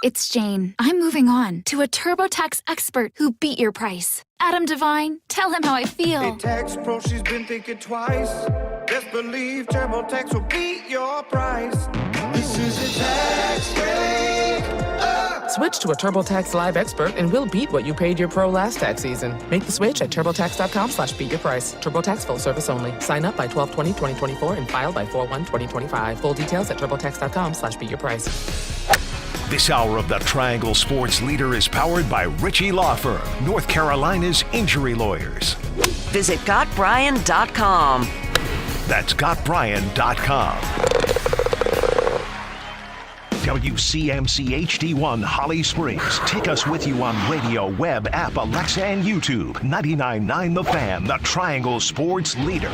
It's Jane. I'm moving on to a TurboTax expert who beat your price. Adam Devine, tell him how I feel. Hey, Tax Pro, she's been thinking twice. Best believe TurboTax will beat your price. This is a tax break. Switch to a TurboTax Live expert and we'll beat what you paid your pro last tax season. Make the switch at TurboTax.com/beatyourprice. TurboTax full service only. Sign up by 12/20/2024 and file by 4/1/2025. Full details at TurboTax.com/beatyourprice. This hour of the Triangle Sports Leader is powered by Ritchie Law Firm, North Carolina's injury lawyers. Visit GotBryan.com. That's GotBryan.com. WCMC HD1 Holly Springs. Take us with you on radio, web, app, Alexa, and YouTube. 99.9 The Fan, the Triangle Sports Leader.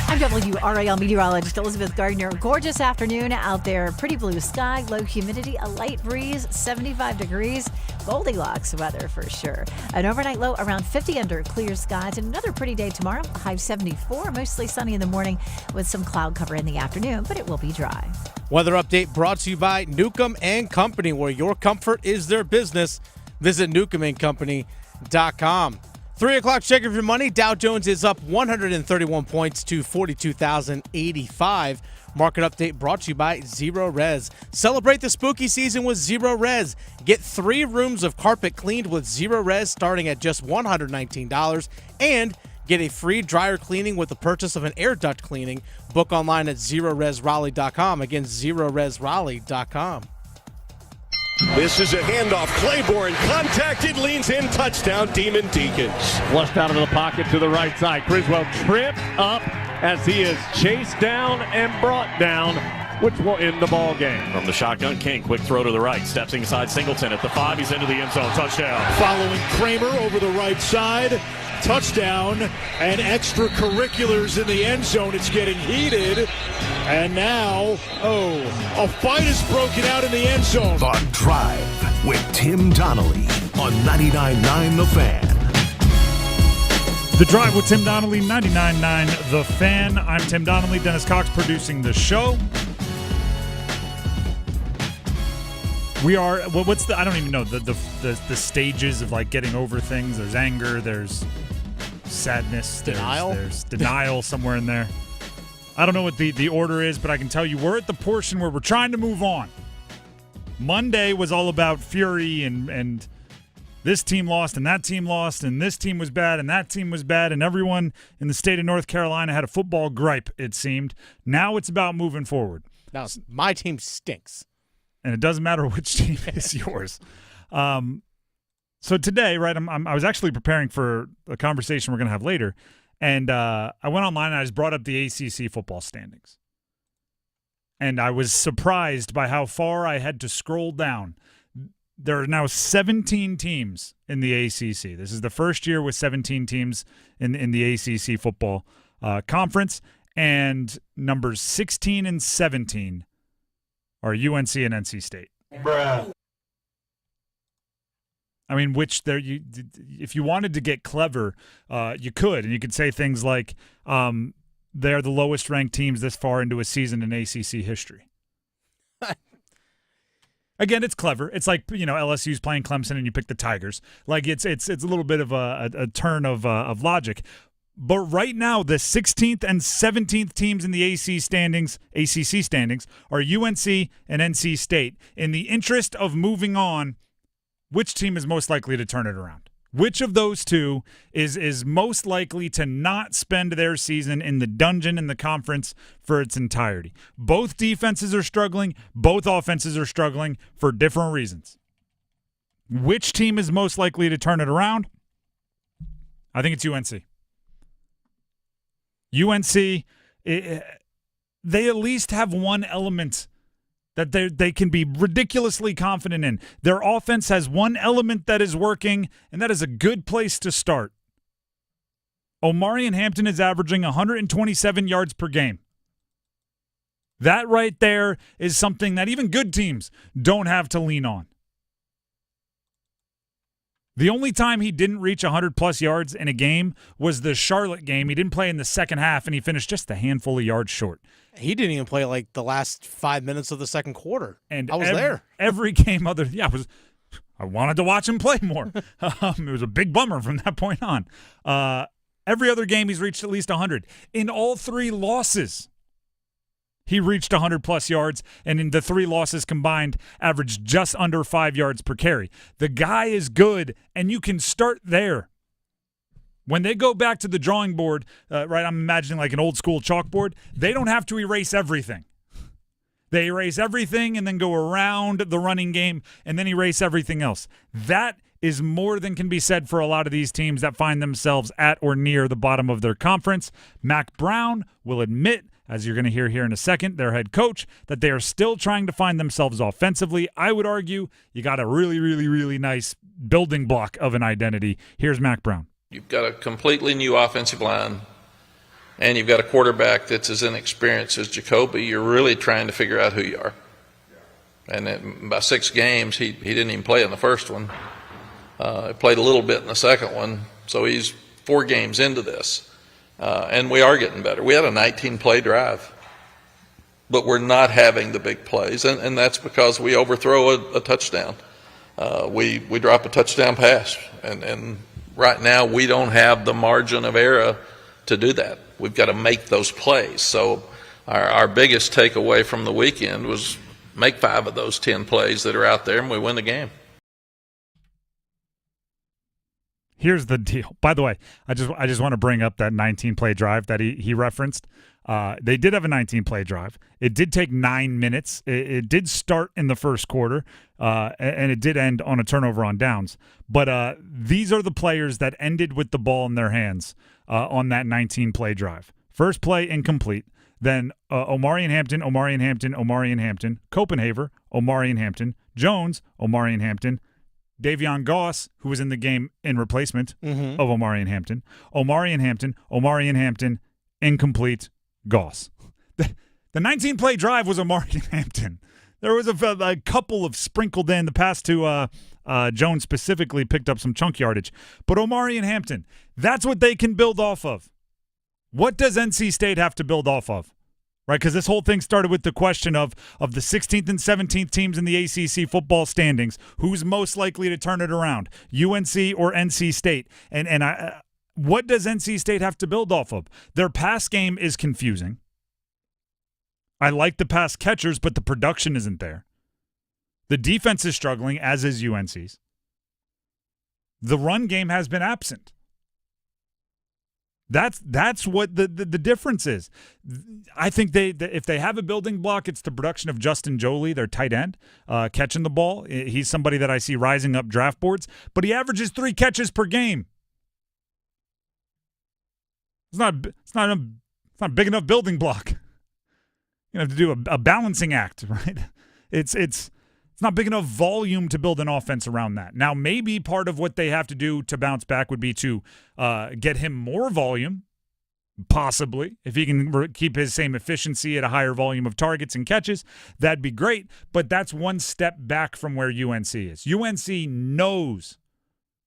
I'm WRAL meteorologist Elizabeth Gardner. Gorgeous afternoon out there. Pretty blue sky, low humidity, a light breeze, 75 degrees. Goldilocks weather for sure. An overnight low around 50 under clear skies. And another pretty day tomorrow. High of 74, mostly sunny in the morning with some cloud cover in the afternoon, but it will be dry. Weather update brought to you by Newcomb and Company, where your comfort is their business. Visit newcombandcompany.com. 3 o'clock check of your money. Dow Jones is up 131 points to 42,085. Market update brought to you by Zero Res. Celebrate the spooky season with Zero Res. Get 3 rooms of carpet cleaned with Zero Res starting at just $119. And get a free dryer cleaning with the purchase of an air duct cleaning. Book online at ZeroResRaleigh.com. Again, ZeroResRaleigh.com. This is a handoff. Kleiber contacted, leans in, touchdown, Demon Deacons. Flushed out of the pocket to the right side. Criswell tripped up as he is chased down and brought down, which will end the ball game. From the shotgun, King, quick throw to the right. Steps inside Singleton at the 5. He's into the end zone. Touchdown. Following Kramer over the right side. Touchdown and extracurriculars in the end zone. It's getting heated. And now, a fight is broken out in the end zone. The Drive with Tim Donnelly on 99.9 The Fan. The Drive with Tim Donnelly, 99.9 The Fan. I'm Tim Donnelly, Dennis Cox producing the show. We are, what's the, I don't even know, the stages of like getting over things. There's anger, there's sadness, there's denial somewhere in there. I don't know what the order is, but I can tell you we're at the portion where we're trying to move on. Monday was all about fury and this team lost and that team lost and this team was bad and that team was bad and everyone in the state of North Carolina had a football gripe, it seemed. Now it's about moving forward. Now, my team stinks. And it doesn't matter which team is yours. So today, right, I was actually preparing for a conversation we're going to have later, and I went online and I just brought up the ACC football standings. And I was surprised by how far I had to scroll down. There are now 17 teams in the ACC. This is the first year with 17 teams in the ACC football conference, and numbers 16 and 17 are UNC and NC State. Bruh. I mean, which there if you wanted to get clever, you could, and you could say things like they're the lowest ranked teams this far into a season in ACC history. Again, it's clever. It's like, LSU's playing Clemson and you pick the Tigers. Like it's a little bit of a turn of logic. But right now, the 16th and 17th teams in the ACC standings are UNC and NC State. In the interest of moving on, which team is most likely to turn it around? Which of those two is most likely to not spend their season in the dungeon in the conference for its entirety? Both defenses are struggling. Both offenses are struggling for different reasons. Which team is most likely to turn it around? I think it's UNC. UNC, they at least have one element that they can be ridiculously confident in. Their offense has one element that is working, and that is a good place to start. Omarion Hampton is averaging 127 yards per game. That right there is something that even good teams don't have to lean on. The only time he didn't reach 100-plus yards in a game was the Charlotte game. He didn't play in the second half, and he finished just a handful of yards short. He didn't even play like the last 5 minutes of the second quarter. And I was there. Every game I wanted to watch him play more. It was a big bummer from that point on. Every other game he's reached at least 100. In all 3 losses, he reached 100-plus yards, and in the 3 losses combined, averaged just under 5 yards per carry. The guy is good, and you can start there. When they go back to the drawing board, right, I'm imagining like an old-school chalkboard, they don't have to erase everything. They erase everything and then go around the running game and then erase everything else. That is more than can be said for a lot of these teams that find themselves at or near the bottom of their conference. Mack Brown will admit, as you're going to hear here in a second, their head coach, that they are still trying to find themselves offensively. I would argue you got a really, really, really nice building block of an identity. Here's Mack Brown. You've got a completely new offensive line, and you've got a quarterback that's as inexperienced as Jacoby. You're really trying to figure out who you are. And then by 6 games, he didn't even play in the first one. He played a little bit in the second one, so he's 4 games into this. And we are getting better. We had a 19-play drive, but we're not having the big plays, and that's because we overthrow a touchdown. We drop a touchdown pass, and right now we don't have the margin of error to do that. We've got to make those plays. So our biggest takeaway from the weekend was make 5 of those 10 plays that are out there, and we win the game. Here's the deal. By the way, I just want to bring up that 19-play drive that he referenced. They did have a 19-play drive. It did take 9 minutes. It did start in the first quarter, and it did end on a turnover on downs. But these are the players that ended with the ball in their hands on that 19-play drive. First play, incomplete. Then Omarion Hampton, Copenhaver, Omarion Hampton, Jones, Omarion Hampton, Davion Goss, who was in the game in replacement of Omarion Hampton, incomplete, Goss. The 19-play drive was Omarion Hampton. There was a couple of sprinkled in. The pass to Jones specifically picked up some chunk yardage. But Omarion Hampton, that's what they can build off of. What does NC State have to build off of? Right, because this whole thing started with the question of the 16th and 17th teams in the ACC football standings, who's most likely to turn it around, UNC or NC State? And what does NC State have to build off of? Their pass game is confusing. I like the pass catchers, but the production isn't there. The defense is struggling, as is UNC's. The run game has been absent. That's what the difference is. I think if they have a building block, it's the production of Justin Joly, their tight end, catching the ball. He's somebody that I see rising up draft boards, but he averages 3 catches per game. It's not a big enough building block. You have to do a balancing act, right? It's not big enough volume to build an offense around that. Now, maybe part of what they have to do to bounce back would be to get him more volume, possibly. If he can keep his same efficiency at a higher volume of targets and catches, that'd be great. But that's one step back from where UNC is. UNC knows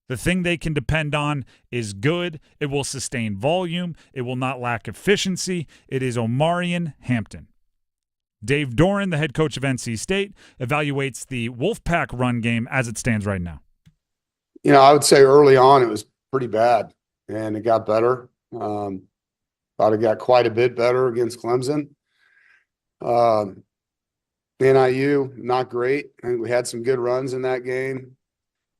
the thing they can depend on is good. It will sustain volume. It will not lack efficiency. It is Omarion Hampton. Dave Doran, the head coach of NC State, evaluates the Wolfpack run game as it stands right now. I would say early on it was pretty bad, and it got better. Thought it got quite a bit better against Clemson. NIU, not great. I think we had some good runs in that game,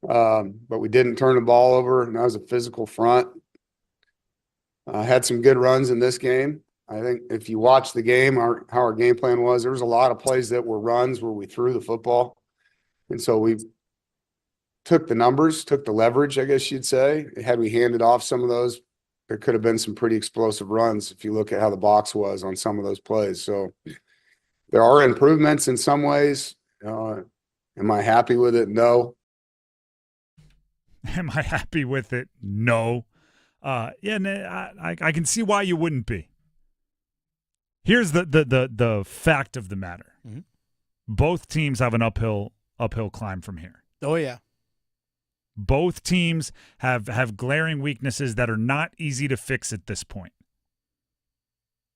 but we didn't turn the ball over, and that was a physical front. Had some good runs in this game. I think if you watch the game, how our game plan was, there was a lot of plays that were runs where we threw the football. And so we took the numbers, took the leverage, I guess you'd say. Had we handed off some of those, there could have been some pretty explosive runs if you look at how the box was on some of those plays. So there are improvements in some ways. Am I happy with it? No. Am I happy with it? No. I can see why you wouldn't be. Here's the fact of the matter. Mm-hmm. Both teams have an uphill climb from here. Oh, yeah. Both teams have glaring weaknesses that are not easy to fix at this point.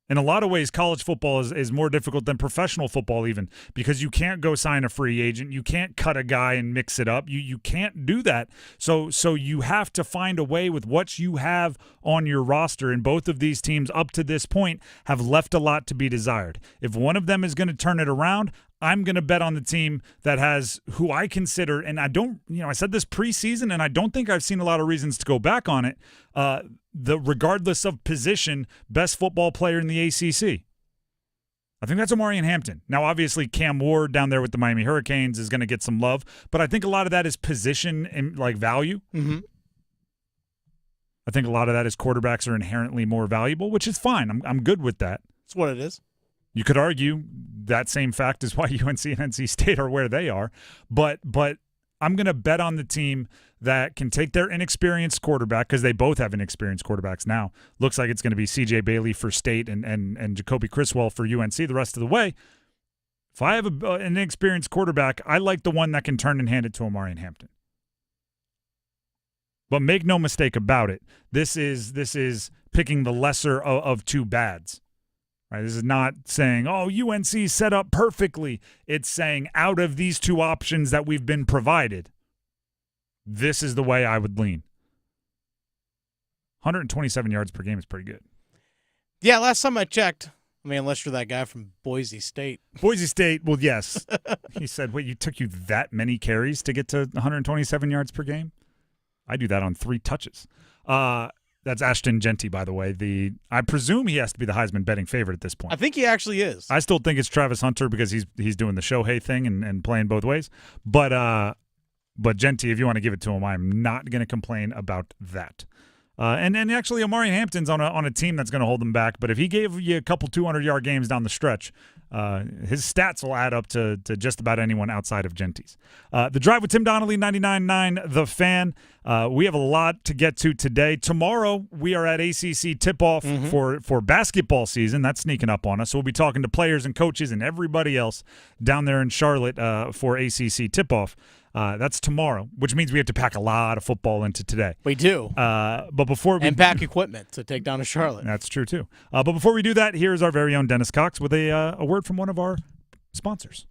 In a lot of ways, college football is more difficult than professional football even, because you can't go sign a free agent. You can't cut a guy and mix it up. You can't do that. So you have to find a way with what you have on your roster, and both of these teams up to this point have left a lot to be desired. If one of them is going to turn it around, I'm going to bet on the team that has who I consider, and I said this preseason, and I don't think I've seen a lot of reasons to go back on it, the regardless of position, best football player in the ACC. I think that's Omari Hampton. Now, obviously, Cam Ward down there with the Miami Hurricanes is going to get some love, but I think a lot of that is position and value. Mm-hmm. I think a lot of that is quarterbacks are inherently more valuable, which is fine. I'm good with that. That's what it is. You could argue that same fact is why UNC and NC State are where they are, but I'm going to bet on the team that can take their inexperienced quarterback, because they both have inexperienced quarterbacks now. Looks like it's going to be C.J. Bailey for State and Jacoby Criswell for UNC the rest of the way. If I have an inexperienced quarterback, I like the one that can turn and hand it to Omari Hampton. But make no mistake about it, this is picking the lesser of two bads. Right, this is not saying, UNC set up perfectly. It's saying out of these two options that we've been provided, this is the way I would lean. 127 yards per game is pretty good. Yeah, last time I checked, unless you're that guy from Boise State. Boise State, well, yes. He said, wait, took you that many carries to get to 127 yards per game? I do that on 3 touches. That's Ashton Genty, by the way. I presume he has to be the Heisman betting favorite at this point. I think he actually is. I still think it's Travis Hunter because he's doing the Shohei thing and playing both ways. But Genty, if you want to give it to him, I'm not going to complain about that. And actually, Omari Hampton's on a team that's going to hold him back. But if he gave you a couple 200-yard games down the stretch, his stats will add up to just about anyone outside of Genty's. The Drive with Tim Donnelly, 99.9 The Fan. We have a lot to get to today. Tomorrow, we are at ACC tip-off for basketball season. That's sneaking up on us. So we'll be talking to players and coaches and everybody else down there in Charlotte for ACC tip-off. That's tomorrow, which means we have to pack a lot of football into today. We do. But before we pack equipment to take down to Charlotte. That's true too. But before we do that, here's our very own Dennis Cox with a word from one of our sponsors.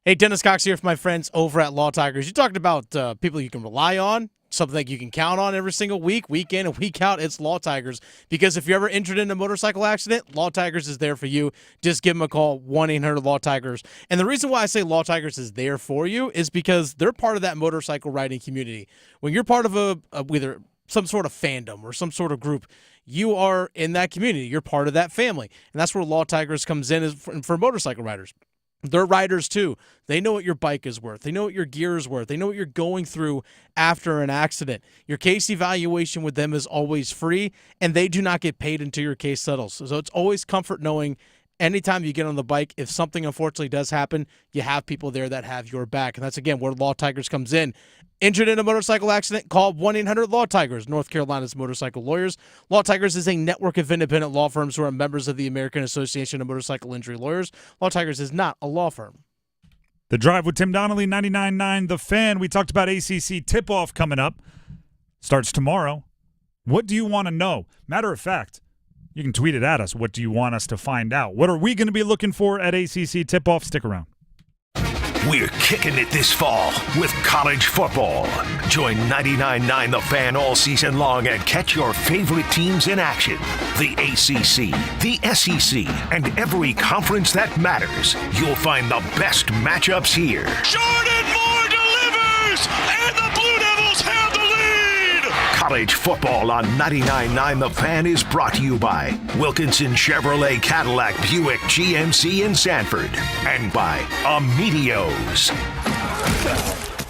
Hey, Dennis Cox here for my friends over at Law Tigers. You talked about people you can rely on, something that you can count on every single week in and week out. It's Law Tigers, because if you're ever injured in a motorcycle accident, Law Tigers is there for you. Just give them a call, 1-800-LAW-TIGERS. And the reason why I say Law Tigers is there for you is because they're part of that motorcycle riding community. When you're part of either some sort of fandom or some sort of group, you are in that community. You're part of that family. And that's where Law Tigers comes in for motorcycle riders. They're riders too. They know what your bike is worth. They know what your gear is worth. They know what you're going through after an accident. Your case evaluation with them is always free, and they do not get paid until your case settles. So it's always comfort knowing anytime you get on the bike, if something unfortunately does happen, you have people there that have your back. And that's, again, where Law Tigers comes in. Injured in a motorcycle accident? Call 1-800-LAW-TIGERS, North Carolina's motorcycle lawyers. Law Tigers is a network of independent law firms who are members of the American Association of Motorcycle Injury Lawyers. Law Tigers is not a law firm. The Drive with Tim Donnelly, 99.9 The Fan. We talked about ACC tip-off coming up. Starts tomorrow. What do you want to know? Matter of fact, you can tweet it at us. What do you want us to find out? What are we going to be looking for at ACC tip-off? Stick around. We're kicking it this fall with college football. Join 99.9 The Fan all season long and catch your favorite teams in action. The ACC, the SEC, and every conference that matters. You'll find the best matchups here. Jordan Moore delivers, and the Blue Devils have the lead. College football on 99.9 The Fan is brought to you by Wilkinson Chevrolet Cadillac Buick GMC in Sanford and by Amedios.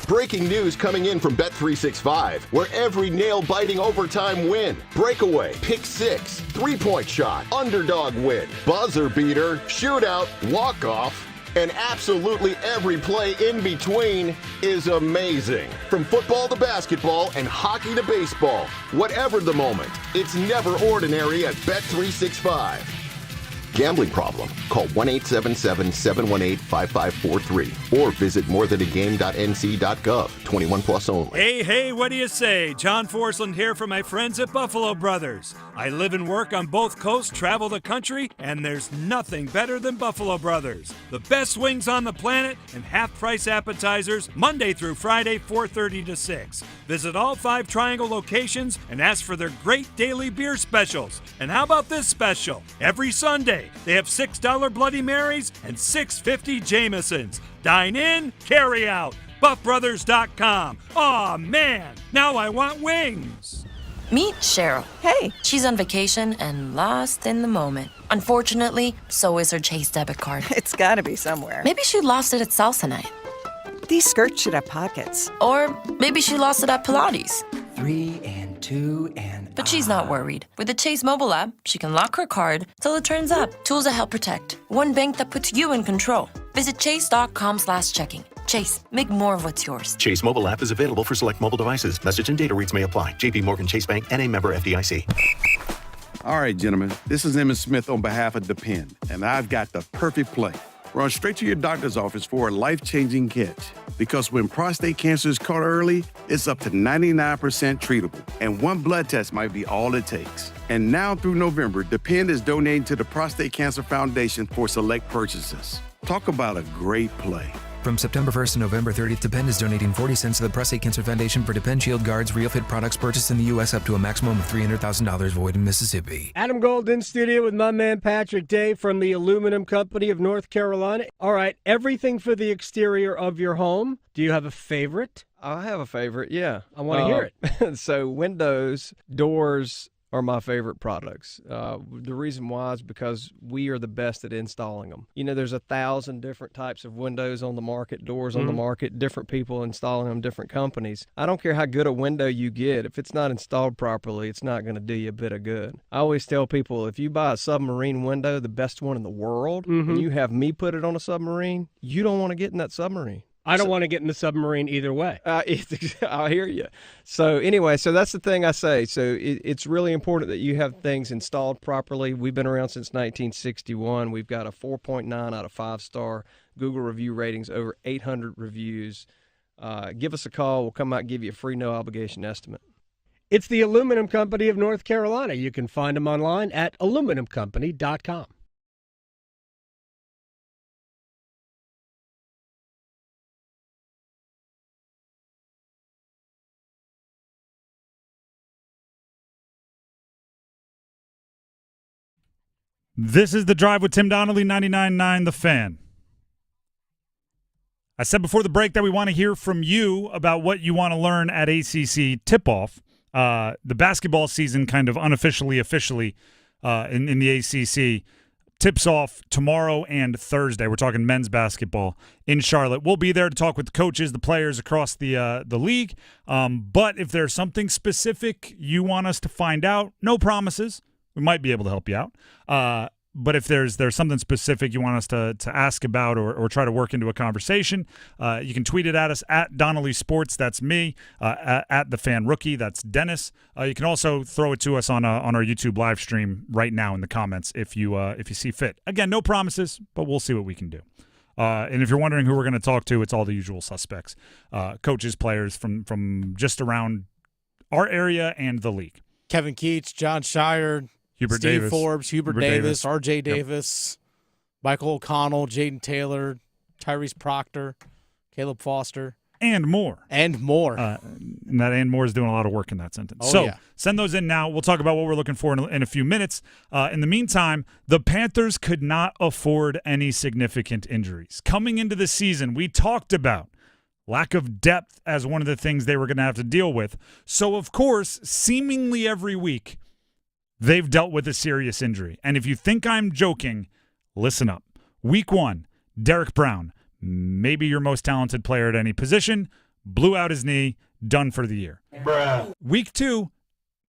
Breaking news coming in from Bet365, where every nail-biting overtime win, breakaway, pick six, three-point shot, underdog win, buzzer beater, shootout, walk-off, and absolutely every play in between is amazing. From football to basketball and hockey to baseball, whatever the moment, it's never ordinary at Bet365. Gambling problem? Call 1-877-718-5543 or visit morethanagame.nc.gov. 21 plus only. Hey, what do you say? John Forsland here from my friends at Buffalo Brothers. I live and work on both coasts, travel the country, and there's nothing better than Buffalo Brothers. The best wings on the planet and half-price appetizers Monday through Friday, 4:30 to 6. Visit all 5 Triangle locations and ask for their great daily beer specials. And how about this special? Every Sunday, they have $6 Bloody Marys and $6.50 Jamesons. Dine in, carry out. BuffBrothers.com. Aw, man, now I want wings. Meet Cheryl. Hey. She's on vacation and lost in the moment. Unfortunately, so is her Chase debit card. It's gotta be somewhere. Maybe she lost it at salsa night. These skirts should have pockets. Or maybe she lost it at Pilates. 3 and 2 and... But she's not worried. With the Chase mobile app, she can lock her card till it turns up. Tools that help protect. One bank that puts you in control. Visit chase.com/checking. Chase, make more of what's yours. Chase mobile app is available for select mobile devices. Message and data rates may apply. JP Morgan Chase Bank, N.A. member FDIC. All right, gentlemen, this is Emmett Smith on behalf of Depend, and I've got the perfect play. Run straight to your doctor's office for a life-changing catch. Because when prostate cancer is caught early, it's up to 99% treatable, and one blood test might be all it takes. And now through November, Depend is donating to the Prostate Cancer Foundation for select purchases. Talk about a great play. From September 1st to November 30th, Depend is donating 40 cents to the Prostate Cancer Foundation for Depend Shield Guards Real Fit products purchased in the U.S. up to a maximum of $300,000 void in Mississippi. Adam Gold in studio with my man Patrick Day from the Aluminum Company of North Carolina. All right, everything for the exterior of your home. Do you have a favorite? I have a favorite, yeah. I want to hear it. So windows, doors are my favorite products. The reason why is because we are the best at installing them. You know, there's 1,000 different types of windows on the market, doors on the market, different people installing them, different companies. I don't care how good a window you get. If it's not installed properly, it's not going to do you a bit of good. I always tell people, if you buy a submarine window, the best one in the world, and you have me put it on a submarine, you don't want to get in that submarine. I don't want to get in the submarine either way. I hear you. So anyway, so that's the thing I say. So it's really important that you have things installed properly. We've been around since 1961. We've got a 4.9 out of 5-star Google review ratings, over 800 reviews. Give us a call. We'll come out and give you a free no-obligation estimate. It's the Aluminum Company of North Carolina. You can find them online at aluminumcompany.com. This is The Drive with Tim Donnelly, 99.9 The Fan. I said before the break that we want to hear from you about what you want to learn at ACC tip-off. The basketball season kind of officially in the ACC tips off tomorrow and Thursday. We're talking men's basketball in Charlotte. We'll be there to talk with the coaches, the players across the league. But if there's something specific you want us to find out, no promises. We might be able to help you out. But if there's something specific you want us to ask about or try to work into a conversation, you can tweet it at us at Donnelly Sports. That's me. At the Fan Rookie. That's Dennis. You can also throw it to us on our YouTube live stream right now in the comments if you see fit. Again, no promises, but we'll see what we can do. And if you're wondering who we're going to talk to, it's all the usual suspects, coaches, players from just around our area and the league. Kevin Keats, John Shire, Hubert Steve Davis. Forbes, Hubert Davis, RJ Davis, Michael O'Connell, Jaden Taylor, Tyrese Proctor, Caleb Foster. And more. And more. And that and more is doing a lot of work in that sentence. Send those in now. We'll talk about what we're looking for in a few minutes. In the meantime, the Panthers could not afford any significant injuries. Coming into the season, we talked about lack of depth as one of the things they were going to have to deal with. So, of course, seemingly every week, they've dealt with a serious injury. And if you think I'm joking, listen up. Week 1, Derek Brown, maybe your most talented player at any position, blew out his knee, done for the year. Week 2,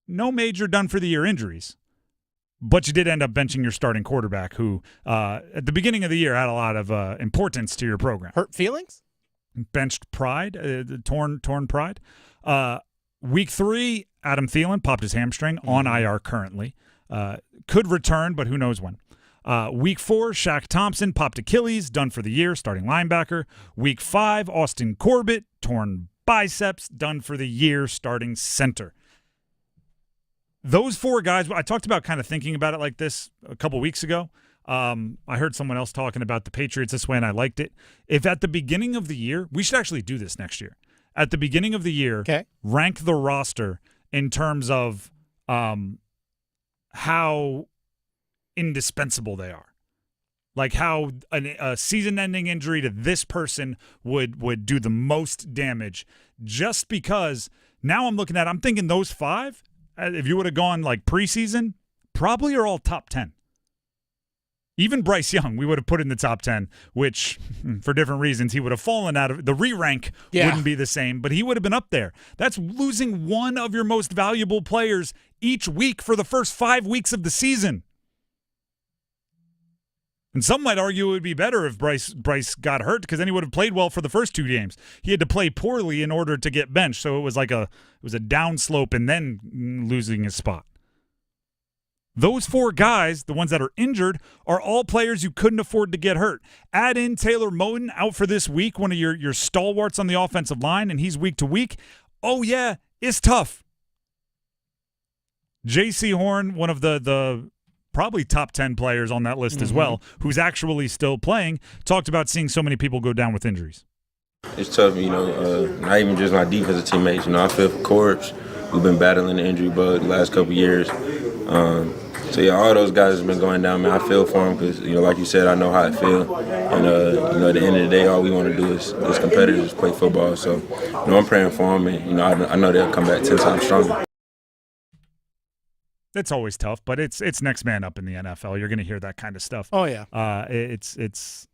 no major done-for-the-year injuries. But you did end up benching your starting quarterback who, at the beginning of the year, had a lot of importance to your program. Hurt feelings? Benched pride, torn pride. Week 3, Adam Thielen popped his hamstring on IR currently. Could return, but who knows when. Week 4, Shaq Thompson popped Achilles, done for the year, starting linebacker. Week 5, Austin Corbett, torn biceps, done for the year, starting center. Those 4 guys, I talked about kind of thinking about it like this a couple weeks ago. I heard someone else talking about the Patriots this way, and I liked it. If at the beginning of the year, we should actually do this next year. At the beginning of the year, rank the roster in terms of how indispensable they are. Like how a season-ending injury to this person would do the most damage. Just because now I'm thinking those 5, if you would have gone like preseason, probably are all top 10. Even Bryce Young, we would have put in the top 10, which for different reasons, he would have fallen out of the re-rank. Wouldn't be the same, but he would have been up there. That's losing one of your most valuable players each week for the first 5 weeks of the season. And some might argue it would be better if Bryce got hurt, because then he would have played well for the first 2 games. He had to play poorly in order to get benched, so it was like a downslope and then losing his spot. Those 4 guys, the ones that are injured, are all players you couldn't afford to get hurt. Add in Taylor Moton out for this week, one of your stalwarts on the offensive line, and he's week to week. Oh, yeah, it's tough. J.C. Horn, one of the probably top 10 players on that list as well, who's actually still playing, talked about seeing so many people go down with injuries. It's tough, not even just my defensive teammates. I feel for Corbs, who've been battling the injury bug the last couple of years. So, all those guys have been going down, man. I feel for them because, like you said, I know how I feel. And, at the end of the day, all we want to do is competitors play football. So, I'm praying for them, and, I know they'll come back 10 times stronger. It's always tough, but it's next man up in the NFL. You're going to hear that kind of stuff. Oh, yeah. There's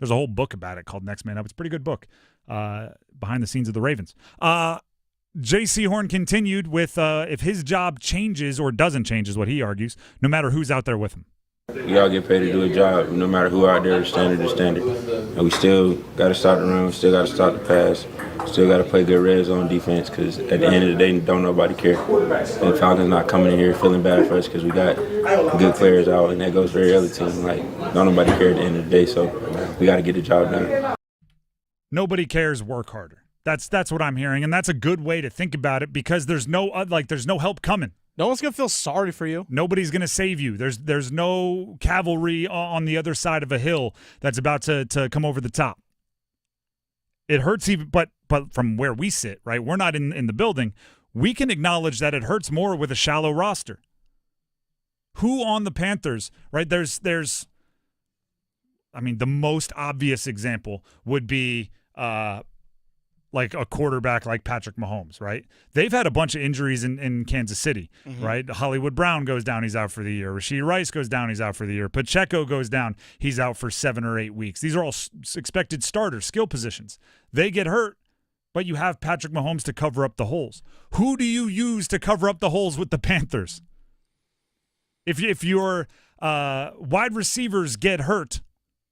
a whole book about it called Next Man Up. It's a pretty good book, behind the scenes of the Ravens. J.C. Horn continued with if his job changes or doesn't change, is what he argues, no matter who's out there with him. We all get paid to do a job, no matter who out there, standard to standard. And we still got to stop the run, still got to stop the pass, still got to play good red zone defense, because at the end of the day, don't nobody care. And Falcons not coming in here feeling bad for us because we got good players out, and that goes for every other team. Like, don't nobody care at the end of the day, so we got to get the job done. Nobody cares, work harder. That's what I'm hearing, and that's a good way to think about it, because there's no help coming. No one's going to feel sorry for you. Nobody's going to save you. There's no cavalry on the other side of a hill that's about to come over the top. It hurts even, but from where we sit, right? We're not in the building. We can acknowledge that it hurts more with a shallow roster. Who on the Panthers, right? There's the most obvious example would be like a quarterback like Patrick Mahomes, right? They've had a bunch of injuries in Kansas City, right? Hollywood Brown goes down, he's out for the year. Rashee Rice goes down, he's out for the year. Pacheco goes down, he's out for 7 or 8 weeks. These are all expected starters, skill positions. They get hurt, but you have Patrick Mahomes to cover up the holes. Who do you use to cover up the holes with the Panthers? If your wide receivers get hurt,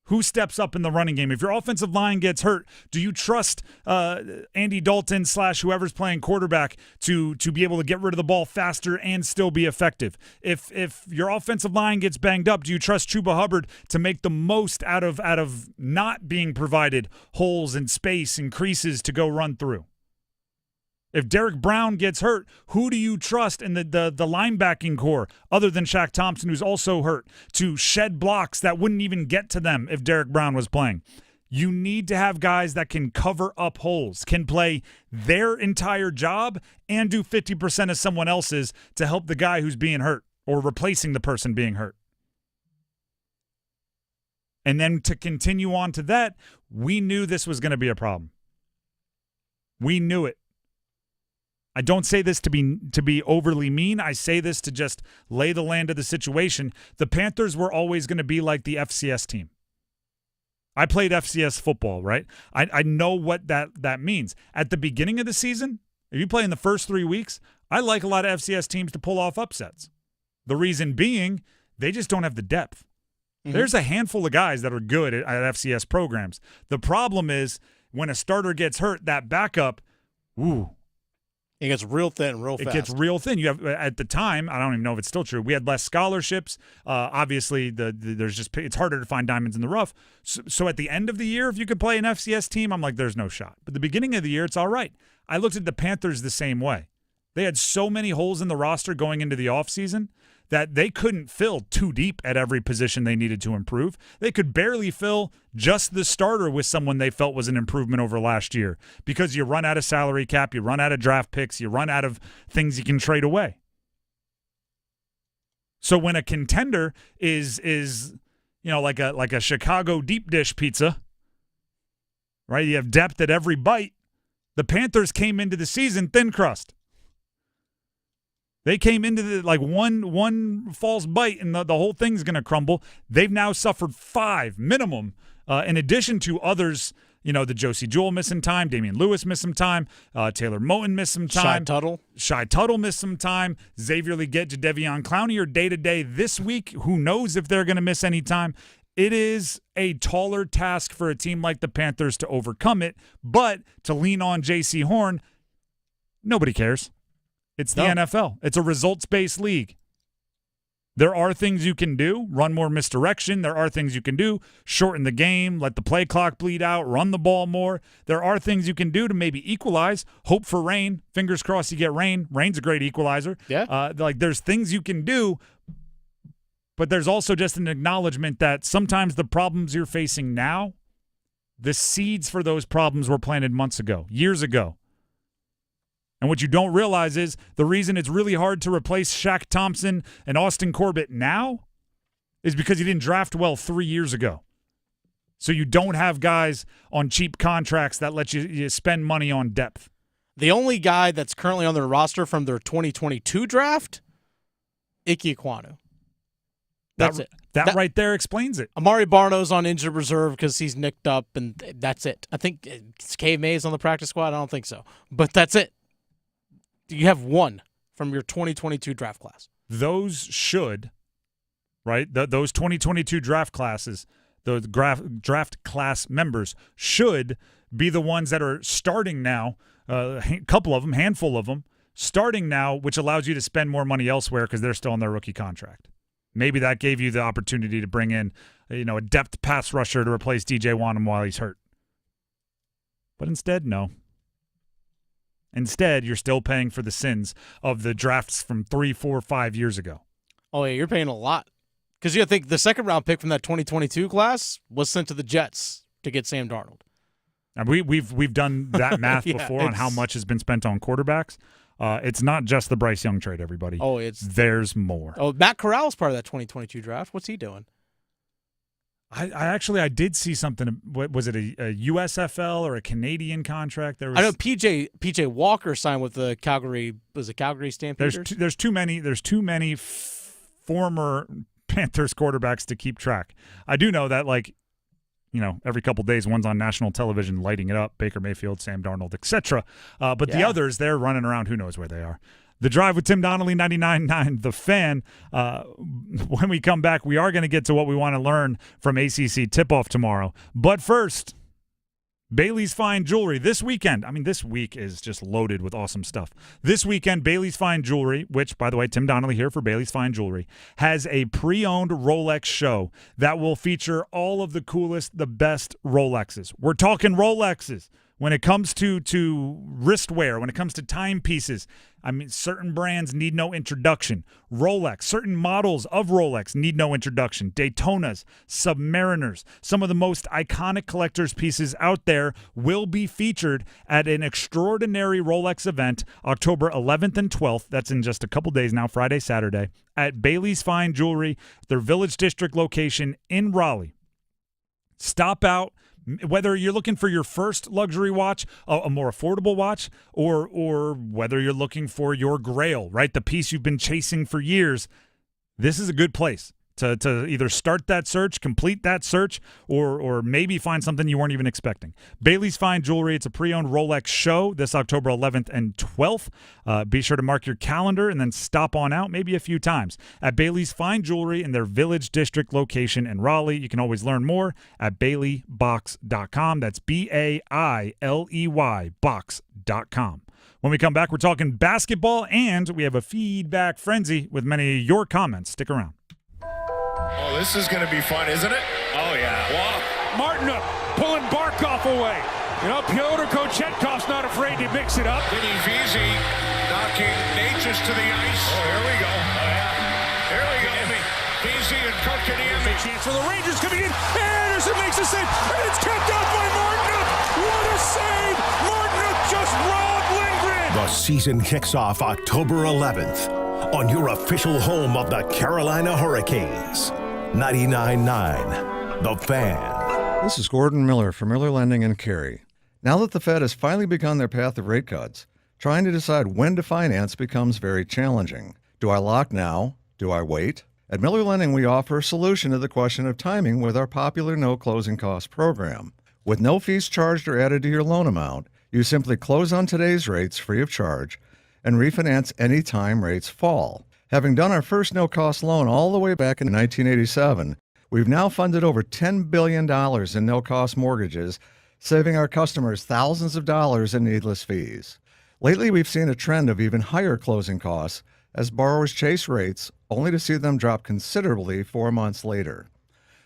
who steps up in the running game? If your offensive line gets hurt, do you trust Andy Dalton / whoever's playing quarterback to be able to get rid of the ball faster and still be effective? If your offensive line gets banged up, do you trust Chuba Hubbard to make the most out of not being provided holes and space and creases to go run through? If Derek Brown gets hurt, who do you trust in the linebacking core, other than Shaq Thompson, who's also hurt, to shed blocks that wouldn't even get to them if Derek Brown was playing? You need to have guys that can cover up holes, can play their entire job and do 50% of someone else's to help the guy who's being hurt or replacing the person being hurt. And then to continue on to that, we knew this was going to be a problem. We knew it. I don't say this to be overly mean. I say this to just lay the land of the situation. The Panthers were always going to be like the FCS team. I played FCS football, right? I know what that means. At the beginning of the season, if you play in the first 3 weeks, I like a lot of FCS teams to pull off upsets. The reason being, they just don't have the depth. There's a handful of guys that are good at FCS programs. The problem is when a starter gets hurt, that backup, It gets real thin real fast. It gets real thin. You have at the time, I don't even know if it's still true. We had less scholarships. Obviously, there's just it's harder to find diamonds in the rough. So at the end of the year, if you could play an FCS team, I'm like, there's no shot. But the beginning of the year, it's all right. I looked at the Panthers the same way. They had so many holes in the roster going into the offseason that they couldn't fill too deep at every position they needed to improve. They could barely fill just the starter with someone they felt was an improvement over last year because you run out of salary cap, you run out of draft picks, you run out of things you can trade away. So when a contender is like a Chicago deep dish pizza, right? You have depth at every bite. The Panthers came into the season thin crust. They came into the one false bite and the whole thing's going to crumble. They've now suffered 5 minimum, in addition to others. The Josie Jewell missed some time, Damian Lewis missed some time, Taylor Moton missed some time, Shy Tuttle missed some time, Xavier Legette, Jadeveon Clowney are day-to-day this week. Who knows if they're going to miss any time? It is a taller task for a team like the Panthers to overcome it, but to lean on J.C. Horn, nobody cares. It's the NFL. It's a results-based league. There are things you can do. Run more misdirection. There are things you can do. Shorten the game. Let the play clock bleed out. Run the ball more. There are things you can do to maybe equalize. Hope for rain. Fingers crossed you get rain. Rain's a great equalizer. Yeah. There's things you can do, but there's also just an acknowledgement that sometimes the problems you're facing now, the seeds for those problems were planted months ago, years ago. And what you don't realize is the reason it's really hard to replace Shaq Thompson and Austin Corbett now is because you didn't draft well 3 years ago. So you don't have guys on cheap contracts that let you spend money on depth. The only guy that's currently on their roster from their 2022 draft, Ike Ekwonu. That's it. That right there explains it. Amari Barno's on injured reserve because he's nicked up, and that's it. I think Cave Mays on the practice squad. I don't think so. But that's it. You have one from your 2022 draft class. Those should, right? Those 2022 draft classes, the draft class members should be the ones that are starting now, a couple of them, handful of them, starting now, which allows you to spend more money elsewhere because they're still on their rookie contract. Maybe that gave you the opportunity to bring in, a depth pass rusher to replace DJ Wanham while he's hurt. But instead, no. Instead, you're still paying for the sins of the drafts from 3, 4, 5 years ago. Oh, yeah, you're paying a lot. Because you think the second-round pick from that 2022 class was sent to the Jets to get Sam Darnold. And we've done that math before on how much has been spent on quarterbacks. It's not just the Bryce Young trade, everybody. Oh, there's more. Oh, Matt Corral is part of that 2022 draft. What's he doing? I did see something. Was it a USFL or a Canadian contract? I know PJ Walker signed with the Calgary. Was it Calgary Stampeders? There's too many former Panthers quarterbacks to keep track. I do know that every couple days one's on national television lighting it up. Baker Mayfield, Sam Darnold, etc. But the others, they're running around. Who knows where they are? The Drive with Tim Donnelly, 99.9 The Fan. When we come back, we are going to get to what we want to learn from ACC tip-off tomorrow. But first, Bailey's Fine Jewelry. This weekend, this week is just loaded with awesome stuff. This weekend, Bailey's Fine Jewelry, which, by the way, Tim Donnelly here for Bailey's Fine Jewelry, has a pre-owned Rolex show that will feature all of the coolest, the best Rolexes. We're talking Rolexes. When it comes to wristwear, when it comes to timepieces, certain brands need no introduction. Rolex, certain models of Rolex need no introduction. Daytonas, Submariners, some of the most iconic collector's pieces out there will be featured at an extraordinary Rolex event October 11th and 12th. That's in just a couple days now, Friday, Saturday, at Bailey's Fine Jewelry, their Village District location in Raleigh. Stop out. Whether you're looking for your first luxury watch, a more affordable watch, or whether you're looking for your grail, right, the piece you've been chasing for years, this is a good place to either start that search, complete that search, or maybe find something you weren't even expecting. Bailey's Fine Jewelry, it's a pre-owned Rolex show this October 11th and 12th. Be sure to mark your calendar and then stop on out maybe a few times at Bailey's Fine Jewelry in their Village District location in Raleigh. You can always learn more at baileybox.com. That's BAILEY box.com. When we come back, we're talking basketball, and we have a feedback frenzy with many of your comments. Stick around. Oh, this is going to be fun, isn't it? Oh, yeah. Wow. Martin pulling Barkov away. You know, Pyotr Kochetkov's not afraid to mix it up. Vinny Veazey knocking Natchez to the ice. Oh, here we go. Oh, yeah. Here we go. Veazey and Kotkaniemi. Chance for the Rangers coming in. Anderson makes a save, and it's kept out by Martin. What a save! Martin just robbed Lindgren. The season kicks off October 11th on your official home of the Carolina Hurricanes. 99.9 The Fan. This is Gordon Miller from Miller Lending in Cary. Now that the Fed has finally begun their path of rate cuts, trying to decide when to finance becomes very challenging. Do I lock now? Do I wait? At Miller Lending, we offer a solution to the question of timing with our popular no closing cost program. With no fees charged or added to your loan amount, you simply close on today's rates free of charge and refinance any time rates fall. Having done our first no-cost loan all the way back in 1987, we've now funded over $10 billion in no-cost mortgages, saving our customers thousands of dollars in needless fees. Lately, we've seen a trend of even higher closing costs as borrowers chase rates only to see them drop considerably 4 months later.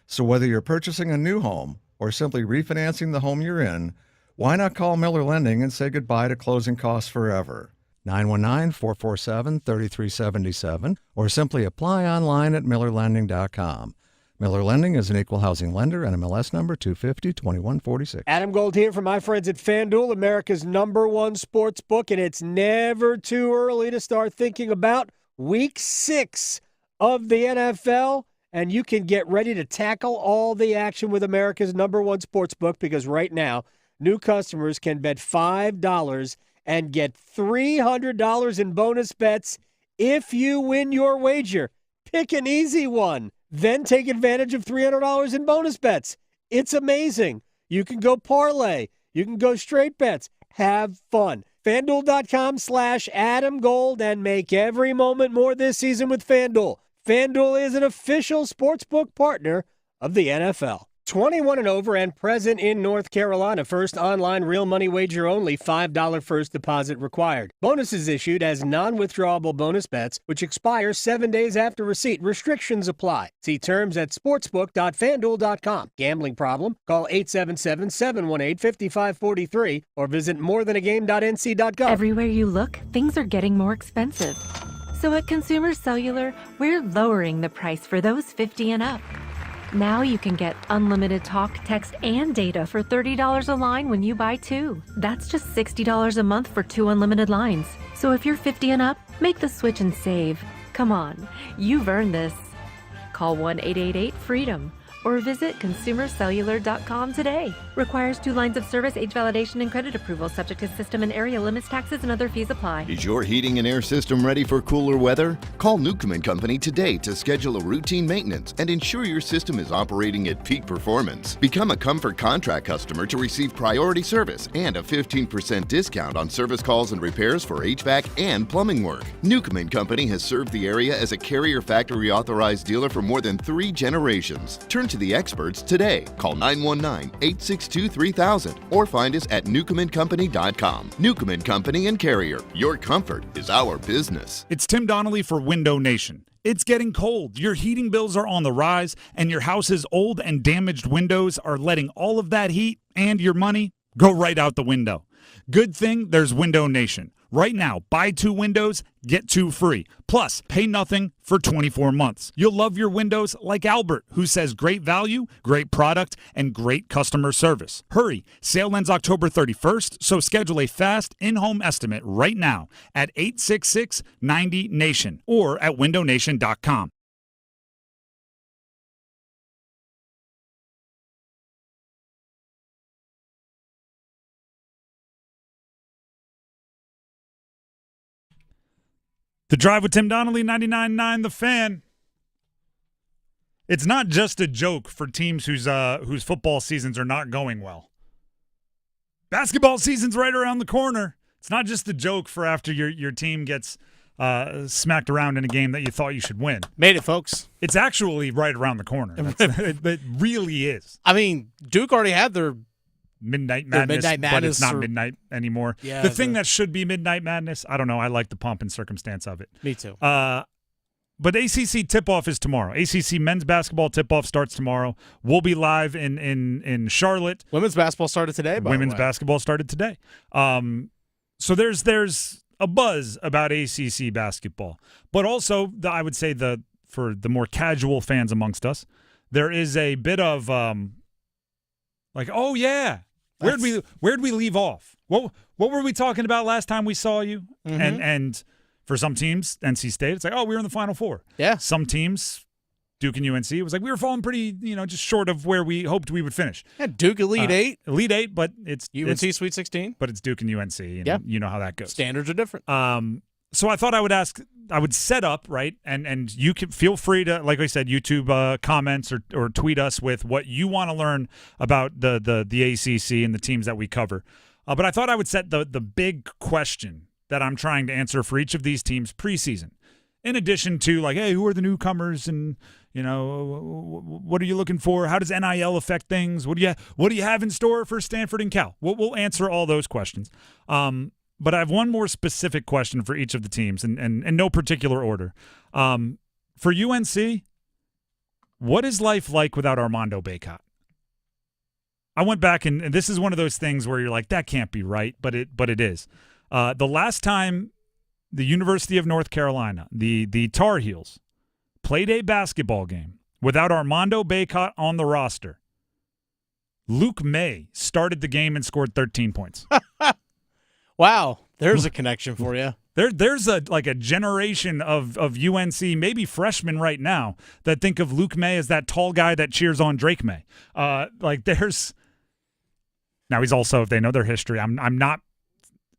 So whether you're purchasing a new home or simply refinancing the home you're in, why not call Miller Lending and say goodbye to closing costs forever? 919-447-3377 or simply apply online at millerlending.com. Miller Lending is an equal housing lender, NMLS number 250-2146. Adam Gold here from my friends at FanDuel, America's #1 sports book, and it's never too early to start thinking about Week 6 of the NFL, and you can get ready to tackle all the action with America's #1 sports book because right now, new customers can bet $5 and get $300 in bonus bets if you win your wager. Pick an easy one. Then take advantage of $300 in bonus bets. It's amazing. You can go parlay. You can go straight bets. Have fun. FanDuel.com/Adam Gold and make every moment more this season with FanDuel. FanDuel is an official sportsbook partner of the NFL. 21 and over and present in North Carolina. First online real money wager only. $5 first deposit required. Bonuses issued as non-withdrawable bonus bets, which expire 7 days after receipt. Restrictions apply. See terms at sportsbook.fanduel.com. Gambling problem? Call 877-718-5543 or visit morethanagame.nc.gov. Everywhere you look, things are getting more expensive. So at Consumer Cellular, we're lowering the price for those 50 and up. Now you can get unlimited talk, text, and data for $30 a line when you buy 2. That's just $60 a month for 2 unlimited lines. So if you're 50 and up, make the switch and save. Come on, you've earned this. Call 1-888-FREEDOM or visit consumercellular.com today. Requires 2 lines of service, age validation, and credit approval, subject to system and area limits, taxes, and other fees apply. Is your heating and air system ready for cooler weather? Call Newcomb and Company today to schedule a routine maintenance and ensure your system is operating at peak performance. Become a Comfort Contract customer to receive priority service and a 15% discount on service calls and repairs for HVAC and plumbing work. Newcomb and Company has served the area as a Carrier Factory authorized dealer for more than 3 generations. Turn to the experts today. Call 919-862-3000 or find us at newcombandcompany.com. Newcomb and Company and Carrier. Your comfort is our business. It's Tim Donnelly for Window Nation. It's getting cold. Your heating bills are on the rise, and your house's old and damaged windows are letting all of that heat and your money go right out the window. Good thing there's Window Nation. Right now, buy 2 windows, get 2 free. Plus, pay nothing for 24 months. You'll love your windows like Albert, who says great value, great product, and great customer service. Hurry, sale ends October 31st, so schedule a fast in-home estimate right now at 866-90-NATION or at windownation.com. The Drive with Tim Donnelly, 99.9 The Fan. It's not just a joke for teams whose football seasons are not going well. Basketball season's right around the corner. It's not just a joke for after your team gets smacked around in a game that you thought you should win. Made it, folks. It's actually right around the corner. It really is. I mean, Duke already had their Midnight Madness, but it's not or- midnight anymore. Yeah, the thing that should be Midnight Madness, I don't know. I like the pomp and circumstance of it. Me too. But ACC tip-off is tomorrow. ACC men's basketball tip-off starts tomorrow. We'll be live in Charlotte. Women's basketball started today, by Women's the way. basketball started today. So there's a buzz about ACC basketball. But also, I would say for the more casual fans amongst us, there is a bit of like, oh yeah, where'd we leave off? What were we talking about last time we saw you? Mhm. And for some teams, NC State, it's like, oh, we were in the Final Four. Yeah. Some teams, Duke and UNC, it was like we were falling pretty, just short of where we hoped we would finish. Yeah, Duke Elite 8. Elite 8, but it's UNC Sweet 16. But it's Duke and UNC. Yeah. You know how that goes. Standards are different. So I thought I would set up, right, and you can feel free to, like I said, YouTube comments or tweet us with what you want to learn about the ACC and the teams that we cover. But I thought I would set the big question that I'm trying to answer for each of these teams preseason. In addition to, like, hey, who are the newcomers and, what are you looking for? How does NIL affect things? What do you have in store for Stanford and Cal? We'll answer all those questions. But I have one more specific question for each of the teams, and in no particular order. For UNC, what is life like without Armando Bacot? I went back, and this is one of those things where you're like, that can't be right, but it is. The last time the University of North Carolina, the Tar Heels, played a basketball game without Armando Bacot on the roster, Luke Maye started the game and scored 13 points. Wow, there's a connection for you. There's a generation of UNC, maybe freshmen right now, that think of Luke Maye as that tall guy that cheers on Drake May. Now he's also, if they know their history, I'm not.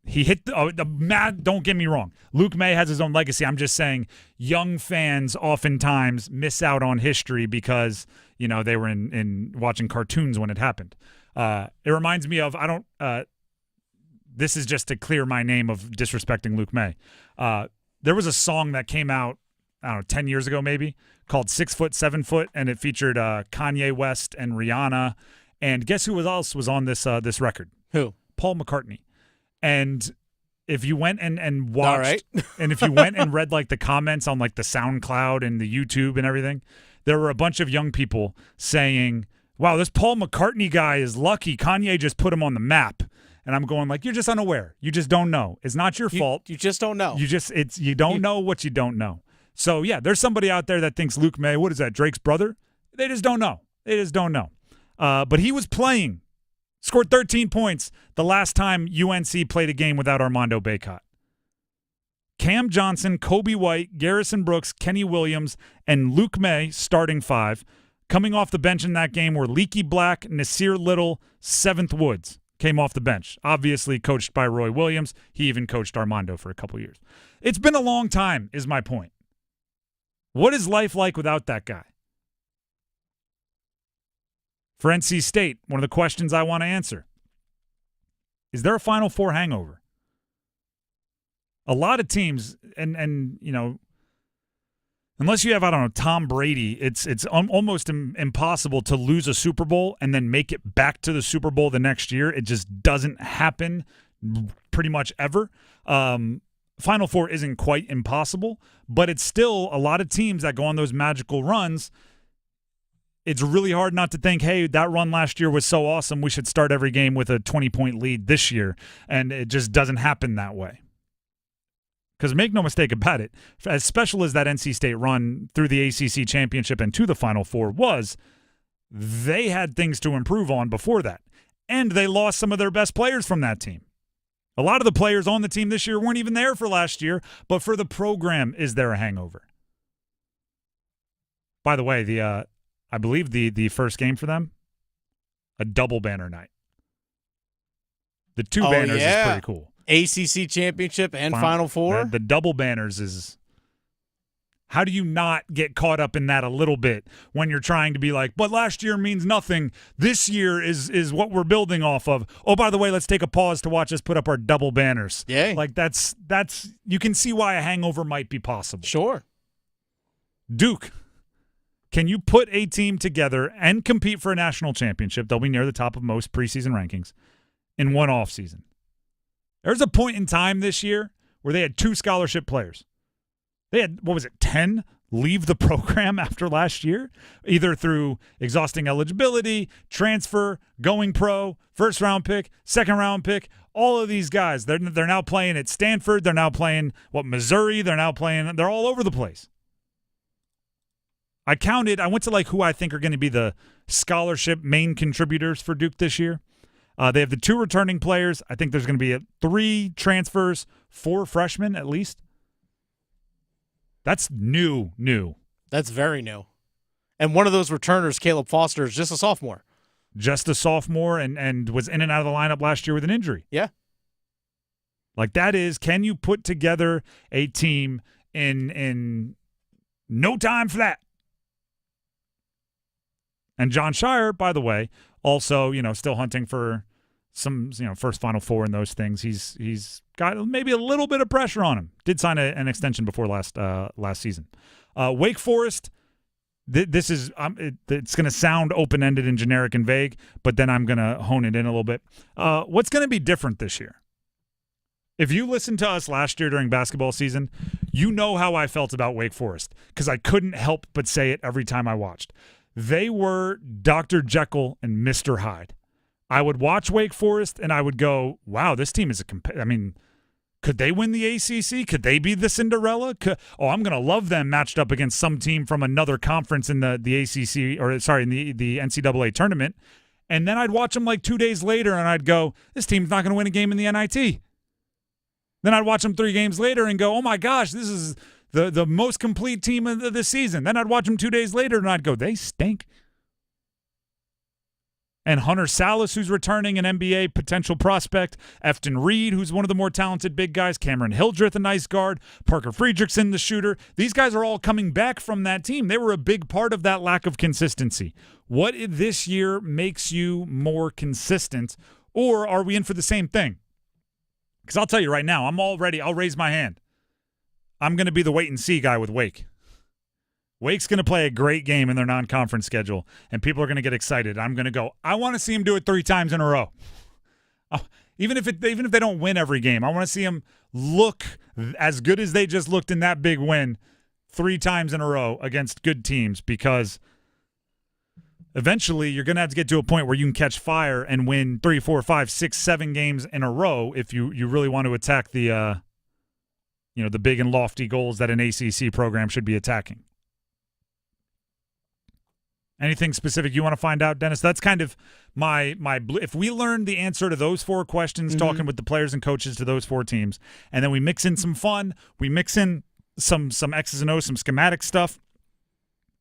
He hit the mad. Don't get me wrong. Luke Maye has his own legacy. I'm just saying, young fans oftentimes miss out on history because they were in watching cartoons when it happened. It reminds me of this is just to clear my name of disrespecting Luke Maye. There was a song that came out, I don't know, 10 years ago maybe, called 6 Foot, 7 Foot, and it featured Kanye West and Rihanna. And guess who else was on this record? Who? Paul McCartney. And if you went and watched, all right. and if you went and read the comments on the SoundCloud and the YouTube and everything, there were a bunch of young people saying, wow, this Paul McCartney guy is lucky. Kanye just put him on the map. And I'm going you're just unaware. You just don't know. It's not your fault. You just don't know. You don't know what you don't know. So yeah, there's somebody out there that thinks Luke Maye, what is that, Drake's brother? They just don't know. But he was playing, scored 13 points the last time UNC played a game without Armando Bacot. Cam Johnson, Kobe White, Garrison Brooks, Kenny Williams, and Luke Maye starting 5. Coming off the bench in that game were Leaky Black, Nasir Little, Seventh Woods. Came off the bench, obviously coached by Roy Williams. He even coached Armando for a couple years. It's been a long time, is my point. What is life like without that guy? For NC State, one of the questions I want to answer, is there a Final Four hangover? A lot of teams, and unless you have, I don't know, Tom Brady, it's almost impossible to lose a Super Bowl and then make it back to the Super Bowl the next year. It just doesn't happen pretty much ever. Final Four isn't quite impossible, but it's still a lot of teams that go on those magical runs. It's really hard not to think, hey, that run last year was so awesome, we should start every game with a 20-point lead this year, and it just doesn't happen that way. Because make no mistake about it, as special as that NC State run through the ACC championship and to the Final Four was, they had things to improve on before that. And they lost some of their best players from that team. A lot of the players on the team this year weren't even there for last year, but for the program, is there a hangover? By the way, I believe the first game for them, a double banner night. The two banners is pretty cool. ACC championship and Final Four. The double banners is, how do you not get caught up in that a little bit when you're trying to be like, but last year means nothing. This year is what we're building off of. Oh, by the way, let's take a pause to watch us put up our double banners. Yeah. That's you can see why a hangover might be possible. Sure. Duke Can you put a team together and compete for a national championship? They'll be near the top of most preseason rankings in one offseason. There's a point in time this year where they had 2 scholarship players. They had, 10 leave the program after last year, either through exhausting eligibility, transfer, going pro, first-round pick, second-round pick. All of these guys, they're now playing at Stanford. They're now playing, Missouri. They're all over the place. I went to who I think are going to be the scholarship main contributors for Duke this year. They have the 2 returning players. I think there's going to be 3 transfers, 4 freshmen at least. That's new. That's very new. And one of those returners, Caleb Foster, is just a sophomore. And was in and out of the lineup last year with an injury. Yeah. Can you put together a team in no time for that? And John Shire, by the way, also, still hunting for some, first Final Four and those things. He's got maybe a little bit of pressure on him. Did sign an extension before last season. Wake Forest, this is it's going to sound open-ended and generic and vague, but then I'm going to hone it in a little bit. What's going to be different this year? If you listened to us last year during basketball season, you know how I felt about Wake Forest because I couldn't help but say it every time I watched. They were Dr. Jekyll and Mr. Hyde. I would watch Wake Forest and I would go, wow, this team is could they win the ACC? Could they be the Cinderella? I'm going to love them matched up against some team from another conference in the ACC, in the NCAA tournament. And then I'd watch them 2 days later and I'd go, this team's not going to win a game in the NIT. Then I'd watch them 3 games later and go, oh my gosh, this is the most complete team of the season. Then I'd watch them 2 days later and I'd go, they stink. And Hunter Salas, who's returning, an NBA potential prospect. Efton Reed, who's one of the more talented big guys. Cameron Hildreth, a nice guard. Parker Friedrichsen, the shooter. These guys are all coming back from that team. They were a big part of that lack of consistency. What this year makes you more consistent, or are we in for the same thing? Because I'll tell you right now, I'll raise my hand. I'm going to be the wait-and-see guy with Wake. Wake's going to play a great game in their non-conference schedule, and people are going to get excited. I'm going to go, I want to see them do it 3 times in a row. Even if they don't win every game, I want to see them look as good as they just looked in that big win 3 times in a row against good teams, because eventually you're going to have to get to a point where you can catch fire and win 3, 4, 5, 6, 7 games in a row if you really want to attack the big and lofty goals that an ACC program should be attacking. Anything specific you want to find out, Dennis? That's kind of my if we learn the answer to those 4 questions, talking with the players and coaches to those 4 teams, and then we mix in some fun, we mix in some X's and O's, some schematic stuff,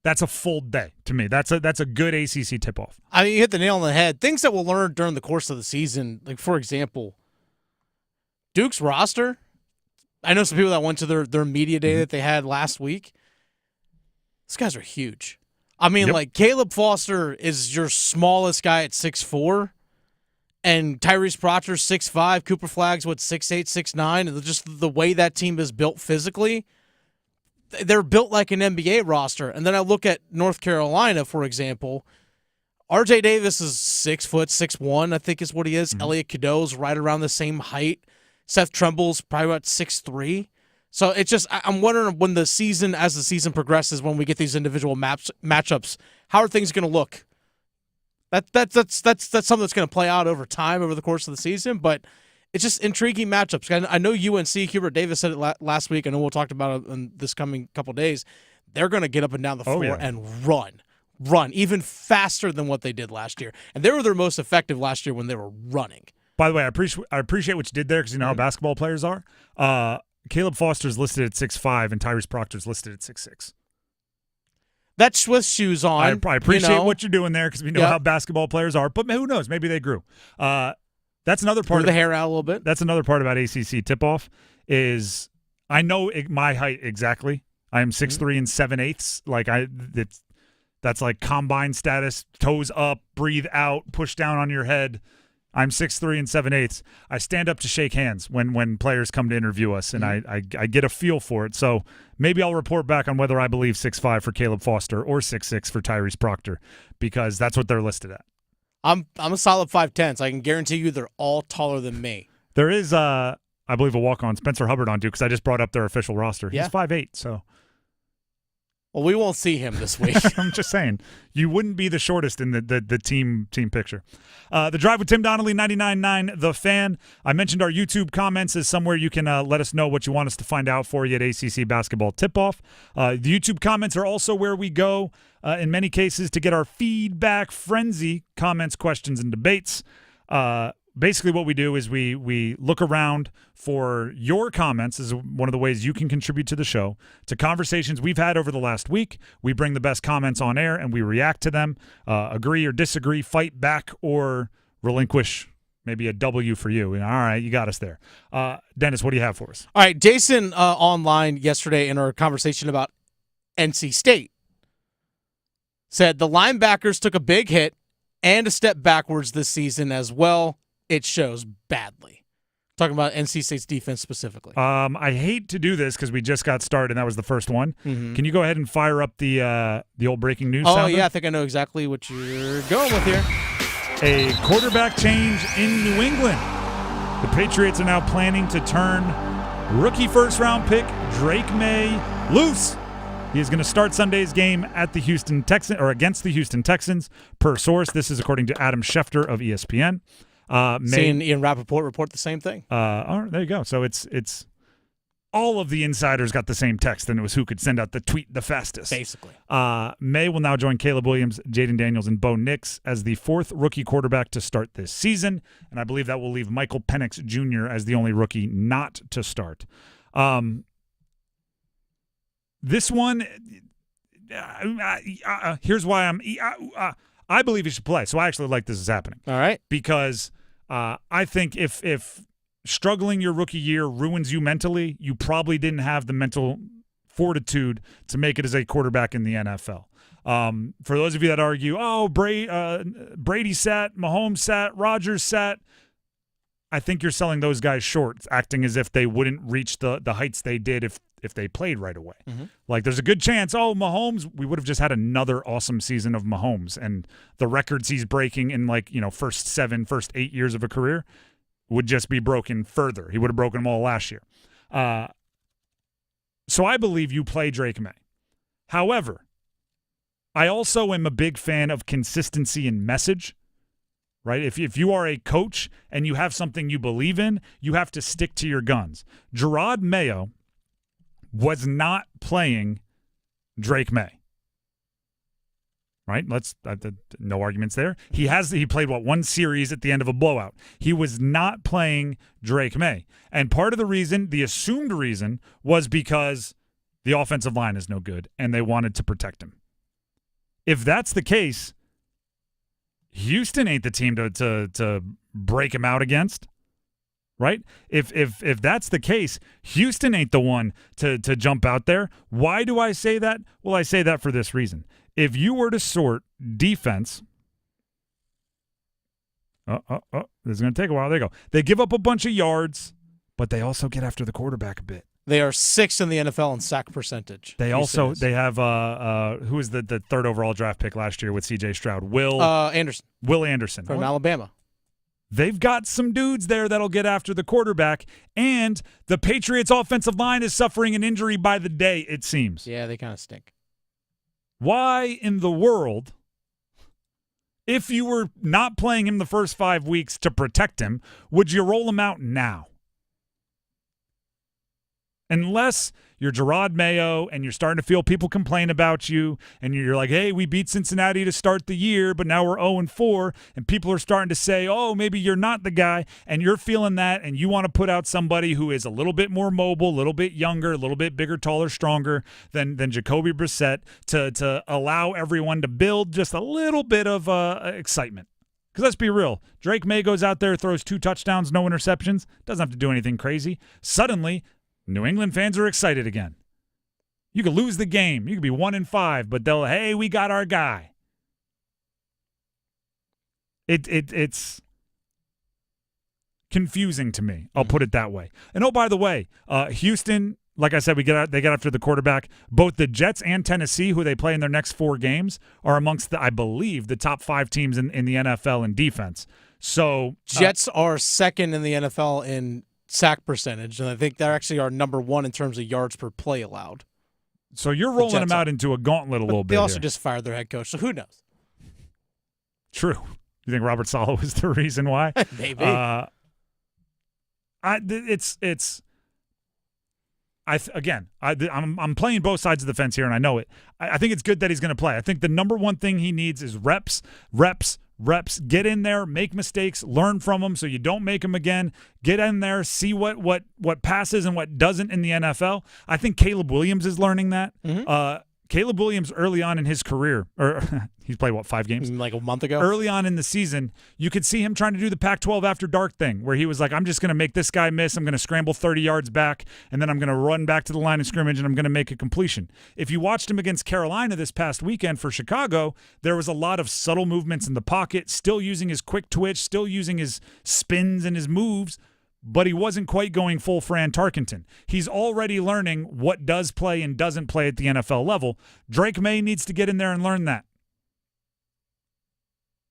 that's a full day to me. That's a good ACC tip-off. I mean, you hit the nail on the head. Things that we'll learn during the course of the season, like, for example, Duke's roster. I know some people that went to their media day that they had last week. These guys are huge. I mean, Caleb Foster is your smallest guy at 6'4", and Tyrese Proctor's 6'5", Cooper Flagg's 6'8", 6'9", and just the way that team is built physically, they're built like an NBA roster. And then I look at North Carolina, for example. RJ Davis is 6 foot, 6'1", I think is what he is. Elliot Cadeau's right around the same height. Seth Trumble's probably about 6'3". So it's just, I'm wondering when as the season progresses, when we get these individual matchups, how are things going to look? That's something that's going to play out over time, over the course of the season. But it's just intriguing matchups. I know UNC, Hubert Davis said it last week. I know we'll talk about it in this coming couple days. They're going to get up and down the floor and run even faster than what they did last year. And they were their most effective last year when they were running. By the way, I appreciate what you did there, because you know how basketball players are. Caleb Foster's listed at 6'5", and Tyrese Proctor's listed at 6'6". That's Swiss shoes on. I appreciate what you're doing there, because we know how basketball players are. But who knows? Maybe they grew. That's another part. Grew the hair out a little bit. That's another part about ACC tip-off is I know my height exactly. I am 6'3" and 7/8. That's like combine status. Toes up, breathe out, push down on your head. I'm 6'3" and 7/8. I stand up to shake hands when players come to interview us, and I get a feel for it. So maybe I'll report back on whether I believe 6'5" for Caleb Foster or 6'6" for Tyrese Proctor, because that's what they're listed at. I'm a solid 5'10", so I can guarantee you they're all taller than me. There is, I believe, a walk-on, Spencer Hubbard, on too, because I just brought up their official roster. He's 5'8", so. Well, we won't see him this week. I'm just saying, you wouldn't be the shortest in the team picture. The Drive with Tim Donnelly, 99.9 The Fan. I mentioned our YouTube comments is somewhere you can let us know what you want us to find out for you at ACC Basketball Tip-Off. The YouTube comments are also where we go, in many cases, to get our feedback frenzy, comments, questions, and debates. Basically what we do is we look around for your comments, is one of the ways you can contribute to the show, to conversations we've had over the last week. We bring the best comments on air, and we react to them, agree or disagree, fight back, or relinquish maybe a W for you. All right, you got us there. Dennis, what do you have for us? All right, Jason online yesterday in our conversation about NC State said the linebackers took a big hit and a step backwards this season as well. It shows badly. Talking about NC State's defense specifically. I hate to do this because we just got started, and that was the first one. Mm-hmm. Can you go ahead and fire up the old breaking news sounder? sounder? Yeah, I think I know exactly what you're going with here. A quarterback change in New England. The Patriots are now planning to turn rookie first-round pick Drake Maye loose. He is going to start Sunday's game at the Houston Texans, or against the Houston Texans, per source. This is according to Adam Schefter of ESPN. Seeing Ian Rappaport report the same thing. All right, there you go. So it's all of the insiders got the same text, and it was who could send out the tweet the fastest. Basically. Maye will now join Caleb Williams, Jaden Daniels, and Bo Nix as the fourth rookie quarterback to start this season, and I believe that will leave Michael Penix Jr. as the only rookie not to start. This one, here's why I believe he should play. So I actually like this is happening. All right. Because I think if struggling your rookie year ruins you mentally, you probably didn't have the mental fortitude to make it as a quarterback in the NFL. For those of you that argue, Brady sat, Mahomes sat, Rodgers sat, I think you're selling those guys short, acting as if they wouldn't reach the heights they did if they played right away. Mm-hmm. Like there's a good chance, Mahomes, we would have just had another awesome season of Mahomes, and the records he's breaking in first 8 years of a career would just be broken further. He would have broken them all last year. So I believe you play Drake Maye. However, I also am a big fan of consistency in message. Right? If you are a coach and you have something you believe in, you have to stick to your guns. Gerard Mayo was not playing Drake Maye. Right? No arguments there. He played one series at the end of a blowout. He was not playing Drake Maye. And part of the reason, the assumed reason, was because the offensive line is no good and they wanted to protect him. If that's the case, Houston ain't the team to break him out against, right? If that's the case, Houston ain't the one to jump out there. Why do I say that? Well, I say that for this reason. If you were to sort defense, this is going to take a while. There you go. They give up a bunch of yards, but they also get after the quarterback a bit. They are 6th in the NFL in sack percentage. They have who was the third overall draft pick last year with C.J. Stroud? Will Anderson from Alabama. They've got some dudes there that'll get after the quarterback, and the Patriots' offensive line is suffering an injury by the day, it seems. Yeah, they kind of stink. Why in the world, if you were not playing him the first 5 weeks to protect him, would you roll him out now? Unless you're Gerard Mayo and you're starting to feel people complain about you and you're like, hey, we beat Cincinnati to start the year, but now we're 0-4, and people are starting to say, oh, maybe you're not the guy, and you're feeling that, and you want to put out somebody who is a little bit more mobile, a little bit younger, a little bit bigger, taller, stronger than Jacoby Brissett to allow everyone to build just a little bit of excitement. Because let's be real, Drake Maye goes out there, throws 2 touchdowns, no interceptions, doesn't have to do anything crazy. Suddenly, New England fans are excited again. You could lose the game. You could be 1-5, but hey, we got our guy. It's confusing to me. I'll put it that way. And oh, by the way, Houston, like I said, they get after the quarterback. Both the Jets and Tennessee, who they play in their next 4 games, are amongst I believe, the top 5 teams in the NFL in defense. So Jets are second in the NFL in sack percentage, and I think they actually are number 1 in terms of yards per play allowed. So you're rolling them out into a gauntlet a little bit. They also here. just fired their head coach, so who knows? True. You think Robert Salah was the reason why? Maybe. I'm playing both sides of the fence here, and I know it. I think it's good that he's going to play. I think the number one thing he needs is reps. Get in there, make mistakes, learn from them so you don't make them again. Get in there, see what passes and what doesn't in the NFL. I think Caleb Williams is learning that. Mm-hmm. Caleb Williams early on in his career, or he's played, 5 games? Like a month ago? Early on in the season, you could see him trying to do the Pac-12 after dark thing where he was like, I'm just going to make this guy miss. I'm going to scramble 30 yards back, and then I'm going to run back to the line of scrimmage, and I'm going to make a completion. If you watched him against Carolina this past weekend for Chicago, there was a lot of subtle movements in the pocket, still using his quick twitch, still using his spins and his moves, but he wasn't quite going full Fran Tarkenton. He's already learning what does play and doesn't play at the NFL level. Drake Maye needs to get in there and learn that.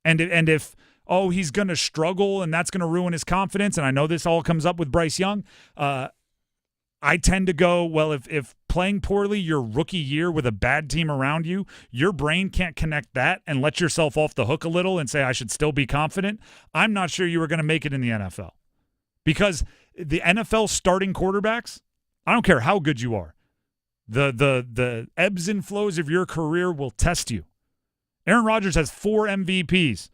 And if he's going to struggle and that's going to ruin his confidence, and I know this all comes up with Bryce Young, I tend to go, well, if playing poorly your rookie year with a bad team around you, your brain can't connect that and let yourself off the hook a little and say, I should still be confident, I'm not sure you were going to make it in the NFL. Because the NFL starting quarterbacks, I don't care how good you are, the ebbs and flows of your career will test you. Aaron Rodgers has 4 MVPs.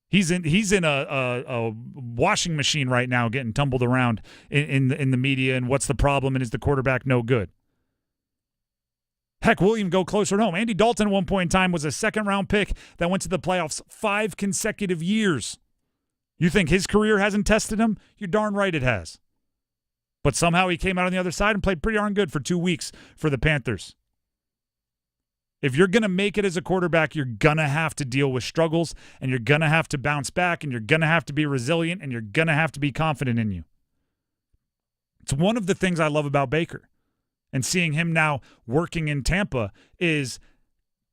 He's in a washing machine right now, getting tumbled around in the media. And what's the problem? And is the quarterback no good? Heck, we'll even go closer to home. Andy Dalton at one point in time was a 2nd-round pick that went to the playoffs 5 consecutive years. You think his career hasn't tested him? You're darn right it has. But somehow he came out on the other side and played pretty darn good for 2 weeks for the Panthers. If you're going to make it as a quarterback, you're going to have to deal with struggles, and you're going to have to bounce back, and you're going to have to be resilient, and you're going to have to be confident in you. It's one of the things I love about Baker. And seeing him now working in Tampa is,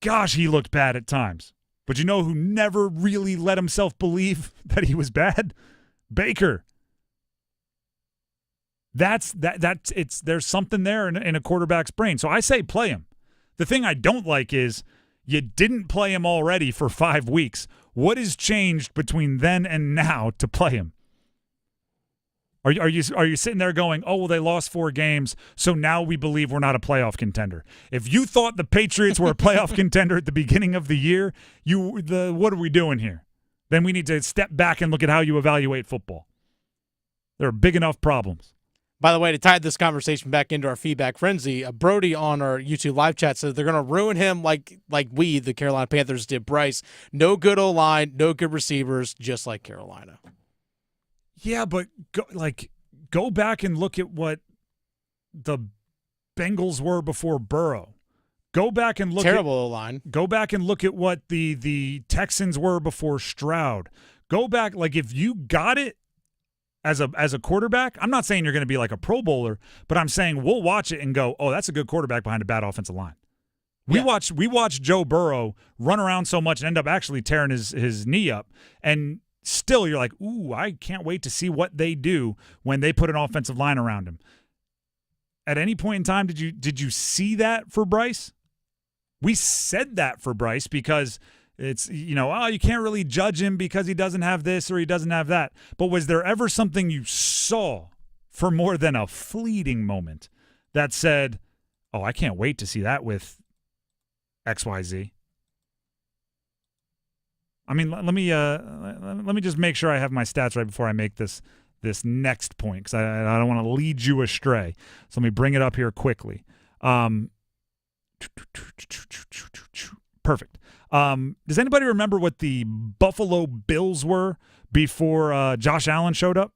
gosh, he looked bad at times. But you know who never really let himself believe that he was bad? Baker. There's something there in a quarterback's brain. So I say play him. The thing I don't like is you didn't play him already for 5 weeks. What has changed between then and now to play him? Are you sitting there going, oh, well, they lost 4 games, so now we believe we're not a playoff contender? If you thought the Patriots were a playoff contender at the beginning of the year, what are we doing here? Then we need to step back and look at how you evaluate football. There are big enough problems. By the way, to tie this conversation back into our feedback frenzy, Brody on our YouTube live chat says they're going to ruin him like we, the Carolina Panthers, did Bryce. No good O-line, no good receivers, just like Carolina. Yeah, but go back and look at what the Bengals were before Burrow. Go back and look terrible O-line. Go back and look at what the Texans were before Stroud. Go back, if you got it as a quarterback, I'm not saying you're going to be like a Pro Bowler, but I'm saying we'll watch it and go, oh, that's a good quarterback behind a bad offensive line. We watched Joe Burrow run around so much and end up actually tearing his knee up, and still you're like, ooh, I can't wait to see what they do when they put an offensive line around him. At any point in time, did you see that for Bryce? We said that for Bryce because it's, you can't really judge him because he doesn't have this or he doesn't have that. But was there ever something you saw for more than a fleeting moment that said, oh, I can't wait to see that with XYZ? I mean, let me just make sure I have my stats right before I make this next point, because I don't want to lead you astray. So let me bring it up here quickly. Perfect. Does anybody remember what the Buffalo Bills were before Josh Allen showed up?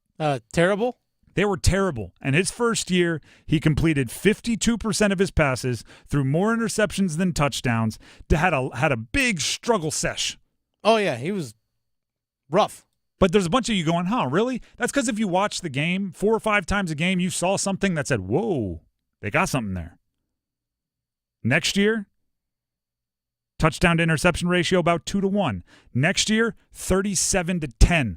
Terrible. They were terrible. And his first year, he completed 52% of his passes, threw more interceptions than touchdowns, had a big struggle sesh. Oh, yeah, he was rough. But there's a bunch of you going, huh, really? That's because if you watch the game 4 or 5 times a game, you saw something that said, whoa, they got something there. Next year, touchdown to interception ratio about 2-1. Next year, 37-10.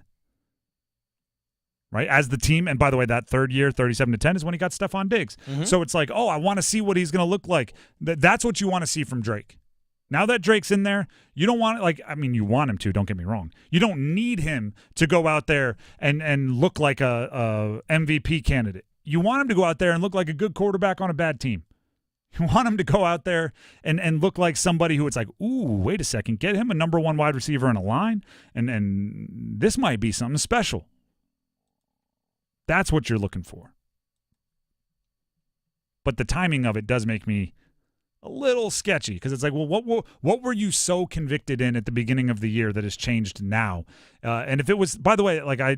Right, as the team, and by the way, that third year, 37-10, is when he got Stephon Diggs. So it's like, oh, I want to see what he's going to look like. That's what you want to see from Drake. Now that Drake's in there, you don't want, you want him to, don't get me wrong. You don't need him to go out there and look like a MVP candidate. You want him to go out there and look like a good quarterback on a bad team. You want him to go out there and look like somebody who it's like, ooh, wait a second, get him a number 1 wide receiver in a line, and this might be something special. That's what you're looking for. But the timing of it does make me a little sketchy because it's like, well, what were you so convicted in at the beginning of the year that has changed now? And if it was, by the way, like I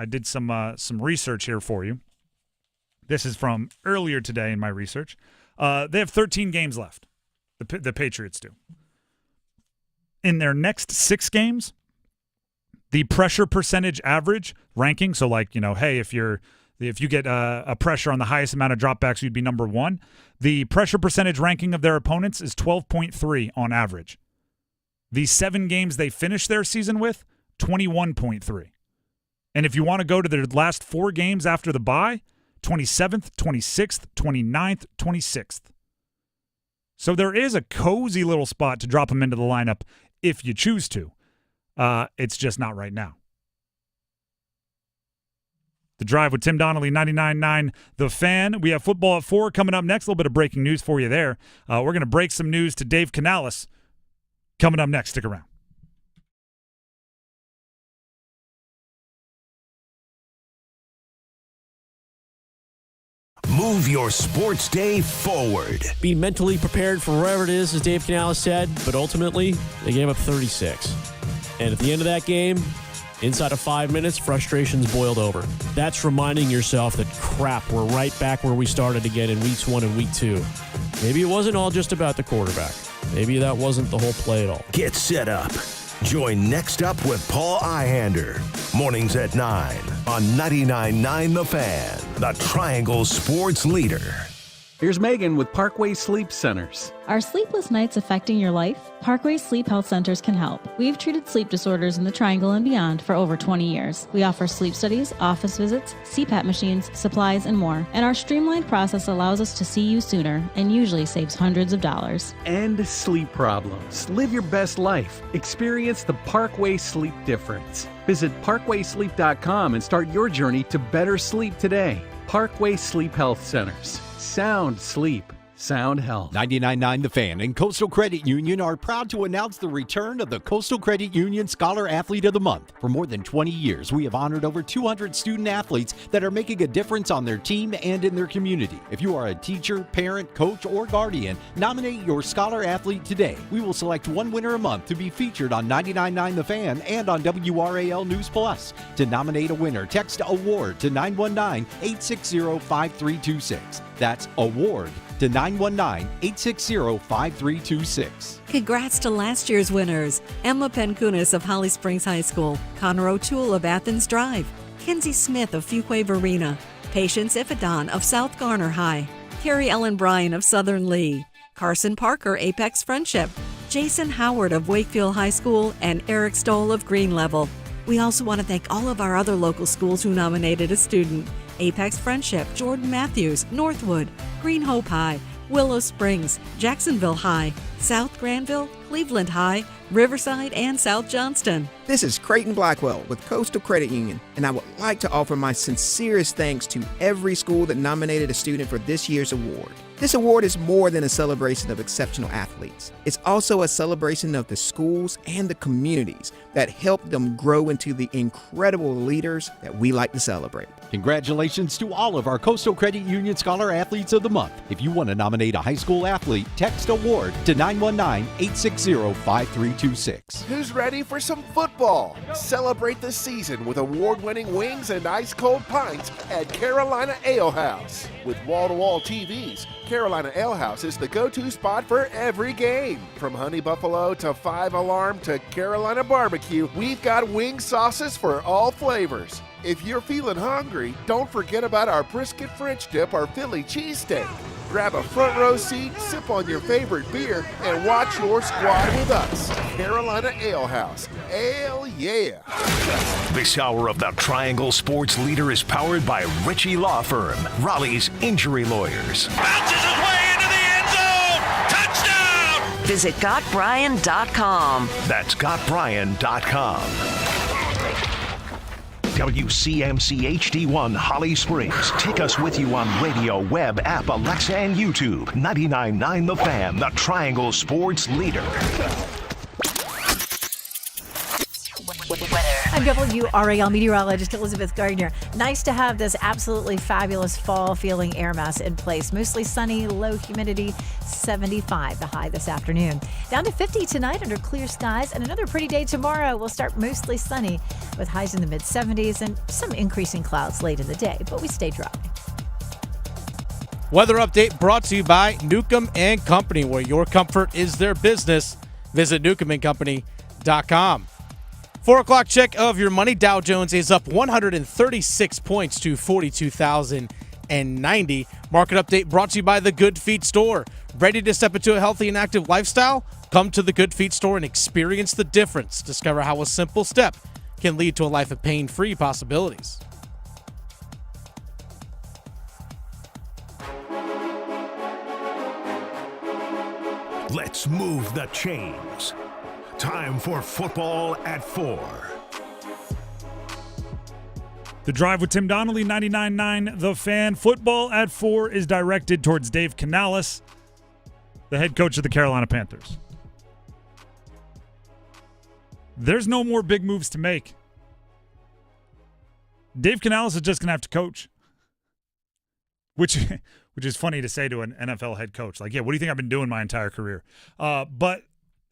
did some research here for you. This is from earlier today in my research. They have 13 games left. The Patriots do. In their next 6 games, the pressure percentage average ranking, so hey, if you get a pressure on the highest amount of dropbacks, you'd be number 1. The pressure percentage ranking of their opponents is 12.3 on average. The 7 games they finished their season with, 21.3. And if you want to go to their last 4 games after the bye, 27th, 26th, 29th, 26th. So there is a cozy little spot to drop them into the lineup if you choose to. It's just not right now. The Drive with Tim Donnelly, 99.9 The Fan. We have football at 4 coming up next. A little bit of breaking news for you there. We're going to break some news to Dave Canales coming up next. Stick around. Move your sports day forward. Be mentally prepared for wherever it is, as Dave Canales said, but ultimately, they gave up 36. And at the end of that game, inside of 5 minutes, frustrations boiled over. That's reminding yourself that, crap, we're right back where we started again in weeks 1 and week 2. Maybe it wasn't all just about the quarterback. Maybe that wasn't the whole play at all. Get set up. Join Next Up with Paul Ihander. Mornings at 9 on 99.9 The Fan, the Triangle Sports Leader. Here's Megan with Parkway Sleep Centers. Are sleepless nights affecting your life? Parkway Sleep Health Centers can help. We've treated sleep disorders in the Triangle and beyond for over 20 years. We offer sleep studies, office visits, CPAP machines, supplies, and more. And our streamlined process allows us to see you sooner and usually saves hundreds of dollars. End sleep problems. Live your best life. Experience the Parkway Sleep difference. Visit parkwaysleep.com and start your journey to better sleep today. Parkway Sleep Health Centers. Sound sleep. Sound health. 99.9 The Fan and Coastal Credit Union are proud to announce the return of the Coastal Credit Union Scholar Athlete of the Month. For more than 20 years, we have honored over 200 student athletes that are making a difference on their team and in their community. If you are a teacher, parent, coach, or guardian, nominate your Scholar Athlete today. We will select one winner a month to be featured on 99.9 The Fan and on WRAL News Plus. To nominate a winner, text AWARD to 919-860-5326. That's AWARD to 919-860-5326. Congrats to last year's winners. Emma Penkunis of Holly Springs High School, Connor O'Toole of Athens Drive, Kenzie Smith of Fuquay Varina, Patience Ifadon of South Garner High, Carrie Ellen Bryan of Southern Lee, Carson Parker, Apex Friendship, Jason Howard of Wakefield High School, and Eric Stoll of Green Level. We also want to thank all of our other local schools who nominated a student: Apex Friendship, Jordan Matthews, Northwood, Green Hope High, Willow Springs, Jacksonville High, South Granville, Cleveland High, Riverside, and South Johnston. This is Creighton Blackwell with Coastal Credit Union, and I would like to offer my sincerest thanks to every school that nominated a student for this year's award. This award is more than a celebration of exceptional athletes. It's also a celebration of the schools and the communities that helped them grow into the incredible leaders that we like to celebrate. Congratulations to all of our Coastal Credit Union Scholar Athletes of the Month. If you want to nominate a high school athlete, text AWARD to 919-860-5326. Who's ready for some football? football. Celebrate the season with award-winning wings and ice-cold pints at Carolina Ale House. With wall-to-wall TVs, Carolina Ale House is the go-to spot for every game. From Honey Buffalo to Five Alarm to Carolina Barbecue, we've got wing sauces for all flavors. If you're feeling hungry, don't forget about our brisket French dip or Philly cheesesteak. Grab a front row seat, sip on your favorite beer, and watch your squad with us. Carolina Ale House. Ale yeah. This hour of the Triangle Sports Leader is powered by Ritchie Law Firm, Raleigh's injury lawyers. Bounces his way into the end zone. Touchdown! Visit GotBrian.com. That's GotBrian.com. WCMC HD1 Holly Springs. Take us with you on radio, web, app, Alexa, and YouTube. 99.9 The Fan, the Triangle Sports Leader. I'm WRAL meteorologist Elizabeth Gardner. Nice to have this absolutely fabulous fall-feeling air mass in place. Mostly sunny, low humidity, 75 the high this afternoon. Down to 50 tonight under clear skies, and another pretty day tomorrow. We'll start mostly sunny with highs in the mid-70s and some increasing clouds late in the day, but we stay dry. Weather update brought to you by Newcomb and Company, where your comfort is their business. Visit newcombandcompany.com. 4 o'clock check of your money. Dow Jones is up 136 points to 42,090. Market update brought to you by the Good Feet Store. Ready to step into a healthy and active lifestyle? Come to the Good Feet Store and experience the difference. Discover how a simple step can lead to a life of pain-free possibilities. Let's move the chains. Time for Football at 4. The Drive with Tim Donnelly, 99.9 The Fan. Football at 4 is directed towards Dave Canales, the head coach of the Carolina Panthers. There's no more big moves to make. Dave Canales is just going to have to coach, which is funny to say to an NFL head coach. Like, yeah, what do you think I've been doing my entire career? But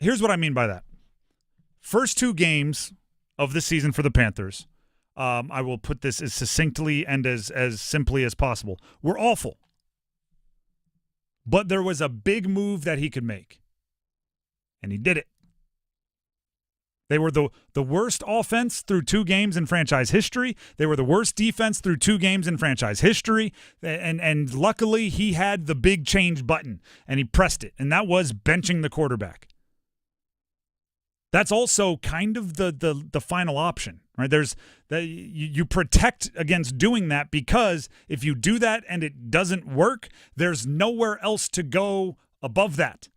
here's what I mean by that. First 2 games of the season for the Panthers, I will put this as succinctly and as simply as possible, were awful. But there was a big move that he could make, and he did it. They were the worst offense through 2 games in franchise history. They were the worst defense through 2 games in franchise history. And luckily, he had the big change button, and he pressed it, and that was benching the quarterback. That's also kind of the final option, right? You protect against doing that, because if you do that and it doesn't work, there's nowhere else to go above that.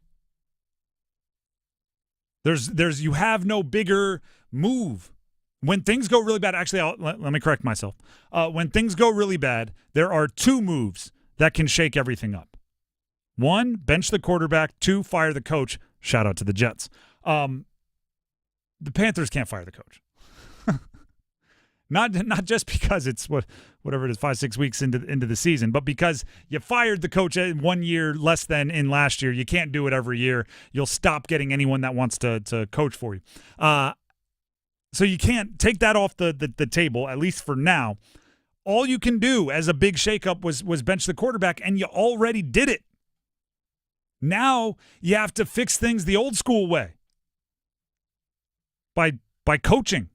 You have no bigger move. When things go really bad, actually, let me correct myself. When things go really bad, there are 2 moves that can shake everything up. 1, bench the quarterback. 2, fire the coach. Shout out to the Jets. The Panthers can't fire the coach. Not just because it's whatever it is, 5-6 weeks into the season, but because you fired the coach 1 year less than in last year. You can't do it every year. You'll stop getting anyone that wants to coach for you. So you can't take that off the table, at least for now. All you can do as a big shakeup was bench the quarterback, and you already did it. Now you have to fix things the old school way. By coaching.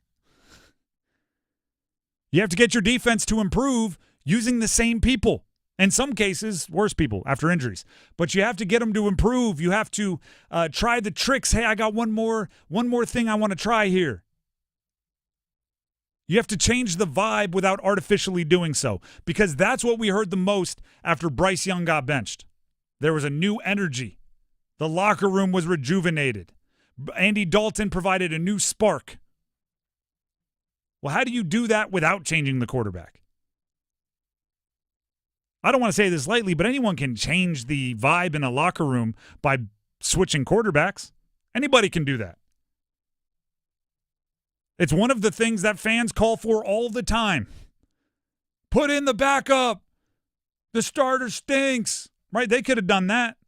You have to get your defense to improve using the same people. In some cases, worse people after injuries. But you have to get them to improve. You have to try the tricks. Hey, I got one more thing I want to try here. You have to change the vibe without artificially doing so, because that's what we heard the most after Bryce Young got benched. There was a new energy. The locker room was rejuvenated. Andy Dalton provided a new spark. Well, how do you do that without changing the quarterback? I don't want to say this lightly, but anyone can change the vibe in a locker room by switching quarterbacks. Anybody can do that. It's one of the things that fans call for all the time. Put in the backup. The starter stinks. Right? They could have done that.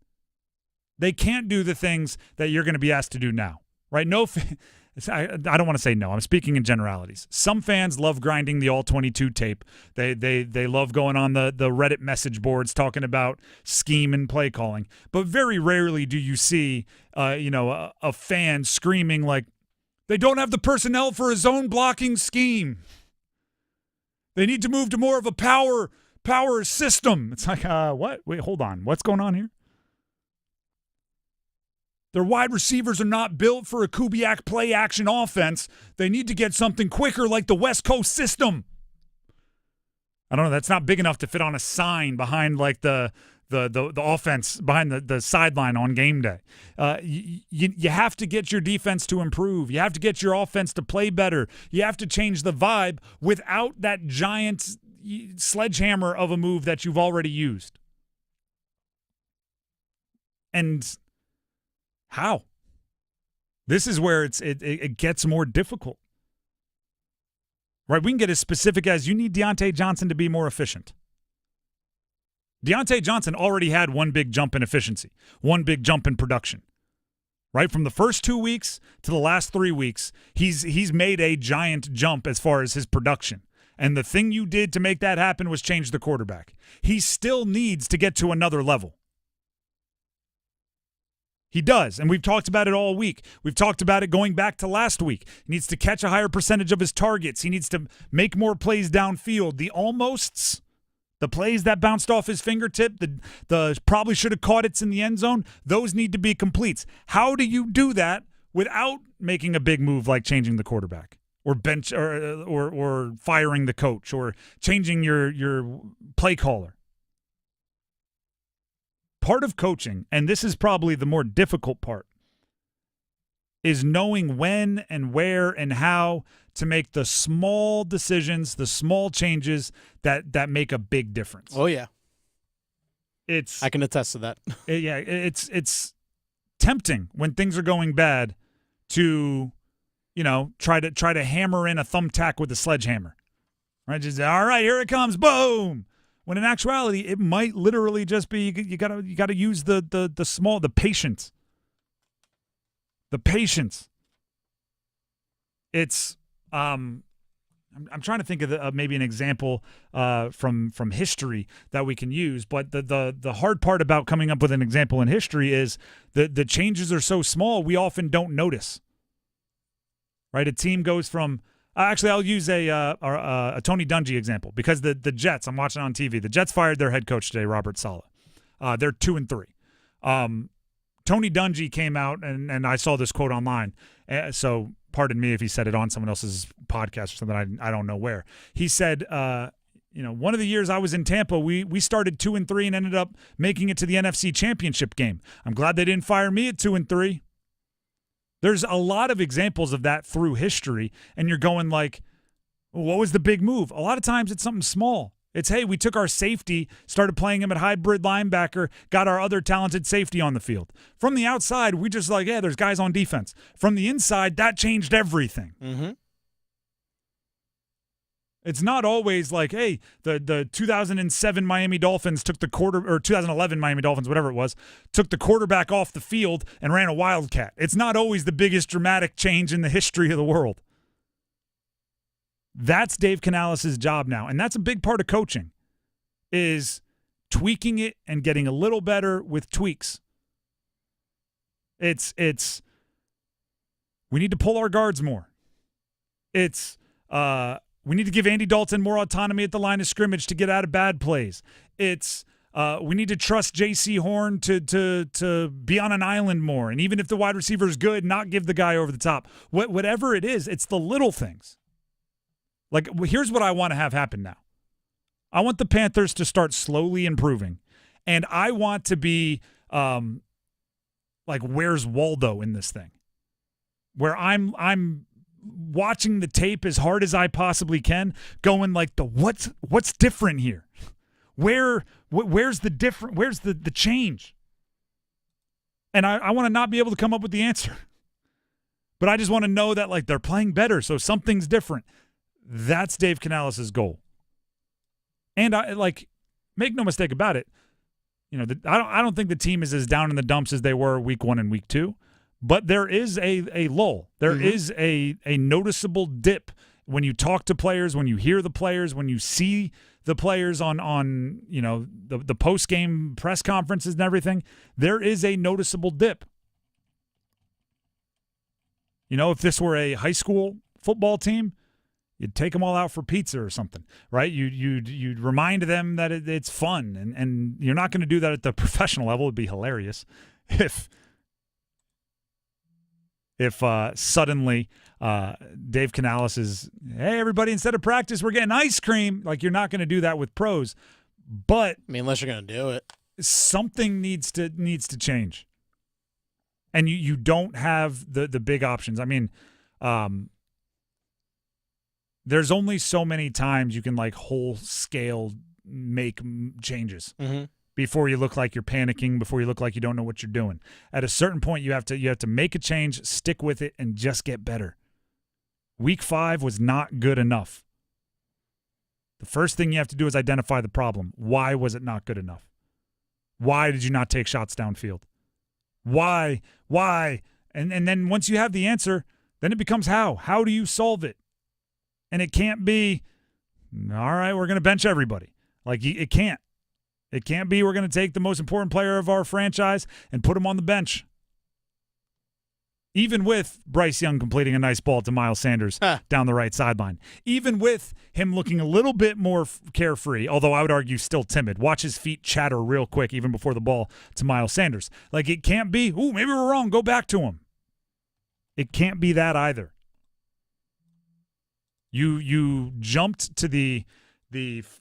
They can't do the things that you're going to be asked to do now. Right? No, I don't want to say no. I'm speaking in generalities. Some fans love grinding the all-22 tape. They love going on the Reddit message boards talking about scheme and play calling. But very rarely do you see a fan screaming like, they don't have the personnel for a zone blocking scheme. They need to move to more of a power system. It's like, what? Wait, hold on. What's going on here? Their wide receivers are not built for a Kubiak play-action offense. They need to get something quicker like the West Coast system. I don't know. That's not big enough to fit on a sign behind like the offense, behind the sideline on game day. You have to get your defense to improve. You have to get your offense to play better. You have to change the vibe without that giant sledgehammer of a move that you've already used. And how? This is where it gets more difficult. Right? We can get as specific as you need Deontay Johnson to be more efficient. Deontay Johnson already had one big jump in efficiency, one big jump in production. Right? From the first 2 weeks to the last 3 weeks, he's made a giant jump as far as his production. And the thing you did to make that happen was change the quarterback. He still needs to get to another level. He does, and we've talked about it all week. We've talked about it going back to last week. He needs to catch a higher percentage of his targets. He needs to make more plays downfield. The almosts, the plays that bounced off his fingertip, the probably should have caught it in the end zone, those need to be completes. How do you do that without making a big move like changing the quarterback or bench or firing the coach or changing your play caller? Part of coaching, and this is probably the more difficult part, is knowing when and where and how to make the small decisions, the small changes that make a big difference. Oh, yeah. I can attest to that. It's tempting when things are going bad to, try to hammer in a thumbtack with a sledgehammer. Right? Just, all right, here it comes, boom. When in actuality, it might literally just be you gotta use the patience. The patience. It's I'm trying to think of maybe an example from history that we can use, but the hard part about coming up with an example in history is the changes are so small we often don't notice. Right, a team goes from. Actually, I'll use a Tony Dungy example because the Jets, I'm watching on TV, the Jets fired their head coach today, Robert Salah. They're 2-3. Tony Dungy came out, and I saw this quote online, so pardon me if he said it on someone else's podcast or something, I don't know where. He said, one of the years I was in Tampa, we started 2-3 and ended up making it to the NFC Championship game. I'm glad they didn't fire me at 2-3. There's a lot of examples of that through history, and you're going like, what was the big move? A lot of times it's something small. It's, hey, we took our safety, started playing him at hybrid linebacker, got our other talented safety on the field. From the outside, we just like, yeah, there's guys on defense. From the inside, that changed everything. Mm-hmm. It's not always like, hey, the 2007 Miami Dolphins took the 2011 Miami Dolphins, whatever it was, took the quarterback off the field and ran a wildcat. It's not always the biggest dramatic change in the history of the world. That's Dave Canales' job now, and that's a big part of coaching, is tweaking it and getting a little better with tweaks. It's we need to pull our guards more. We need to give Andy Dalton more autonomy at the line of scrimmage to get out of bad plays. We need to trust J.C. Horn to be on an island more. And even if the wide receiver is good, not give the guy over the top. Whatever it is, it's the little things. Like, here's what I want to have happen now. I want the Panthers to start slowly improving. And I want to be like, where's Waldo in this thing? Where I'm watching the tape as hard as I possibly can, going like what's different here? Where's the different? Where's the change? And I want to not be able to come up with the answer, but I just want to know that like they're playing better, so something's different. That's Dave Canales' goal. And I like, make no mistake about it. I don't think the team is as down in the dumps as they were week 1 and week 2. But there is a lull. There is a noticeable dip when you talk to players, when you hear the players, when you see the players on the post-game press conferences and everything. There is a noticeable dip. If this were a high school football team, you'd take them all out for pizza or something, right? You'd remind them that it's fun, and you're not going to do that at the professional level. It'd be hilarious if suddenly Dave Canales is, hey, everybody, instead of practice, we're getting ice cream. Like, you're not going to do that with pros. But unless you're going to do it. Something needs to change. And you don't have the big options. I mean, there's only so many times you can, like, whole scale make changes. Before you look like you're panicking, before you look like you don't know what you're doing. At a certain point, you have to make a change, stick with it, and just get better. Week 5 was not good enough. The first thing you have to do is identify the problem. Why was it not good enough? Why did you not take shots downfield? Why? And then once you have the answer, then it becomes how. How do you solve it? And it can't be, all right, we're going to bench everybody. Like, it can't. It can't be we're going to take the most important player of our franchise and put him on the bench. Even with Bryce Young completing a nice ball to Miles Sanders down the right sideline. Even with him looking a little bit more carefree, although I would argue still timid. Watch his feet chatter real quick even before the ball to Miles Sanders. Like, it can't be, ooh, maybe we're wrong, go back to him. It can't be that either. You jumped to the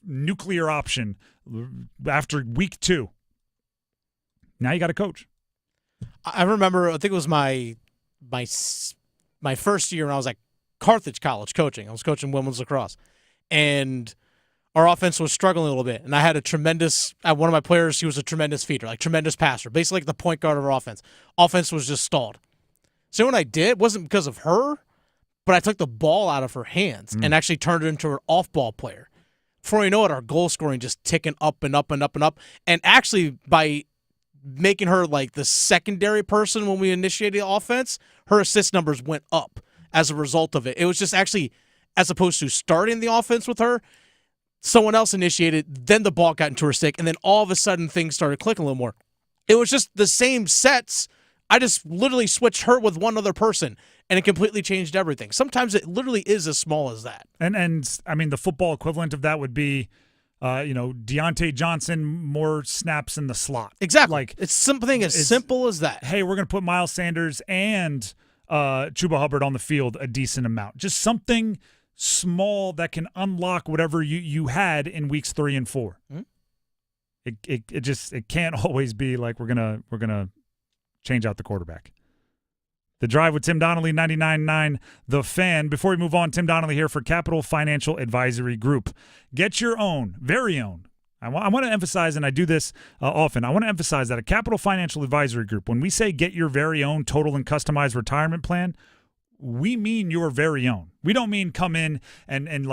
nuclear option after week 2. Now you got to coach. I remember, I think it was my first year when I was at Carthage College coaching. I was coaching women's lacrosse. And our offense was struggling a little bit. And I had one of my players, he was a tremendous feeder, like tremendous passer, basically like the point guard of our offense. Offense was just stalled. So what I did wasn't because of her, but I took the ball out of her hands and actually turned it into her off-ball player. Before you know it, our goal scoring just ticking up and up and up and up. And actually, by making her like the secondary person when we initiated the offense, her assist numbers went up as a result of it. It was just actually, as opposed to starting the offense with her, someone else initiated, then the ball got into her stick, and then all of a sudden things started clicking a little more. It was just the same sets. I just literally switched her with one other person, and it completely changed everything. Sometimes it literally is as small as that. And I mean, the football equivalent of that would be, Deontay Johnson, more snaps in the slot. Exactly. Like, it's something as simple as that. Hey, we're going to put Miles Sanders and Chuba Hubbard on the field a decent amount. Just something small that can unlock whatever you had in weeks 3 and 4. It can't always be like we're gonna change out the quarterback. The Drive with Tim Donnelly, 99.9 The Fan. Before we move on, Tim Donnelly here for Capital Financial Advisory Group. Get your own, very own. I want to emphasize, and I do this often, I want to emphasize that at Capital Financial Advisory Group, when we say get your very own total and customized retirement plan, we mean your very own. We don't mean come in and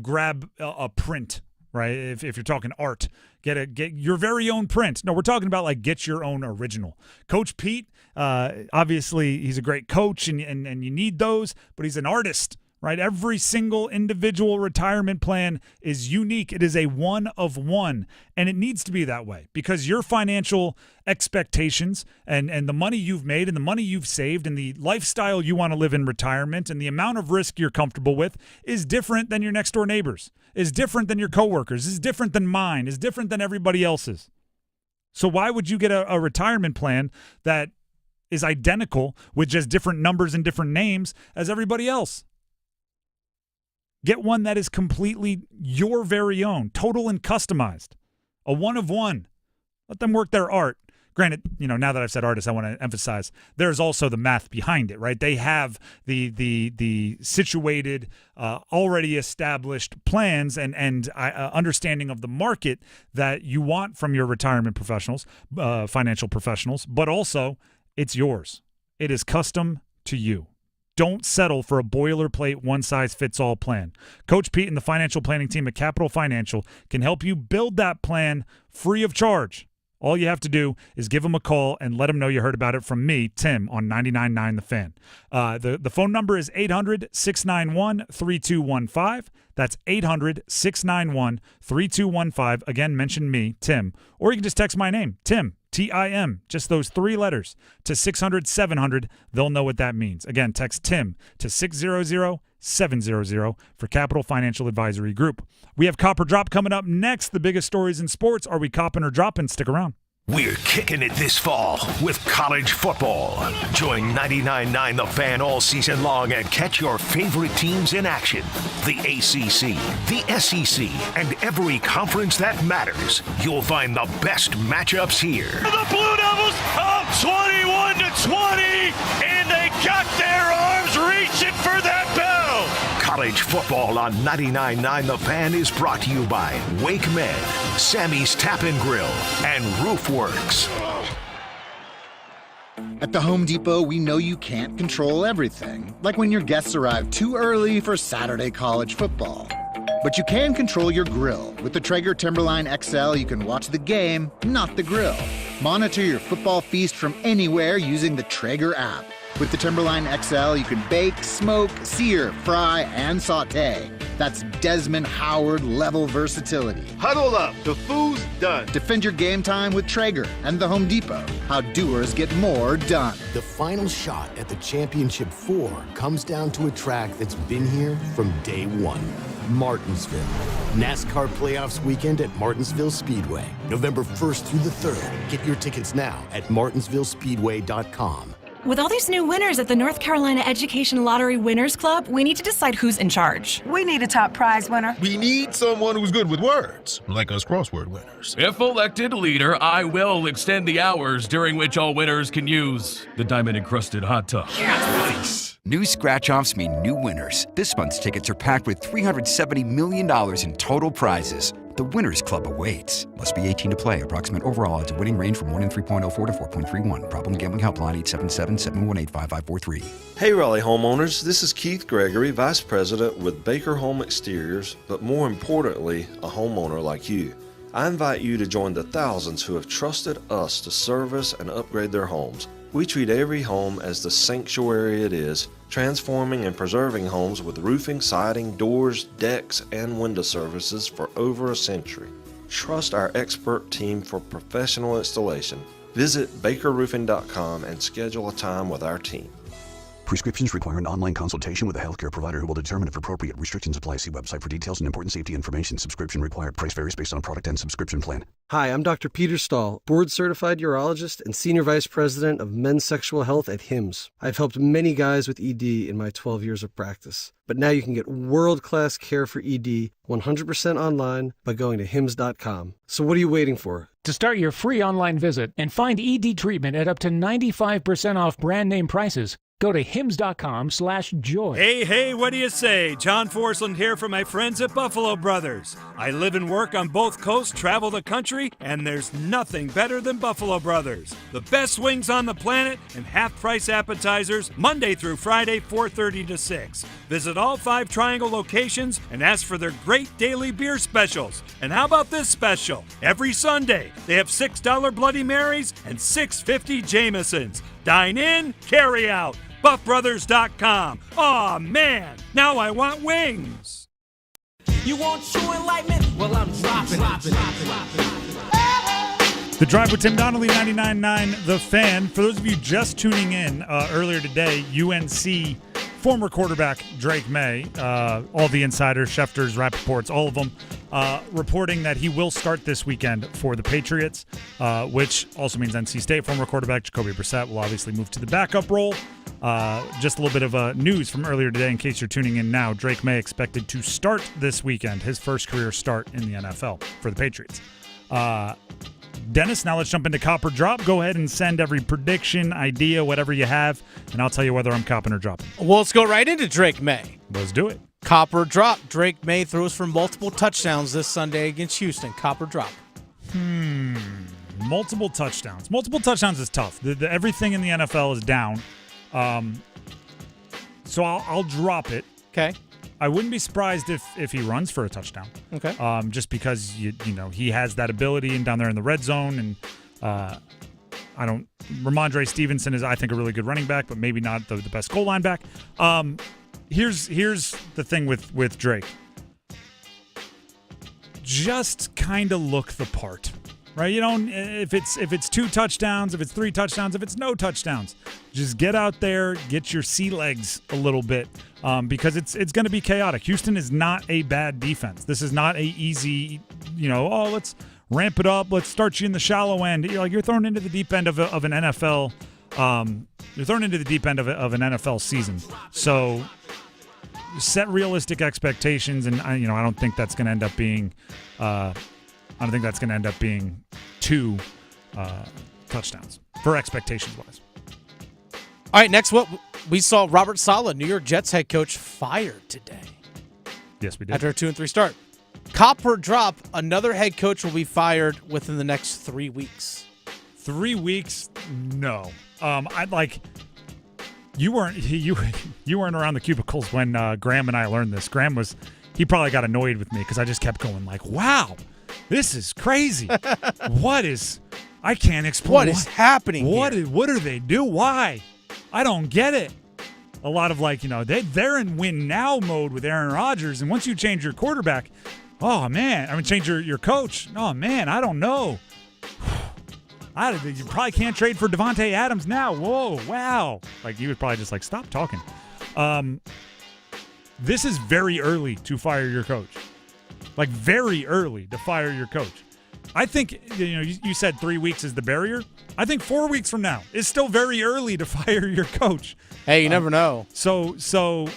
grab a print, right? If you're talking art, get your very own print. No, we're talking about like get your own original. Coach Pete, obviously he's a great coach and you need those, but he's an artist, right? Every single individual retirement plan is unique. It is a one of one, and it needs to be that way because your financial expectations and the money you've made and the money you've saved and the lifestyle you want to live in retirement and the amount of risk you're comfortable with is different than your next door neighbors, is different than your coworkers, is different than mine, is different than everybody else's. So why would you get a retirement plan that is identical with just different numbers and different names as everybody else? Get one that is completely your very own, total and customized, a one of one. Let them work their art. Granted, now that I've said artist, I want to emphasize there's also the math behind it, right? They have the situated, already established plans and understanding of the market that you want from your retirement professionals, financial professionals, but also it's yours. It is custom to you. Don't settle for a boilerplate, one-size-fits-all plan. Coach Pete and the financial planning team at Capital Financial can help you build that plan free of charge. All you have to do is give them a call and let them know you heard about it from me, Tim, on 99.9 The Fan. The phone number is 800-691-3215. That's 800-691-3215. Again, mention me, Tim. Or you can just text my name, Tim, T-I-M, just those 3 letters, to 600-700. They'll know what that means. Again, text Tim to 600-700 for Capital Financial Advisory Group. We have Copper Drop coming up next. The biggest stories in sports. Are we copping or dropping? Stick around. We're kicking it this fall with college football. Join 99.9 The Fan all season long and catch your favorite teams in action. The ACC, the SEC, and every conference that matters. You'll find the best matchups here. The Blue Devils up 21-20, and they got their arms reaching for that bell. College football on 99.9 The Fan is brought to you by Wake Med, Sammy's Tap and Grill, and Roofworks. At the Home Depot, we know you can't control everything, like when your guests arrive too early for Saturday college football. But you can control your grill. With the Traeger Timberline XL, you can watch the game, not the grill. Monitor your football feast from anywhere using the Traeger app. With the Timberline XL, you can bake, smoke, sear, fry, and saute. That's Desmond Howard level versatility. Huddle up, the food's done. Defend your game time with Traeger and the Home Depot. How doers get more done. The final shot at the Championship 4 comes down to a track that's been here from day one. Martinsville. NASCAR Playoffs weekend at Martinsville Speedway. November 1st through the 3rd. Get your tickets now at martinsvillespeedway.com. With all these new winners at the North Carolina Education Lottery Winners Club, we need to decide who's in charge. We need a top prize winner. We need someone who's good with words, like us crossword winners. If elected leader, I will extend the hours during which all winners can use the diamond-encrusted hot tub. Yes. New scratch-offs mean new winners. This month's tickets are packed with $370 million in total prizes. The Winners Club awaits. Must be 18 to play. Approximate overall odds of winning range from 1 in 3.04 to 4.31. Problem gambling helpline 877-718-5543. Hey Raleigh homeowners, this is Keith Gregory, Vice President with Baker Home Exteriors, but more importantly, a homeowner like you. I invite you to join the thousands who have trusted us to service and upgrade their homes. We treat every home as the sanctuary it is, transforming and preserving homes with roofing, siding, doors, decks, and window services for over a century. Trust our expert team for professional installation. Visit bakerroofing.com and schedule a time with our team. Prescriptions require an online consultation with a healthcare provider who will determine if appropriate. Restrictions apply. See website for details and important safety information. Subscription required. Price varies based on product and subscription plan. Hi, I'm Dr. Peter Stahl, board-certified urologist and senior vice president of men's sexual health at HIMSS. I've helped many guys with ED in my 12 years of practice. But now you can get world-class care for ED 100% online by going to HIMSS.com. So what are you waiting for? To start your free online visit and find ED treatment at up to 95% off brand name prices, go to hims.com/joy. Hey, what do you say? John Forsland here from my friends at Buffalo Brothers. I live and work on both coasts, travel the country, and there's nothing better than Buffalo Brothers. The best wings on the planet and half-price appetizers Monday through Friday, 4:30 to 6. Visit all 5 Triangle locations and ask for their great daily beer specials. And how about this special? Every Sunday, they have $6 Bloody Marys and $6.50 Jamesons. Dine in, carry out. BuffBrothers.com. Aw, man, now I want wings. You want true enlightenment? Well, I'm dropping. The Drive with Tim Donnelly, 99.9 The Fan. For those of you just tuning in earlier today, UNC former quarterback Drake Maye, all the insiders, Schefters, Rappaports, all of them, reporting that he will start this weekend for the Patriots, which also means NC State former quarterback Jacoby Brissett will obviously move to the backup role. Just a little bit of news from earlier today in case you're tuning in now. Drake Maye expected to start this weekend, his first career start in the NFL for the Patriots. Dennis, now let's jump into Copper Drop. Go ahead and send every prediction, idea, whatever you have, and I'll tell you whether I'm copping or dropping. Well, let's go right into Drake Maye. Let's do it. Copper Drop. Drake Maye throws for multiple touchdowns this Sunday against Houston. Copper Drop. Multiple touchdowns. Multiple touchdowns is tough. Everything in the NFL is down. So I'll drop it. Okay. I wouldn't be surprised if he runs for a touchdown. Okay. Just because you know he has that ability and down there in the red zone, and Ramondre Stevenson is, I think, a really good running back, but maybe not the best goal line back. Here's the thing with Drake. Just kind of look the part, right? You don't, if it's 2 touchdowns, if it's 3 touchdowns, if it's no touchdowns, just get out there, get your sea legs a little bit, because it's going to be chaotic. Houston is not a bad defense. This is not a easy, let's ramp it up, let's start you in the shallow end. You're thrown into the deep end of an NFL. You're thrown into the deep end of an NFL season. So set realistic expectations, and I don't think that's going to end up being. I don't think that's going to end up being 2 touchdowns for expectations wise. All right, next what we saw Robert Salah, New York Jets head coach, fired today. Yes, we did. After a 2-3 start. Copper drop, another head coach will be fired within the next 3 weeks. 3 weeks? No. I'd like. You weren't around the cubicles when Graham and I learned this. He probably got annoyed with me because I just kept going like, wow, this is crazy. I can't explain. What is happening here? What do they do? Why? I don't get it. A lot of they're in win now mode with Aaron Rodgers, and once you change your quarterback, oh man, change your coach. Oh man, I don't know. You probably can't trade for Devontae Adams now. Whoa, wow. You would probably just stop talking. This is very early to fire your coach. Very early to fire your coach. I think, you said 3 weeks is the barrier. I think 4 weeks from now is still very early to fire your coach. Hey, you never know. So,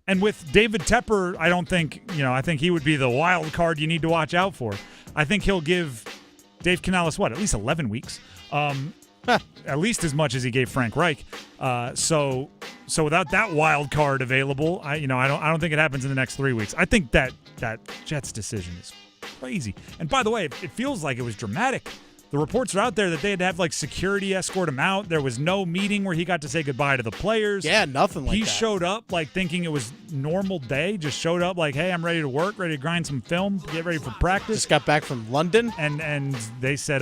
and with David Tepper, I don't think, I think he would be the wild card you need to watch out for. I think he'll give Dave Canales, at least 11 weeks? At least as much as he gave Frank Reich. So without that wild card available, I don't think it happens in the next 3 weeks. I think that Jets decision is crazy. And by the way, it feels like it was dramatic. The reports are out there that they had to have security escort him out. There was no meeting where he got to say goodbye to the players. Yeah, nothing like that. He showed up thinking it was normal day. Just showed up hey, I'm ready to work, ready to grind some film, get ready for practice. Just got back from London. And they said,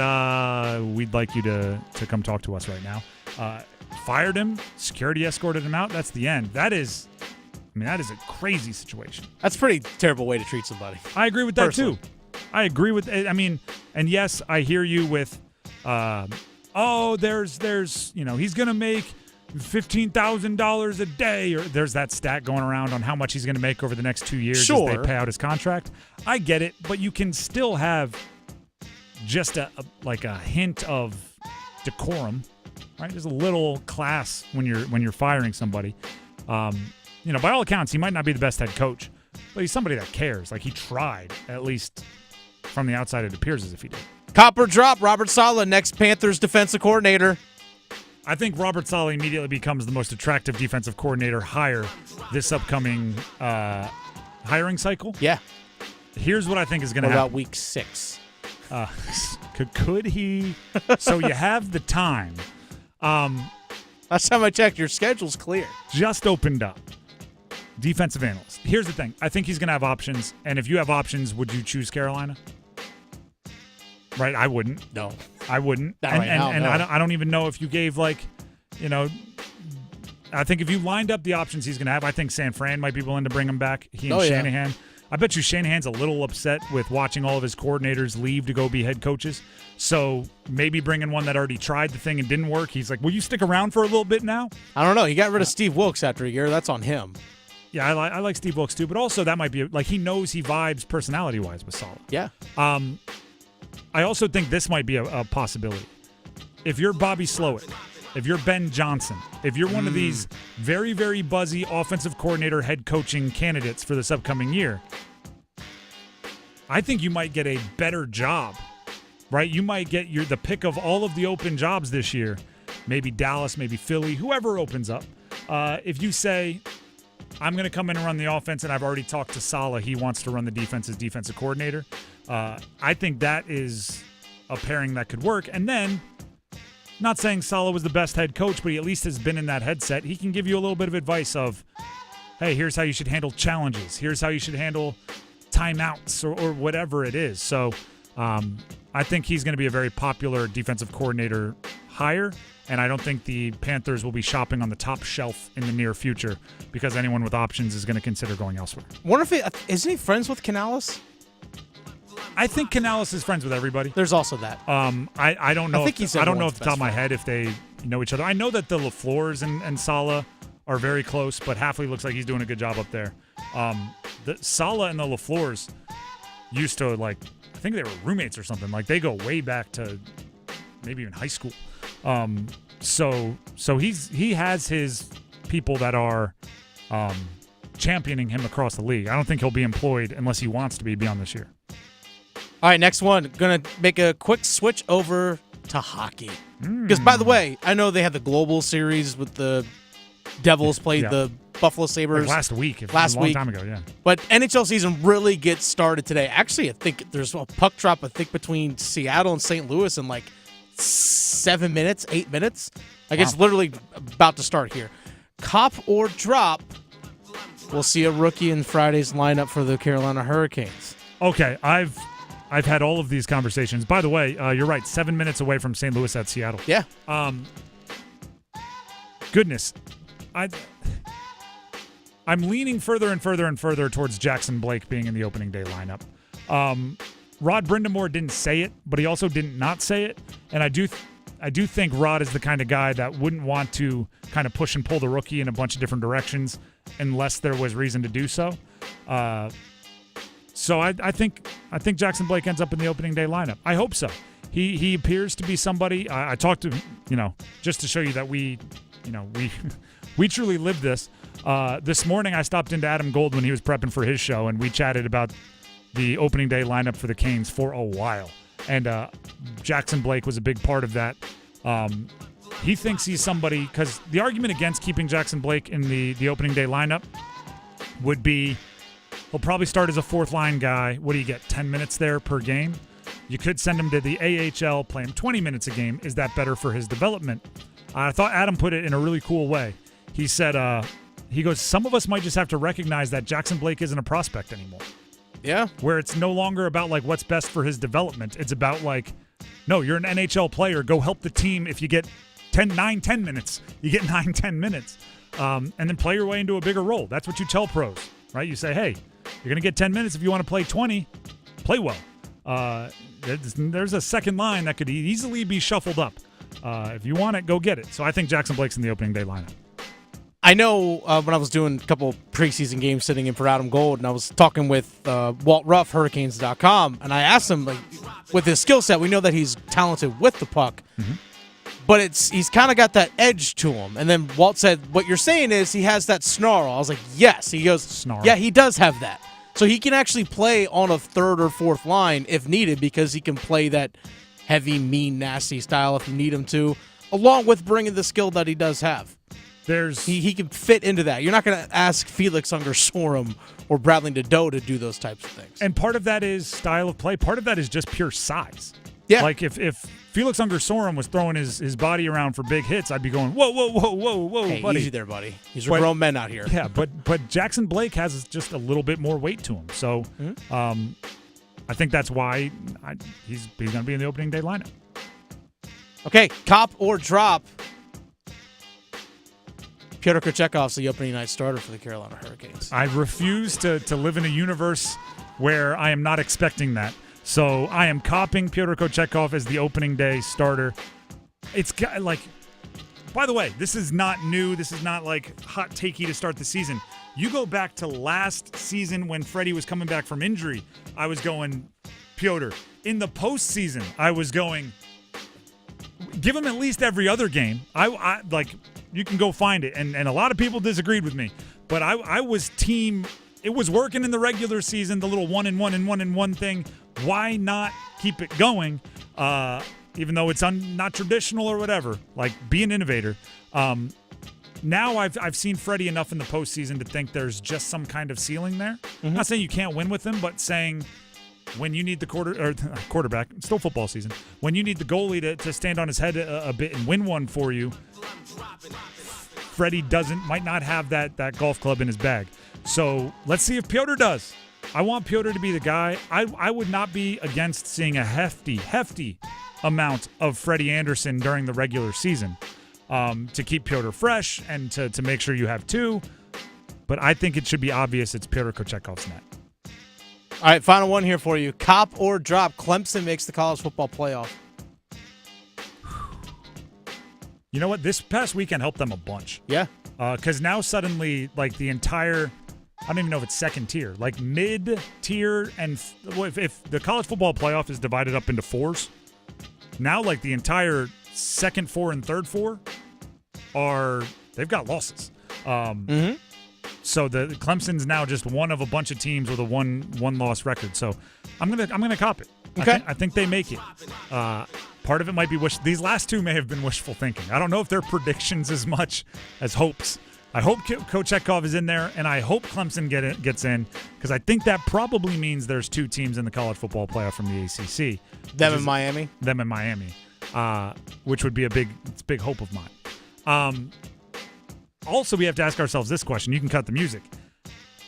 we'd like you to come talk to us right now. Fired him, security escorted him out. That's the end. That is a crazy situation. That's a pretty terrible way to treat somebody. I agree with that too. I agree with. And yes, I hear you with. There's he's gonna make $15,000 a day, or there's that stat going around on how much he's gonna make over the next 2 years as they pay out his contract. I get it, but you can still have just a hint of decorum, right? Just a little class when you're firing somebody. By all accounts, he might not be the best head coach, but he's somebody that cares. He tried, at least from the outside, it appears as if he did. Copper drop, Robert Salah, next Panthers defensive coordinator. I think Robert Salah immediately becomes the most attractive defensive coordinator hire this upcoming hiring cycle. Yeah. Here's what I think is going to happen. About week 6. Could he? So you have the time. Last time I checked, your schedule's clear. Just opened up. Defensive analyst. Here's the thing. I think he's going to have options. And if you have options, would you choose Carolina? Right? I wouldn't. No. I wouldn't. Not right now, no. I don't even know if you gave I think if you lined up the options he's going to have, I think San Fran might be willing to bring him back. He and Shanahan. I bet you Shanahan's a little upset with watching all of his coordinators leave to go be head coaches. So maybe bringing one that already tried the thing and didn't work. He's like, will you stick around for a little bit now? I don't know. He got rid of Steve Wilkes after a year. That's on him. Yeah, I like Steve Wilkes too, but also that might be he knows he vibes personality-wise with Salah. Yeah. I also think this might be a possibility. If you're Bobby Slowick, if you're Ben Johnson, if you're one of these very, very buzzy offensive coordinator head coaching candidates for this upcoming year, I think you might get a better job, right? You might get the pick of all of the open jobs this year, maybe Dallas, maybe Philly, whoever opens up. If you say, I'm going to come in and run the offense, and I've already talked to Salah, he wants to run the defense as defensive coordinator, I think that is a pairing that could work. And then, not saying Salah was the best head coach, but he at least has been in that headset. He can give you a little bit of advice of, hey, here's how you should handle challenges. Here's how you should handle timeouts or whatever it is. So I I think he's going to be a very popular defensive coordinator hire, and I don't think the Panthers will be shopping on the top shelf in the near future because anyone with options is going to consider going elsewhere. Wonder if isn't he friends with Canales? I think Canales is friends with everybody. There's also that. I don't know. I don't know off the top of my friend. head if they know each other. I know that the LaFleurs and Salah are very close, but Hafley looks like he's doing a good job up there. The Salah and the LaFleurs used to, like, I think they were roommates or something. Like, they go way back to maybe even high school. So he has his people that are championing him across the league. I don't think he'll be employed unless he wants to be beyond this year. All right, next one. Going to make a quick switch over to hockey. Because, by the way, I know they had the Global Series with the Devils played the Buffalo Sabres. Like last week. A long time ago, yeah. But NHL season really gets started today. Actually, I think there's a puck drop, between Seattle and St. Louis in like 7 minutes, 8 minutes. Like, it's literally about to start here. Cop or drop, we'll see a rookie in Friday's lineup for the Carolina Hurricanes. Okay, I've had all of these conversations. By the way, you're right, 7 minutes away from St. Louis at Seattle. Yeah. Goodness. I'm leaning further and further and further towards Jackson Blake being in the opening day lineup. Rod Brindamore didn't say it, but he also didn't not say it. And I do think Rod is the kind of guy that wouldn't want to kind of push and pull the rookie in a bunch of different directions unless there was reason to do so. So I think Jackson Blake ends up in the opening day lineup. I hope so. He appears to be somebody. I talked to, just to show you that we truly live this. This morning I stopped into Adam Gold when he was prepping for his show, and we chatted about the opening day lineup for the Canes for a while. And Jackson Blake was a big part of that. He thinks he's somebody, because the argument against keeping Jackson Blake in the opening day lineup would be he'll probably start as a fourth-line guy. What do you get, 10 minutes there per game? You could send him to the AHL, play him 20 minutes a game. Is that better for his development? I thought Adam put it in a really cool way. He said, he goes, some of us might just have to recognize that Jackson Blake isn't a prospect anymore. Yeah. Where it's no longer about, like, what's best for his development. It's about, like, no, you're an NHL player. Go help the team. If you get 10 minutes, you get 9-10 minutes. And then play your way into a bigger role. That's what you tell pros, right? You say, hey, you're going to get 10 minutes. If you want to play 20, play well. There's a second line that could easily be shuffled up. If you want it, go get it. So I think Jackson Blake's in the opening day lineup. I know when I was doing a couple preseason games sitting in for Adam Gold, and I was talking with Walt Ruff, Hurricanes.com, and I asked him, like, with his skill set, we know that he's talented with the puck, but he's kind of got that edge to him. And then Walt said, what you're saying is he has that snarl. I was like, yes. He goes, snarl. Yeah, he does have that. So he can actually play on a third or fourth line if needed, because he can play that heavy, mean, nasty style if you need him to, along with bringing the skill that he does have. He can fit into that. You're not going to ask Felix Unger-Sorum or Bradley Nadeau to do those types of things. And part of that is style of play. Part of that is just pure size. Yeah. Like if Felix Unger-Sorum was throwing his body around for big hits, I'd be going, whoa, hey, buddy. Easy there, buddy. These are grown men out here. Yeah, but Jackson Blake has just a little bit more weight to him. So I think that's why he's going to be in the opening day lineup. Okay, cop or drop. Pyotr Kochekhov's the opening night starter for the Carolina Hurricanes. I refuse to live in a universe where I am not expecting that. So I am copping Pyotr Kochetkov as the opening day starter. It's like, by the way, this is not new. This is not like hot takey to start the season. You go back to last season when Freddie was coming back from injury, I was going Pyotr. In the postseason, I was going, give him at least every other game. I like, you can go find it. And a lot of people disagreed with me. But I was team, it was working in the regular season, the little 1-1 thing. Why not keep it going? Even though it's not traditional or whatever, like be an innovator. Now I've seen Freddie enough in the postseason to think there's just some kind of ceiling there. I'm not saying you can't win with him, but saying when you need the quarterback, it's still football season, when you need the goalie to stand on his head a bit and win one for you, Freddie might not have that golf club in his bag. So let's see if Pyotr does. I want Piotr to be the guy. I would not be against seeing a hefty amount of Freddie Anderson during the regular season to keep Piotr fresh and to make sure you have two. But I think it should be obvious it's Piotr Kochekov's net. All right, final one here for you. Cop or drop, Clemson makes the college football playoff. You know what? This past weekend helped them a bunch. Yeah. Because now suddenly, like, the entire, I don't even know if it's second tier, like mid-tier, and if the college football playoff is divided up into fours, now, like, the entire second four and third four they've got losses. So the Clemson's now just one of a bunch of teams with a one-loss record. So I'm gonna cop it. Okay. I think they make it. Part of it might be these last two may have been wishful thinking. I don't know if they're predictions as much as hopes. I hope Kochekov is in there, and I hope Clemson gets in, because I think that probably means there's two teams in the college football playoff from the ACC. Them and Miami, which would be a big hope of mine. Also, we have to ask ourselves this question. You can cut the music.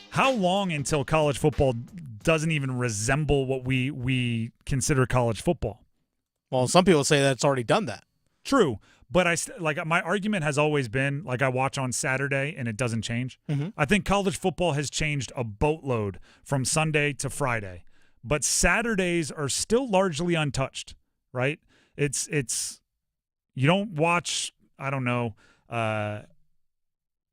How long until college football doesn't even resemble what we consider college football? Well, some people say that it's already done that. True, but my argument has always been, like, I watch on Saturday and it doesn't change. Mm-hmm. I think college football has changed a boatload from Sunday to Friday, but Saturdays are still largely untouched, right? It's you don't watch, I don't know,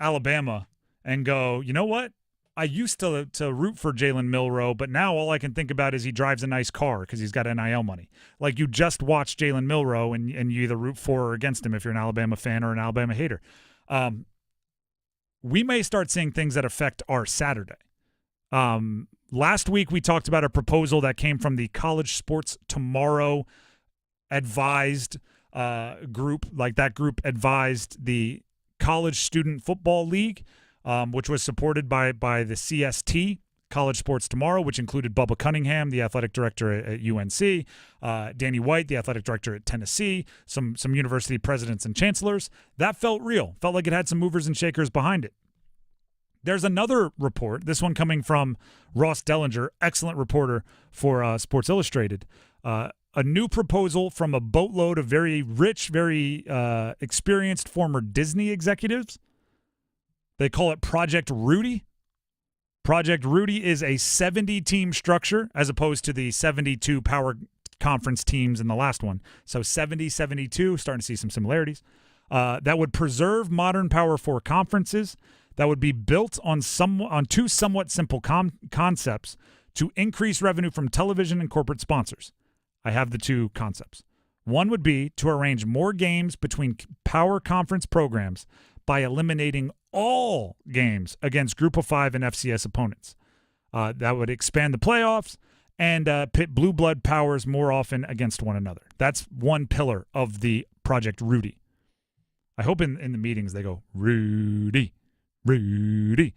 Alabama and go, you know what? I used to root for Jalen Milroe, but now all I can think about is he drives a nice car because he's got NIL money. Like, you just watched Jalen Milroe, and you either root for or against him if you're an Alabama fan or an Alabama hater. We may start seeing things that affect our Saturday. Last week we talked about a proposal that came from the College Sports Tomorrow advised group. Like, that group advised the College Student Football League, which was supported by the CST, College Sports Tomorrow, which included Bubba Cunningham, the athletic director at UNC, Danny White, the athletic director at Tennessee, some university presidents and chancellors. That felt real. Felt like it had some movers and shakers behind it. There's another report, this one coming from Ross Dellinger, excellent reporter for Sports Illustrated. A new proposal from a boatload of very rich, very experienced former Disney executives. They call it Project Rudy. Project Rudy is a 70-team structure as opposed to the 72 power conference teams in the last one. So 70, 72, starting to see some similarities. That would preserve modern Power 4 conferences. That would be built on two somewhat simple concepts to increase revenue from television and corporate sponsors. I have the two concepts. One would be to arrange more games between power conference programs by eliminating all games against Group of 5 and FCS opponents. That would expand the playoffs and pit blue blood powers more often against one another. That's one pillar of the Project Rudy. I hope in the meetings they go, Rudy, Rudy.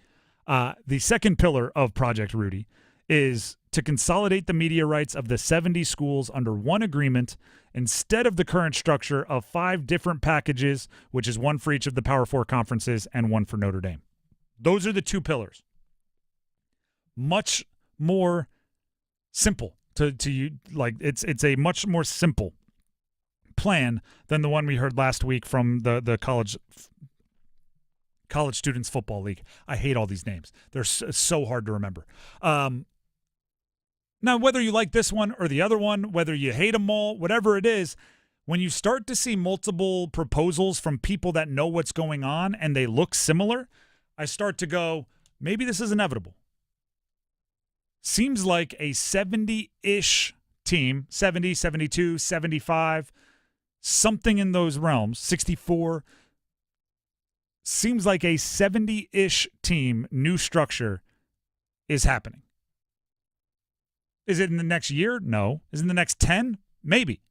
The second pillar of Project Rudy is to consolidate the media rights of the 70 schools under one agreement instead of the current structure of 5 different packages, which is one for each of the Power 4 conferences and one for Notre Dame. Those are the two pillars. Much more simple to you, like it's a much more simple plan than the one we heard last week from the College Students Football League. I hate all these names. They're so hard to remember. Now, whether you like this one or the other one, whether you hate them all, whatever it is, when you start to see multiple proposals from people that know what's going on and they look similar, I start to go, maybe this is inevitable. Seems like a 70-ish team, 70, 72, 75, something in those realms, 64. Seems like a 70-ish team, new structure is happening. Is it in the next year? No. Is it in the next 10? Maybe.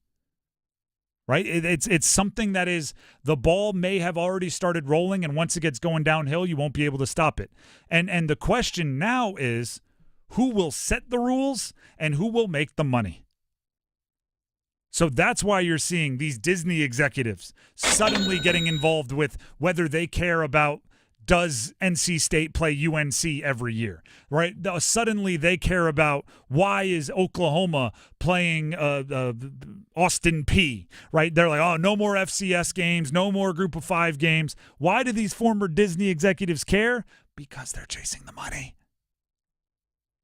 Right? It's something that is, the ball may have already started rolling, and once it gets going downhill, you won't be able to stop it. And the question now is, who will set the rules and who will make the money? So that's why you're seeing these Disney executives suddenly getting involved with whether they care about does NC State play UNC every year, right? Suddenly they care about why is Oklahoma playing Austin P, right? They're like, oh, no more FCS games, no more Group of 5 games. Why do these former Disney executives care? Because they're chasing the money.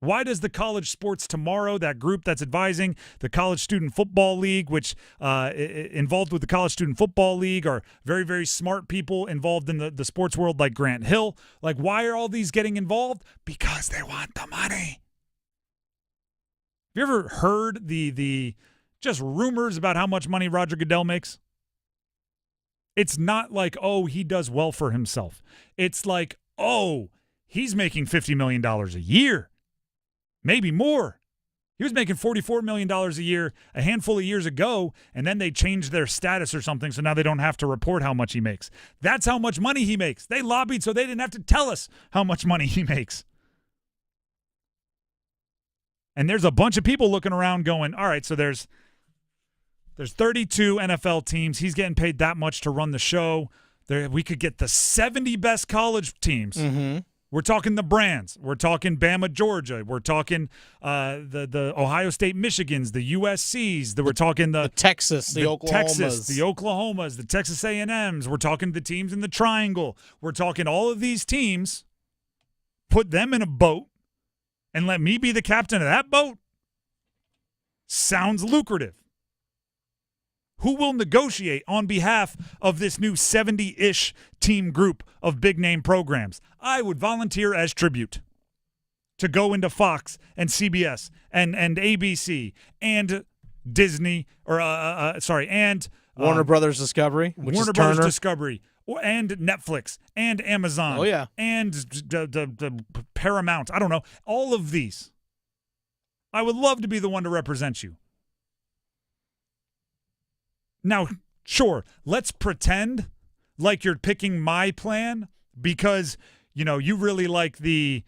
Why does the College Sports Tomorrow, that group that's advising the College Student Football League, which involved with the College Student Football League are very, very smart people involved in the sports world like Grant Hill, like why are all these getting involved? Because they want the money. Have you ever heard the just rumors about how much money Roger Goodell makes? It's not like, oh, he does well for himself. It's like, oh, he's making $50 million a year. Maybe more. He was making $44 million a year a handful of years ago, and then they changed their status or something, so now they don't have to report how much he makes. That's how much money he makes. They lobbied so they didn't have to tell us how much money he makes. And there's a bunch of people looking around going, all right, so there's 32 NFL teams. He's getting paid that much to run the show. We could get the 70 best college teams. Mm-hmm. We're talking the Brands. We're talking Bama, Georgia. We're talking the Ohio State, Michigans, the USCs. We're talking the Texas, the Oklahomas, the Texas A&Ms. We're talking the teams in the Triangle. We're talking all of these teams. Put them in a boat and let me be the captain of that boat. Sounds lucrative. Who will negotiate on behalf of this new 70-ish team group of big-name programs? I would volunteer as tribute to go into Fox and CBS and ABC and Disney and Warner Brothers Discovery, which Warner is Brothers Turner. Discovery and Netflix and Amazon. Oh, yeah. And the Paramount. I don't know. All of these. I would love to be the one to represent you. Now, sure, let's pretend like you're picking my plan because, you really like the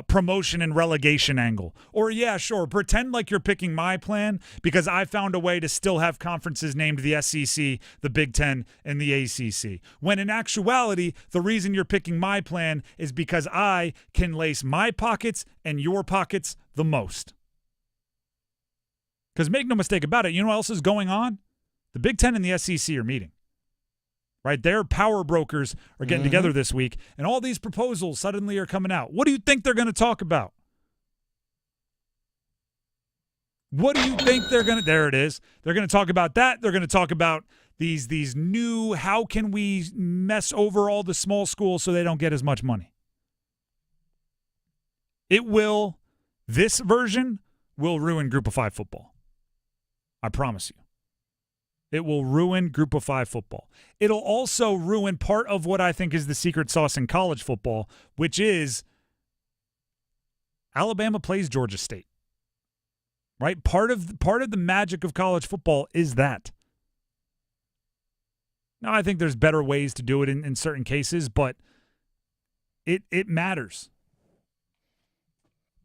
promotion and relegation angle. Or, yeah, sure, pretend like you're picking my plan because I found a way to still have conferences named the SEC, the Big Ten, and the ACC. When in actuality, the reason you're picking my plan is because I can lace my pockets and your pockets the most. Because make no mistake about it, you know what else is going on? The Big Ten and the SEC are meeting, right? Their power brokers are getting together this week, and all these proposals suddenly are coming out. What do you think they're going to talk about? What do you think they're going to – there it is. They're going to talk about that. They're going to talk about these new – how can we mess over all the small schools so they don't get as much money? This version will ruin Group of 5 football. I promise you. It will ruin Group of 5 football. It'll also ruin part of what I think is the secret sauce in college football, which is Alabama plays Georgia State. Right? Part of the magic of college football is that. Now, I think there's better ways to do it in certain cases, but it matters.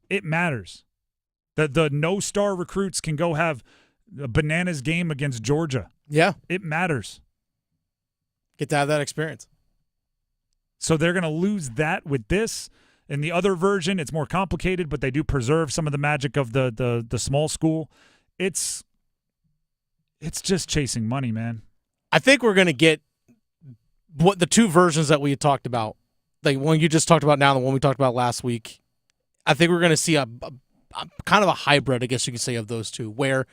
It matters. The no-star recruits can go have a bananas game against Georgia. Yeah. It matters. Get to have that experience. So they're going to lose that with this. In the other version, it's more complicated, but they do preserve some of the magic of the small school. It's just chasing money, man. I think we're going to get what the two versions that we talked about, like one you just talked about now and the one we talked about last week. I think we're going to see a kind of a hybrid, I guess you could say, of those two, where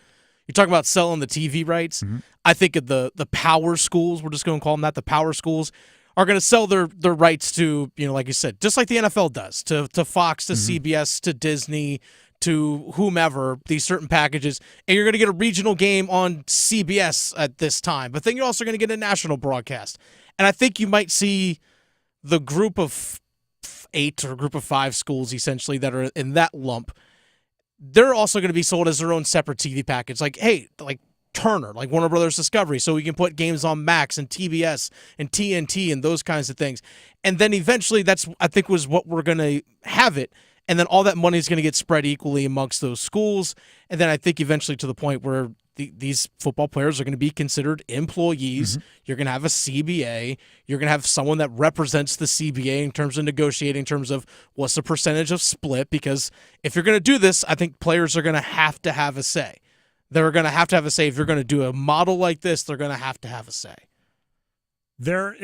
you're talking about selling the TV rights. Mm-hmm. I think the power schools, we're just going to call them that, the power schools are going to sell their rights to, like you said, just like the NFL does, to Fox, to CBS, to Disney, to whomever, these certain packages. And you're going to get a regional game on CBS at this time. But then you're also going to get a national broadcast. And I think you might see the group of 8 or group of 5 schools, essentially, that are in that lump. They're also going to be sold as their own separate TV package. Like, hey, like Turner, like Warner Brothers Discovery, so we can put games on Max and TBS and TNT and those kinds of things. And then eventually that's, I think, was what we're going to have it. And then all that money is going to get spread equally amongst those schools. And then I think eventually to the point where these football players are going to be considered employees. Mm-hmm. You're going to have a CBA. You're going to have someone that represents the CBA in terms of negotiating, in terms of what's the percentage of split. Because if you're going to do this, I think players are going to have a say. They're going to have a say. If you're going to do a model like this, they're going to have a say. There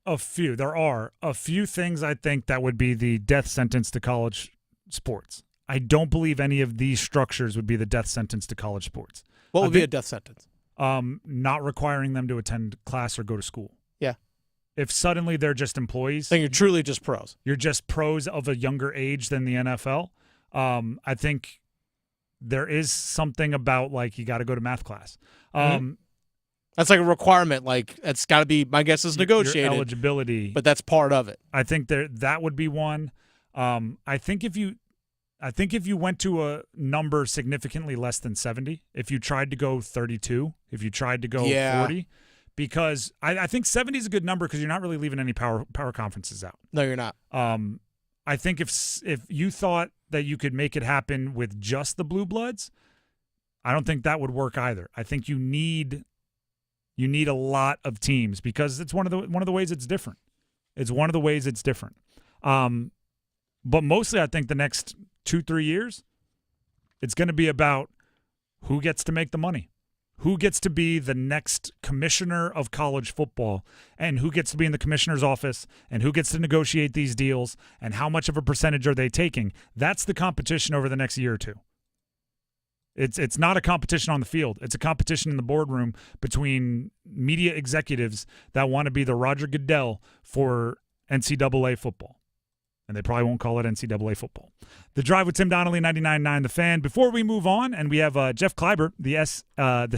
are a few things I think that would be the death sentence to college sports. I don't believe any of these structures would be the death sentence to college sports. What would be a death sentence? Not requiring them to attend class or go to school. Yeah. If suddenly they're just employees. Then you're truly just pros. You're just pros of a younger age than the NFL. I think there is something about, like, you got to go to math class. That's like a requirement. Like, it's got to be, my guess is negotiated. Your eligibility. But that's part of it. I think that would be one. I think if you went to a number significantly less than 70, if you tried to go 32, if you tried to go 40, because I think 70 is a good number because you're not really leaving any power conferences out. No, you're not. I think if you thought that you could make it happen with just the Blue Bloods, I don't think that would work either. I think you need a lot of teams because it's one of the ways it's different. It's one of the ways it's different. But mostly I think the next 2-3 years, it's going to be about who gets to make the money, who gets to be the next commissioner of college football, and who gets to be in the commissioner's office, and who gets to negotiate these deals, and how much of a percentage are they taking. That's the competition over the next year or two. It's not a competition on the field. It's a competition in the boardroom between media executives that want to be the Roger Goodell for NCAA football. And they probably won't call it NCAA football. The Drive with Tim Donnelly, 99.9 The Fan. Before we move on, and we have Jeff Kleiber, the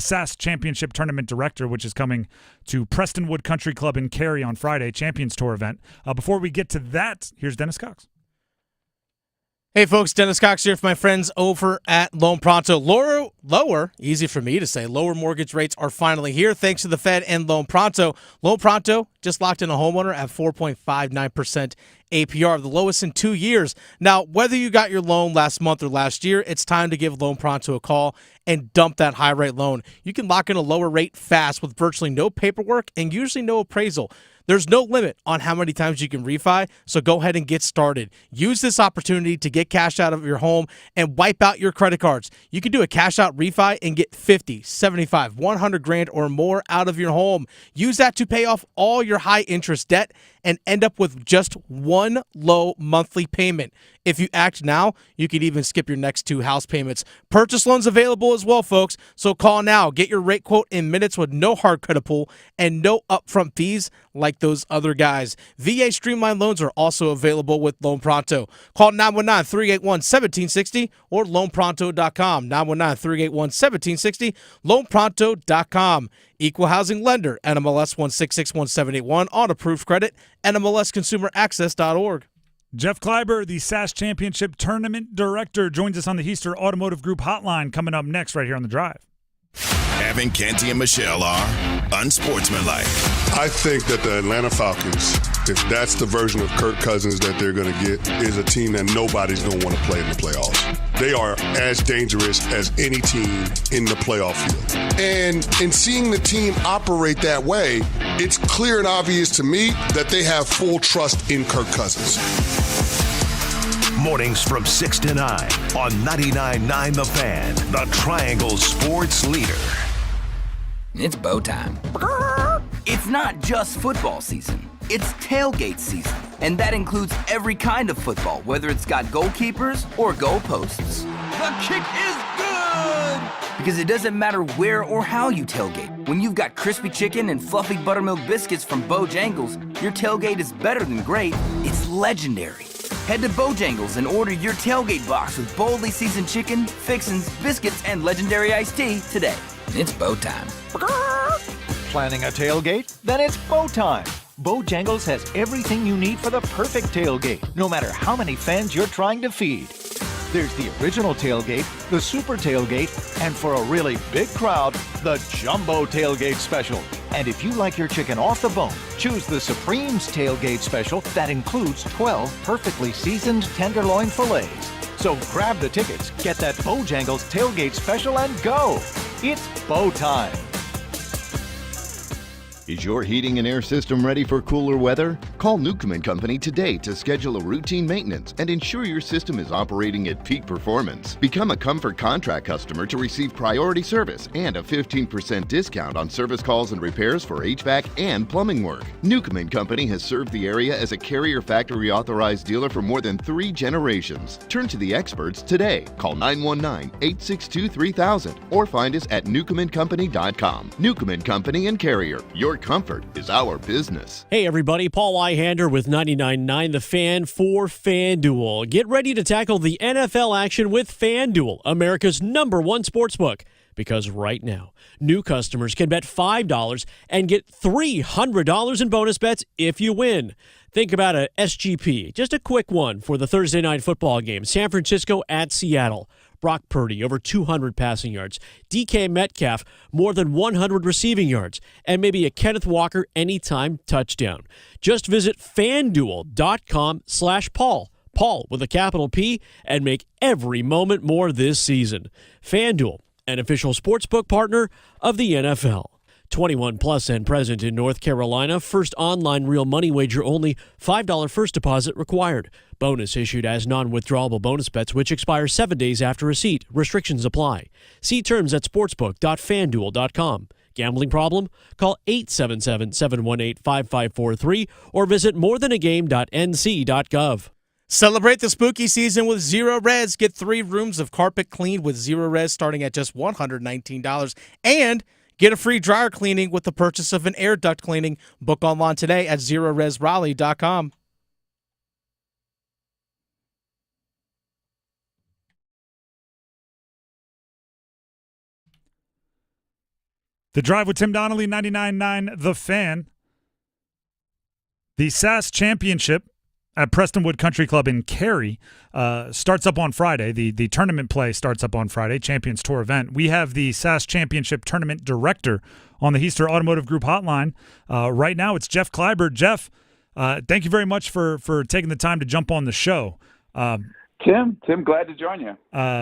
SAS Championship Tournament Director, which is coming to Prestonwood Country Club in Cary on Friday, Champions Tour event. Before we get to that, here's Dennis Cox. Hey, folks, Dennis Cox here for my friends over at Loan Pronto. Lower, easy for me to say, lower mortgage rates are finally here thanks to the Fed and Loan Pronto. Loan Pronto just locked in a homeowner at 4.59% APR, the lowest in 2 years. Now, whether you got your loan last month or last year, it's time to give Loan Pronto a call and dump that high rate loan. You can lock in a lower rate fast with virtually no paperwork and usually no appraisal. There's no limit on how many times you can refi, so go ahead and get started. Use this opportunity to get cash out of your home and wipe out your credit cards. You can do a cash out refi and get 50, 75, 100 grand or more out of your home. Use that to pay off all your high interest debt and end up with just one low monthly payment. If you act now, you could even skip your next 2 house payments. Purchase loans available as well, folks. So call now. Get your rate quote in minutes with no hard credit pull and no upfront fees like those other guys. VA Streamline loans are also available with Loan Pronto. Call 919-381-1760 or loanpronto.com. 919-381-1760, loanpronto.com. Equal housing lender, NMLS 1661781, on approved credit, NMLSconsumeraccess.org. Jeff Kleiber, the SAS Championship Tournament Director, joins us on the Heister Automotive Group hotline coming up next right here on The Drive. Evan, Canty, and Michelle are unsportsmanlike. I think that the Atlanta Falcons, if that's the version of Kirk Cousins that they're going to get, is a team that nobody's going to want to play in the playoffs. They are as dangerous as any team in the playoff field. And in seeing the team operate that way, it's clear and obvious to me that they have full trust in Kirk Cousins. Mornings from 6 to 9 on 99.9 The Fan, the Triangle Sports Leader. It's bow time. It's not just football season. It's tailgate season. And that includes every kind of football, whether it's got goalkeepers or goalposts. The kick is good! Because it doesn't matter where or how you tailgate. When you've got crispy chicken and fluffy buttermilk biscuits from Bojangles, your tailgate is better than great. It's legendary. Head to Bojangles and order your tailgate box with boldly seasoned chicken, fixins, biscuits, and legendary iced tea today. It's bow time. Planning a tailgate? Then it's bow time. Bojangles has everything you need for the perfect tailgate, no matter how many fans you're trying to feed. There's the original tailgate, the super tailgate, and for a really big crowd, the jumbo tailgate special. And if you like your chicken off the bone, choose the Supreme's tailgate special that includes 12 perfectly seasoned tenderloin fillets. So grab the tickets, get that Bojangles tailgate special, and go. It's bow time. Is your heating and air system ready for cooler weather? Call Newcomb & Company today to schedule a routine maintenance and ensure your system is operating at peak performance. Become a Comfort Contract customer to receive priority service and a 15% discount on service calls and repairs for HVAC and plumbing work. Newcomb & Company has served the area as a Carrier Factory authorized dealer for more than 3 generations. Turn to the experts today. Call 919-862-3000 or find us at newcombandcompany.com. Newcomb & Company and Carrier. Your comfort is our business. Hey everybody, Paul Weihander with 99.9 The Fan for FanDuel. Get ready to tackle the NFL action with FanDuel, America's #1 sportsbook. Because right now, new customers can bet $5 and get $300 in bonus bets if you win. Think about a SGP, just a quick one for the Thursday night football game. San Francisco at Seattle. Brock Purdy, over 200 passing yards. DK Metcalf, more than 100 receiving yards. And maybe a Kenneth Walker anytime touchdown. Just visit FanDuel.com/Paul. Paul with a capital P, and make every moment more this season. FanDuel, an official sportsbook partner of the NFL. 21 plus and present in North Carolina. First online real money wager only. $5 first deposit required. Bonus issued as non-withdrawable bonus bets which expire 7 days after receipt. Restrictions apply. See terms at sportsbook.fanduel.com. Gambling problem? Call 877-718-5543 or visit morethanagame.nc.gov. Celebrate the spooky season with Zero Res. Get 3 rooms of carpet cleaned with Zero Res starting at just $119. And get a free dryer cleaning with the purchase of an air duct cleaning. Book online today at ZeroResRaleigh.com. The Drive with Tim Donnelly, 99.9 The Fan. The SAS Championship at Prestonwood Country Club in Cary starts up on Friday. The tournament play starts up on Friday, Champions Tour event. We have the SAS Championship Tournament Director on the Heister Automotive Group hotline. Right now, it's Jeff Kleiber. Jeff, thank you very much for taking the time to jump on the show. Tim, glad to join you.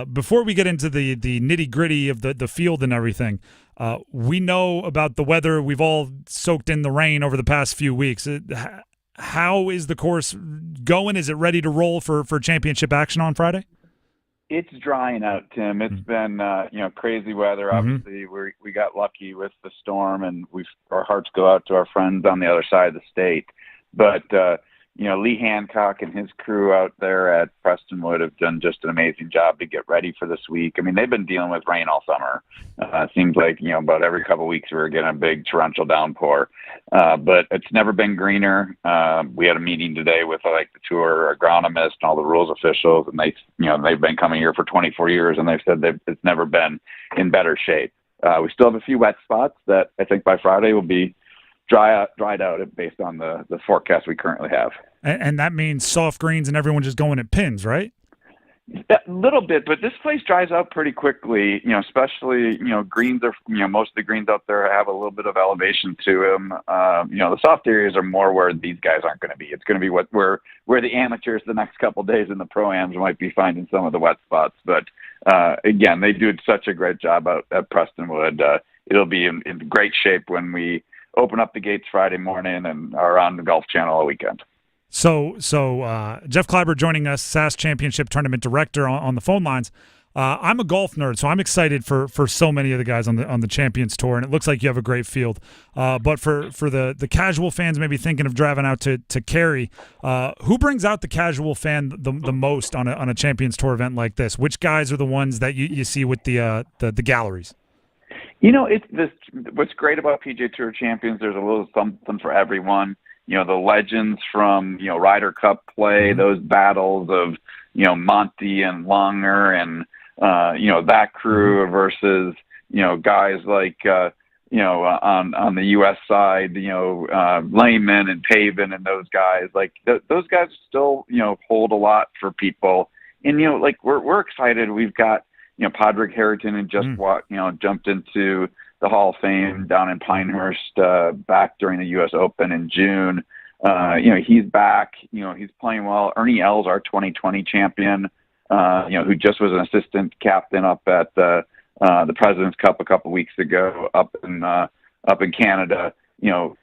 Before we get into the nitty-gritty of the field and everything, we know about the weather. We've all soaked in the rain over the past few weeks. How is the course going? Is it ready to roll for championship action on Friday? It's drying out, Tim. It's been crazy weather. Obviously, we got lucky with the storm, and our hearts go out to our friends on the other side of the state. But Lee Hancock and his crew out there at Prestonwood have done just an amazing job to get ready for this week. I mean, they've been dealing with rain all summer. It seems like, about every couple of weeks we were getting a big torrential downpour. But it's never been greener. We had a meeting today with the tour agronomist and all the rules officials, and they've been coming here for 24 years, and they've said it's never been in better shape. We still have a few wet spots that I think by Friday will be dried out based on the forecast we currently have. And that means soft greens and everyone just going at pins, right? A little bit, but this place dries out pretty quickly, especially, greens are, most of the greens out there have a little bit of elevation to them. The soft areas are more where these guys aren't going to be. It's going to be where the amateurs the next couple of days in the Pro-Ams might be finding some of the wet spots. But, again, they do such a great job out at Prestonwood. It'll be in great shape when we open up the gates Friday morning and are on the Golf Channel all weekend. So Jeff Kleiber joining us, SAS Championship Tournament Director on the phone lines. I'm a golf nerd, so I'm excited for so many of the guys on the Champions Tour, and it looks like you have a great field. But for the casual fans maybe thinking of driving out to Cary, who brings out the casual fan the most on a Champions Tour event like this? Which guys are the ones that you see with the galleries? What's great about PGA Tour Champions, there's a little something for everyone. The legends from, Ryder Cup play, those battles of, Monty and Longer and, that crew versus, guys like, on the U.S. side, Lehman and Pavin and those guys. Those guys still, hold a lot for people And, like we're excited. We've got, Padraig Harrington and just jumped into the Hall of Fame down in Pinehurst back during the U.S. Open in June. He's back. He's playing well. Ernie Els, our 2020 champion, who just was an assistant captain up at the President's Cup a couple weeks ago up in Canada.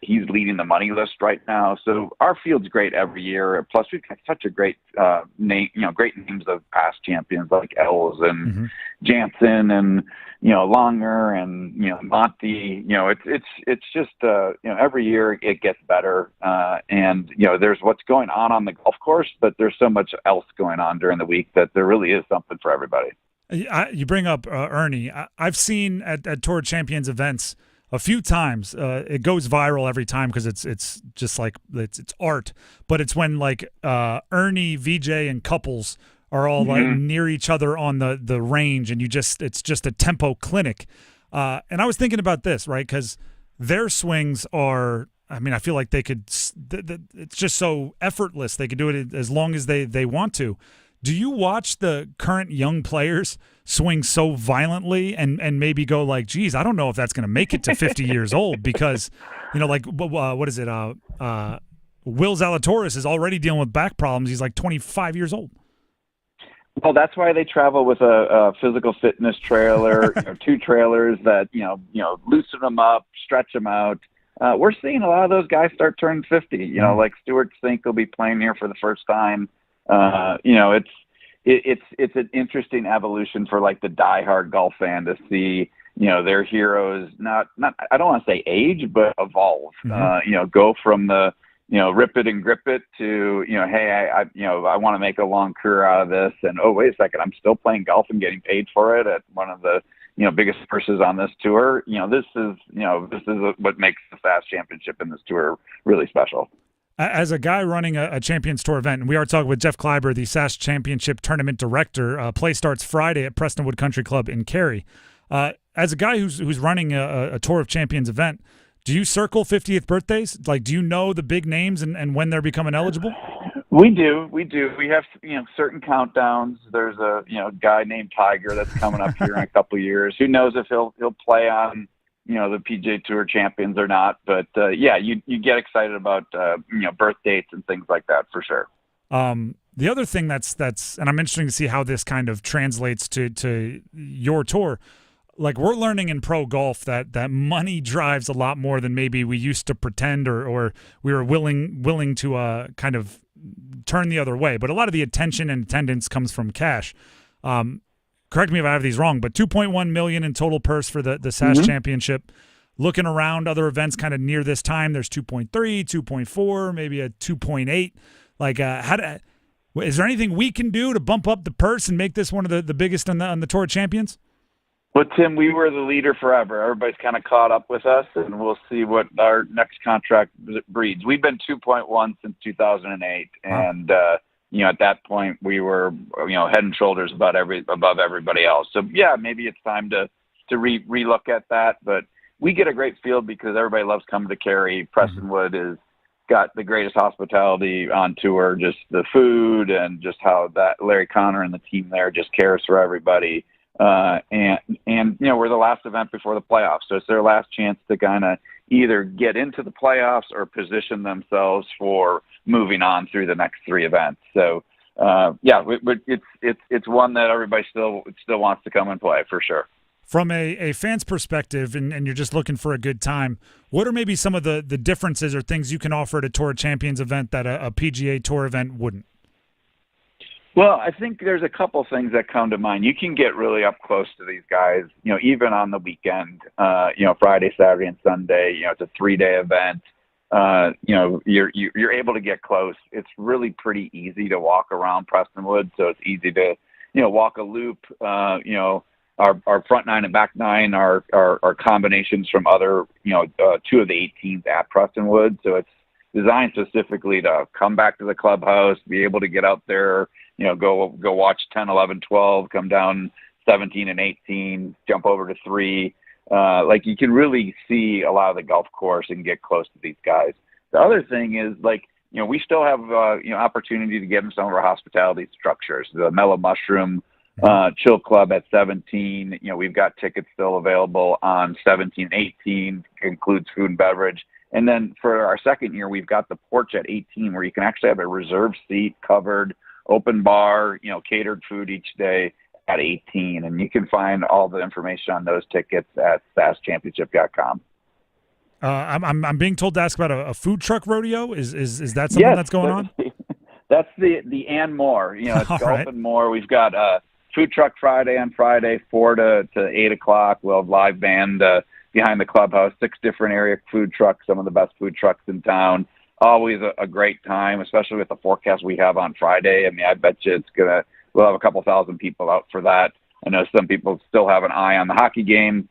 He's leading the money list right now. So our field's great every year. Plus, we've got such a great great names of past champions like Els and Jansen and Longer and Monty. It's just every year it gets better. And there's what's going on the golf course, but there's so much else going on during the week that there really is something for everybody. You bring up Ernie. I've seen at Tour Champions events a few times. It goes viral every time because it's just like it's art. But it's when like Ernie, VJ, and couples are all like near each other on the range, and it's just a tempo clinic. And I was thinking about this, right? Because their swings are. I mean, I feel like they could. It's just so effortless. They could do it as long as they want to. Do you watch the current young players swing so violently and maybe go like, geez, I don't know if that's going to make it to 50 years old because, like, what is it? Will Zalatoris is already dealing with back problems. He's like 25 years old. Well, that's why they travel with a physical fitness trailer, two trailers that, loosen them up, stretch them out. We're seeing a lot of those guys start turning 50, like Stuart Sink will be playing here for the first time. It's an interesting evolution for like the diehard golf fan to see, their heroes not I don't want to say age, but evolve. Go from the rip it and grip it to hey, I want to make a long career out of this, and oh wait a second, I'm still playing golf and getting paid for it at one of the biggest purses on this tour. This is what makes the SAS Championship in this tour really special. As a guy running a Champions Tour event, and we are talking with Jeff Kleiber, the SAS Championship Tournament Director. Play starts Friday at Prestonwood Country Club in Cary. As a guy who's running a Tour of Champions event, do you circle 50th birthdays? Like, do you know the big names and when they're becoming eligible? We do. We have certain countdowns. There's a guy named Tiger that's coming up here in a couple of years. Who knows if he'll play on the PGA Tour champions or not, but you get excited about birth dates and things like that for sure. The other thing that's and I'm interested to see how this kind of translates to your tour. Like, we're learning in pro golf that money drives a lot more than maybe we used to pretend or we were willing to kind of turn the other way. But a lot of the attention and attendance comes from cash. Correct me if I have these wrong, but $2.1 million in total purse for the SAS Championship. Looking around other events kind of near this time, there's 2.3, 2.4, maybe a 2.8. Like, is there anything we can do to bump up the purse and make this one of the biggest on the Tour Champions? Well, Tim, we were the leader forever. Everybody's kind of caught up with us, and we'll see what our next contract breeds. We've been 2.1 since 2008, and at that point we were head and shoulders above everybody else. So yeah, maybe it's time to relook at that. But we get a great field because everybody loves coming to Cary. Prestonwood has got the greatest hospitality on tour, just the food and just how that Larry Connor and the team there just cares for everybody. And we're the last event before the playoffs, so it's their last chance to kind of either get into the playoffs or position themselves for moving on through the next three events. So it's one that everybody still wants to come and play for sure. From a fan's perspective, and you're just looking for a good time, what are maybe some of the differences or things you can offer at a Tour Champions event that a PGA Tour event wouldn't? Well, I think there's a couple things that come to mind. You can get really up close to these guys, even on the weekend, Friday, Saturday, and Sunday. It's a 3-day event. You're able to get close. It's really pretty easy to walk around Prestonwood, so it's easy to, walk a loop. Our front nine and back nine are combinations from other, two of the 8 teams at Prestonwood. So it's designed specifically to come back to the clubhouse, be able to get out there, go watch 10, 11, 12, come down 17 and 18, jump over to 3. Like, you can really see a lot of the golf course and get close to these guys. The other thing is, like, we still have opportunity to give them some of our hospitality structures. The Mellow Mushroom Chill Club at 17. We've got tickets still available on 17, 18, includes food and beverage. And then for our second year, we've got the Porch at 18, where you can actually have a reserved seat, covered, open bar, catered food each day at 18. And you can find all the information on those tickets at saschampionship.com. I'm being told to ask about a food truck rodeo. Is that something that's going on? That's the and more. It's All golf right. and more. We've got Food Truck Friday on Friday, 4 to 8 o'clock. We'll have live band behind the clubhouse, 6 different area food trucks, some of the best food trucks in town. Always a great time, especially with the forecast we have on Friday. I mean, I bet you we'll have a couple thousand people out for that. I know some people still have an eye on the hockey game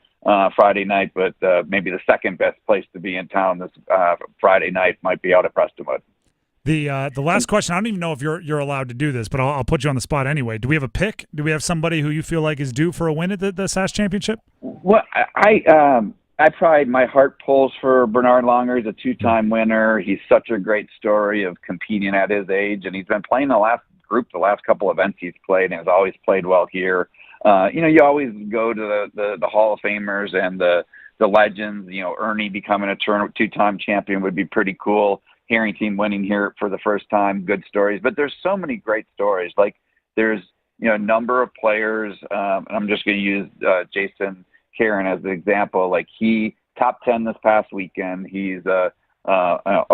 Friday night, but maybe the second best place to be in town this Friday night might be out at Prestonwood. The last question, I don't even know if you're allowed to do this, but I'll put you on the spot anyway. Do we have a pick? Do we have somebody who you feel like is due for a win at the SAS Championship? Well, I probably, my heart pulls for Bernard Longer. He's a 2-time winner. He's such a great story of competing at his age, and he's been playing the last couple events he's played, and has always played well here. You always go to the Hall of Famers and the legends. Ernie becoming a 2-time champion would be pretty cool. Harrington winning here for the first time, good stories. But there's so many great stories. Like there's a number of players, and I'm just going to use Jason Karen as an example. Like he top 10 this past weekend. He's a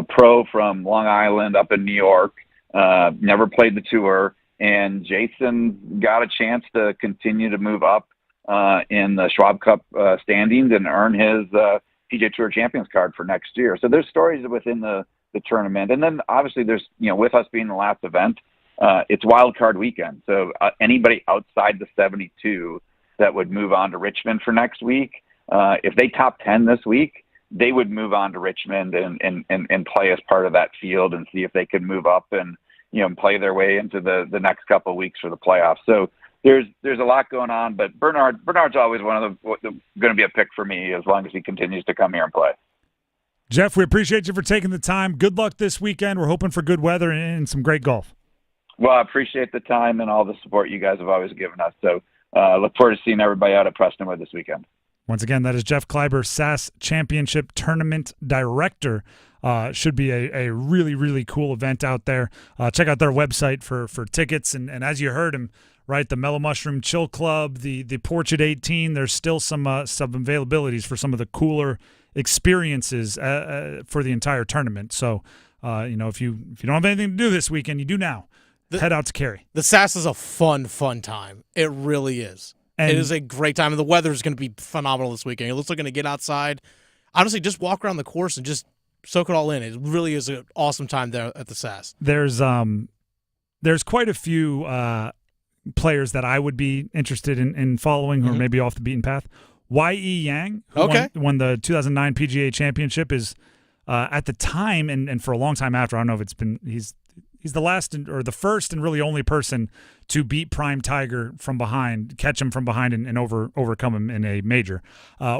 pro from Long Island up in New York. Never played the tour, and Jason got a chance to continue to move up in the Schwab Cup standings and earn his PGA Tour Champions card for next year. So there's stories within the tournament, and then obviously there's with us being the last event, it's wild card weekend. So anybody outside the 72 that would move on to Richmond for next week, if they top 10 this week, they would move on to Richmond and play as part of that field and see if they could move up and play their way into the next couple of weeks for the playoffs. So there's a lot going on, but Bernard's always one of the going to be a pick for me as long as he continues to come here and play. Jeff, we appreciate you for taking the time. Good luck this weekend. We're hoping for good weather and some great golf. Well, I appreciate the time and all the support you guys have always given us. So look forward to seeing everybody out at Prestonwood this weekend. Once again, that is Jeff Kleiber, SAS Championship Tournament Director. Should be a really, really cool event out there. Check out their website for tickets. And as you heard him, right, the Mellow Mushroom Chill Club, the Porch at 18, there's still some availabilities for some of the cooler experiences for the entire tournament. So, if you don't have anything to do this weekend, you do now. Head out to Cary. The SAS is a fun time. It really is. And it is a great time, and the weather is going to be phenomenal this weekend. It looks like going to get outside. Honestly, just walk around the course and just soak it all in. It really is an awesome time there at the SAS. There's quite a few players that I would be interested in following who are maybe off the beaten path. Y.E. Yang, who won the 2009 PGA Championship, is at the time and for a long time after. I don't know if it's been he's the last or the first and really only person to beat Prime Tiger from behind, catch him from behind, and overcome him in a major,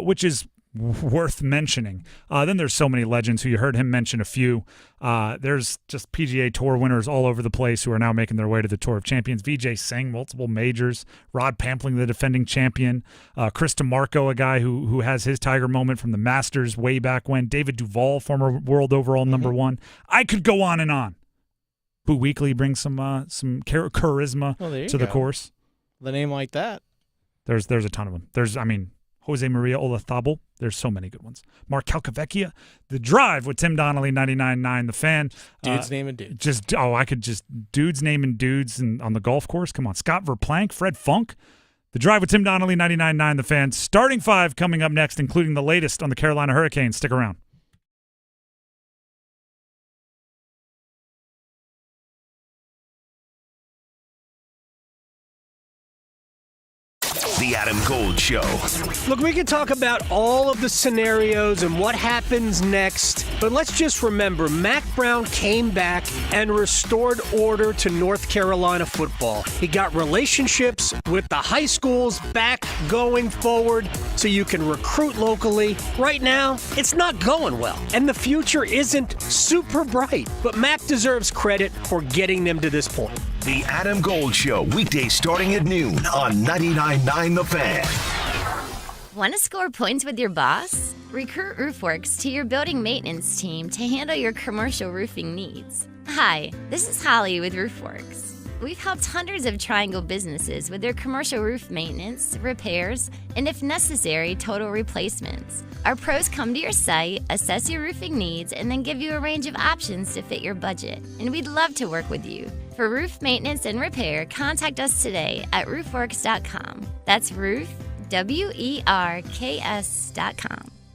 which is worth mentioning. Then there's so many legends who you heard him mention a few. There's just PGA Tour winners all over the place who are now making their way to the Tour of Champions. Vijay Singh, multiple majors. Rod Pampling, the defending champion. Chris DeMarco, a guy who has his Tiger moment from the Masters way back when. David Duval, former world overall number one. I could go on and on. Boo Weekley brings some charisma to the course. The name like that. There's a ton of them. Jose Maria Olazabal. There's so many good ones. Mark Calcavecchia. The Drive with Tim Donnelly, 99.9 The Fan. Dudes naming dudes. Dudes naming dudes on the golf course. Come on. Scott Verplank, Fred Funk. The Drive with Tim Donnelly, 99.9 The Fan. Starting 5 coming up next, including the latest on the Carolina Hurricanes. Stick around. The Adam Gold Show. Look, we can talk about all of the scenarios and what happens next, but let's just remember, Mac Brown came back and restored order to North Carolina football. He got relationships with the high schools back going forward so you can recruit locally. Right now, it's not going well, and the future isn't super bright, but Mac deserves credit for getting them to this point. The Adam Gold Show, weekdays starting at noon on 99.9 The Fan. Want to score points with your boss? Recruit RoofWorks to your building maintenance team to handle your commercial roofing needs. Hi, this is Holly with RoofWorks. We've helped hundreds of Triangle businesses with their commercial roof maintenance, repairs, and if necessary, total replacements. Our pros come to your site, assess your roofing needs, and then give you a range of options to fit your budget. And we'd love to work with you. For roof maintenance and repair, contact us today at roofworks.com. That's roof, WERKS.com.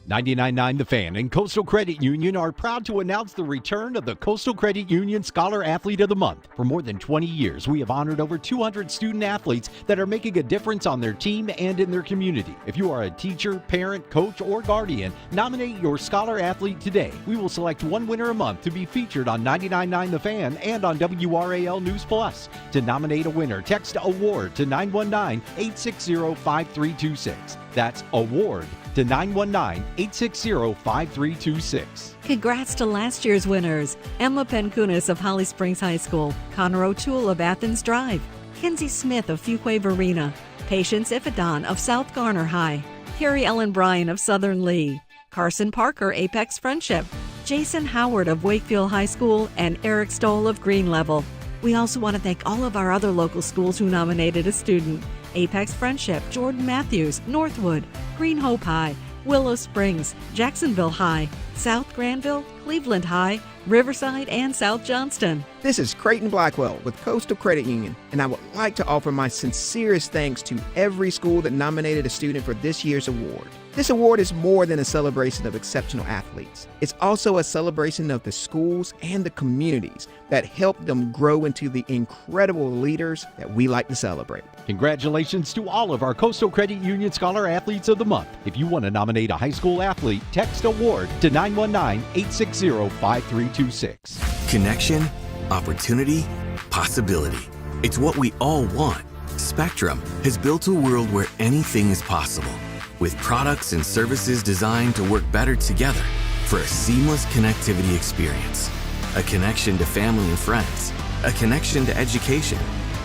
99.9 The Fan and Coastal Credit Union are proud to announce the return of the Coastal Credit Union Scholar Athlete of the Month. For more than 20 years, we have honored over 200 student athletes that are making a difference on their team and in their community. If you are a teacher, parent, coach, or guardian, nominate your Scholar Athlete today. We will select one winner a month to be featured on 99.9 The Fan and on WRAL News Plus. To nominate a winner, text AWARD to 919-860-5326. That's AWARD to 919-860-5326. Congrats to last year's winners. Emma Penkunas of Holly Springs High School, Connor O'Toole of Athens Drive, Kinsey Smith of Fuquay Varina, Patience Ifadon of South Garner High, Carrie Ellen Bryan of Southern Lee, Carson Parker, Apex Friendship, Jason Howard of Wakefield High School, and Eric Stoll of Green Level. We also want to thank all of our other local schools who nominated a student. Apex Friendship, Jordan Matthews, Northwood, Green Hope High, Willow Springs, Jacksonville High, South Granville, Cleveland High, Riverside, and South Johnston. This is Creighton Blackwell with Coastal Credit Union, and I would like to offer my sincerest thanks to every school that nominated a student for this year's award. This award is more than a celebration of exceptional athletes. It's also a celebration of the schools and the communities that helped them grow into the incredible leaders that we like to celebrate. Congratulations to all of our Coastal Credit Union Scholar Athletes of the Month. If you want to nominate a high school athlete, text AWARD to 919-860-5326. Connection, opportunity, possibility. It's what we all want. Spectrum has built a world where anything is possible, with products and services designed to work better together for a seamless connectivity experience. A connection to family and friends, a connection to education,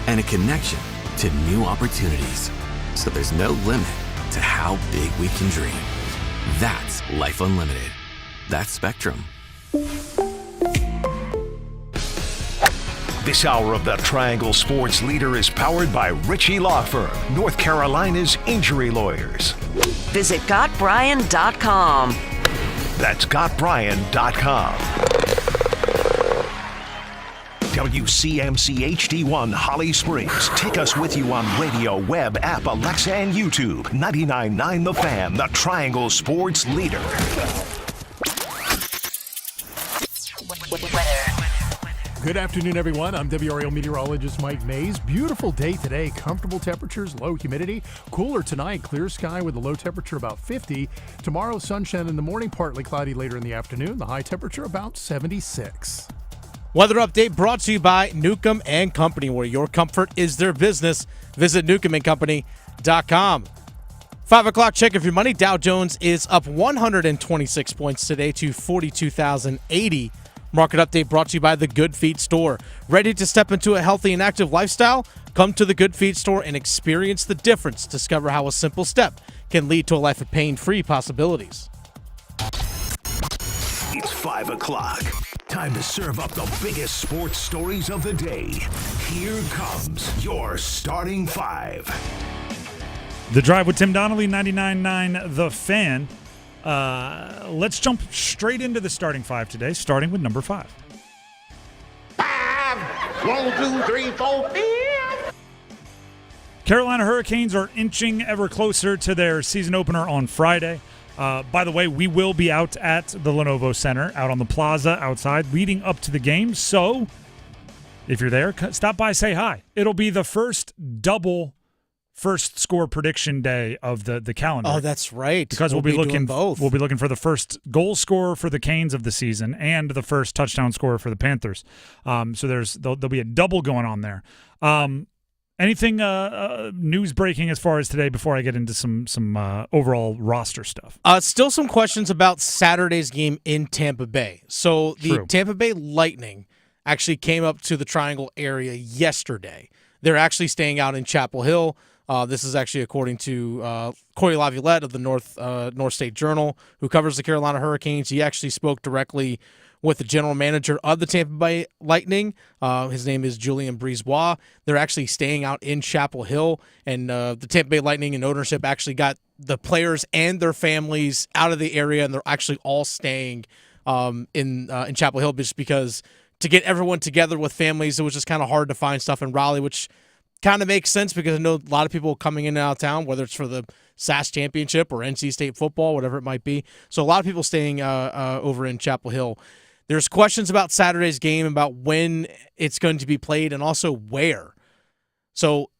and a connection to new opportunities. So there's no limit to how big we can dream. That's Life Unlimited. That's Spectrum. This hour of the Triangle Sports Leader is powered by Ritchie Law Firm, North Carolina's injury lawyers. Visit GotBryan.com. That's GotBryan.com. WCMC HD1 Holly Springs. Take us with you on radio, web, app, Alexa, and YouTube. 99.9 The Fan, the Triangle Sports Leader. Good afternoon, everyone. I'm WRAL meteorologist Mike Mays. Beautiful day today. Comfortable temperatures, low humidity. Cooler tonight. Clear sky with a low temperature about 50. Tomorrow, sunshine in the morning, partly cloudy later in the afternoon. The high temperature about 76. Weather update brought to you by Newcomb and Company, where your comfort is their business. Visit newcombandcompany.com. 5 o'clock check of your money. Dow Jones is up 126 points today to 42,080. Market update brought to you by the Good Feet Store. Ready to step into a healthy and active lifestyle? Come to the Good Feet Store and experience the difference. Discover how a simple step can lead to a life of pain-free possibilities. It's 5 o'clock. Time to serve up the biggest sports stories of the day. Here comes your starting five. The Drive with Tim Donnelly, 99.9 The Fan. Let's jump straight into the starting five today, starting with number 5. 1, 2, 3, 4, 5. Carolina Hurricanes are inching ever closer to their season opener on Friday. By the way, we will be out at the Lenovo Center, out on the plaza outside, leading up to the game. So if you're there, stop by, say hi. It'll be the first double first score prediction day of the calendar. Oh, that's right. Because we'll be looking both. We'll be looking for the first goal scorer for the Canes of the season and the first touchdown scorer for the Panthers. So there'll be a double going on there. Anything news breaking as far as today before I get into some overall roster stuff? Still some questions about Saturday's game in Tampa Bay. So the Tampa Bay Lightning actually came up to the Triangle area yesterday. They're actually staying out in Chapel Hill. This is actually according to Corey Laviolette of the North State Journal, who covers the Carolina Hurricanes. He actually spoke directly with the general manager of the Tampa Bay Lightning. His name is Julien Brisebois. They're actually staying out in Chapel Hill, and the Tampa Bay Lightning and ownership actually got the players and their families out of the area, and they're actually all staying in Chapel Hill just because to get everyone together with families, it was just kind of hard to find stuff in Raleigh, which kind of makes sense because I know a lot of people coming in and out of town, whether it's for the SAS Championship or NC State football, whatever it might be. So a lot of people staying over in Chapel Hill. There's questions about Saturday's game, about when it's going to be played and also where. So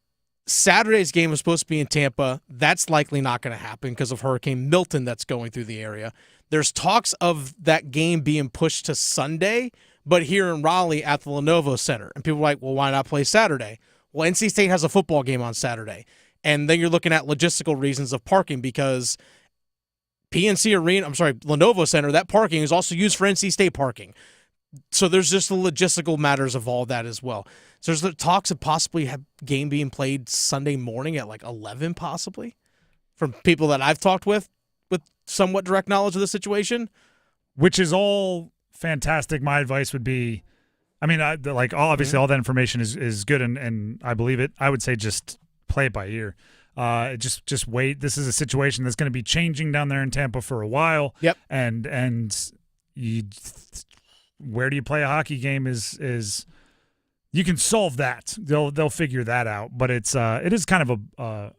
Saturday's game was supposed to be in Tampa. That's likely not going to happen because of Hurricane Milton that's going through the area. There's talks of that game being pushed to Sunday, but here in Raleigh at the Lenovo Center. And people are like, well, why not play Saturday? Well, NC State has a football game on Saturday. And then you're looking at logistical reasons of parking because Lenovo Center, that parking is also used for NC State parking. So there's just the logistical matters of all that as well. So there's the talks of possibly have game being played Sunday morning at like 11 possibly from people that I've talked with somewhat direct knowledge of the situation. Which is all fantastic. My advice would be, obviously all that information is good and I believe it. I would say just play it by ear. Just wait. This is a situation that's going to be changing down there in Tampa for a while. Yep. And where do you play a hockey game is you can solve that. They'll figure that out. But it is kind of a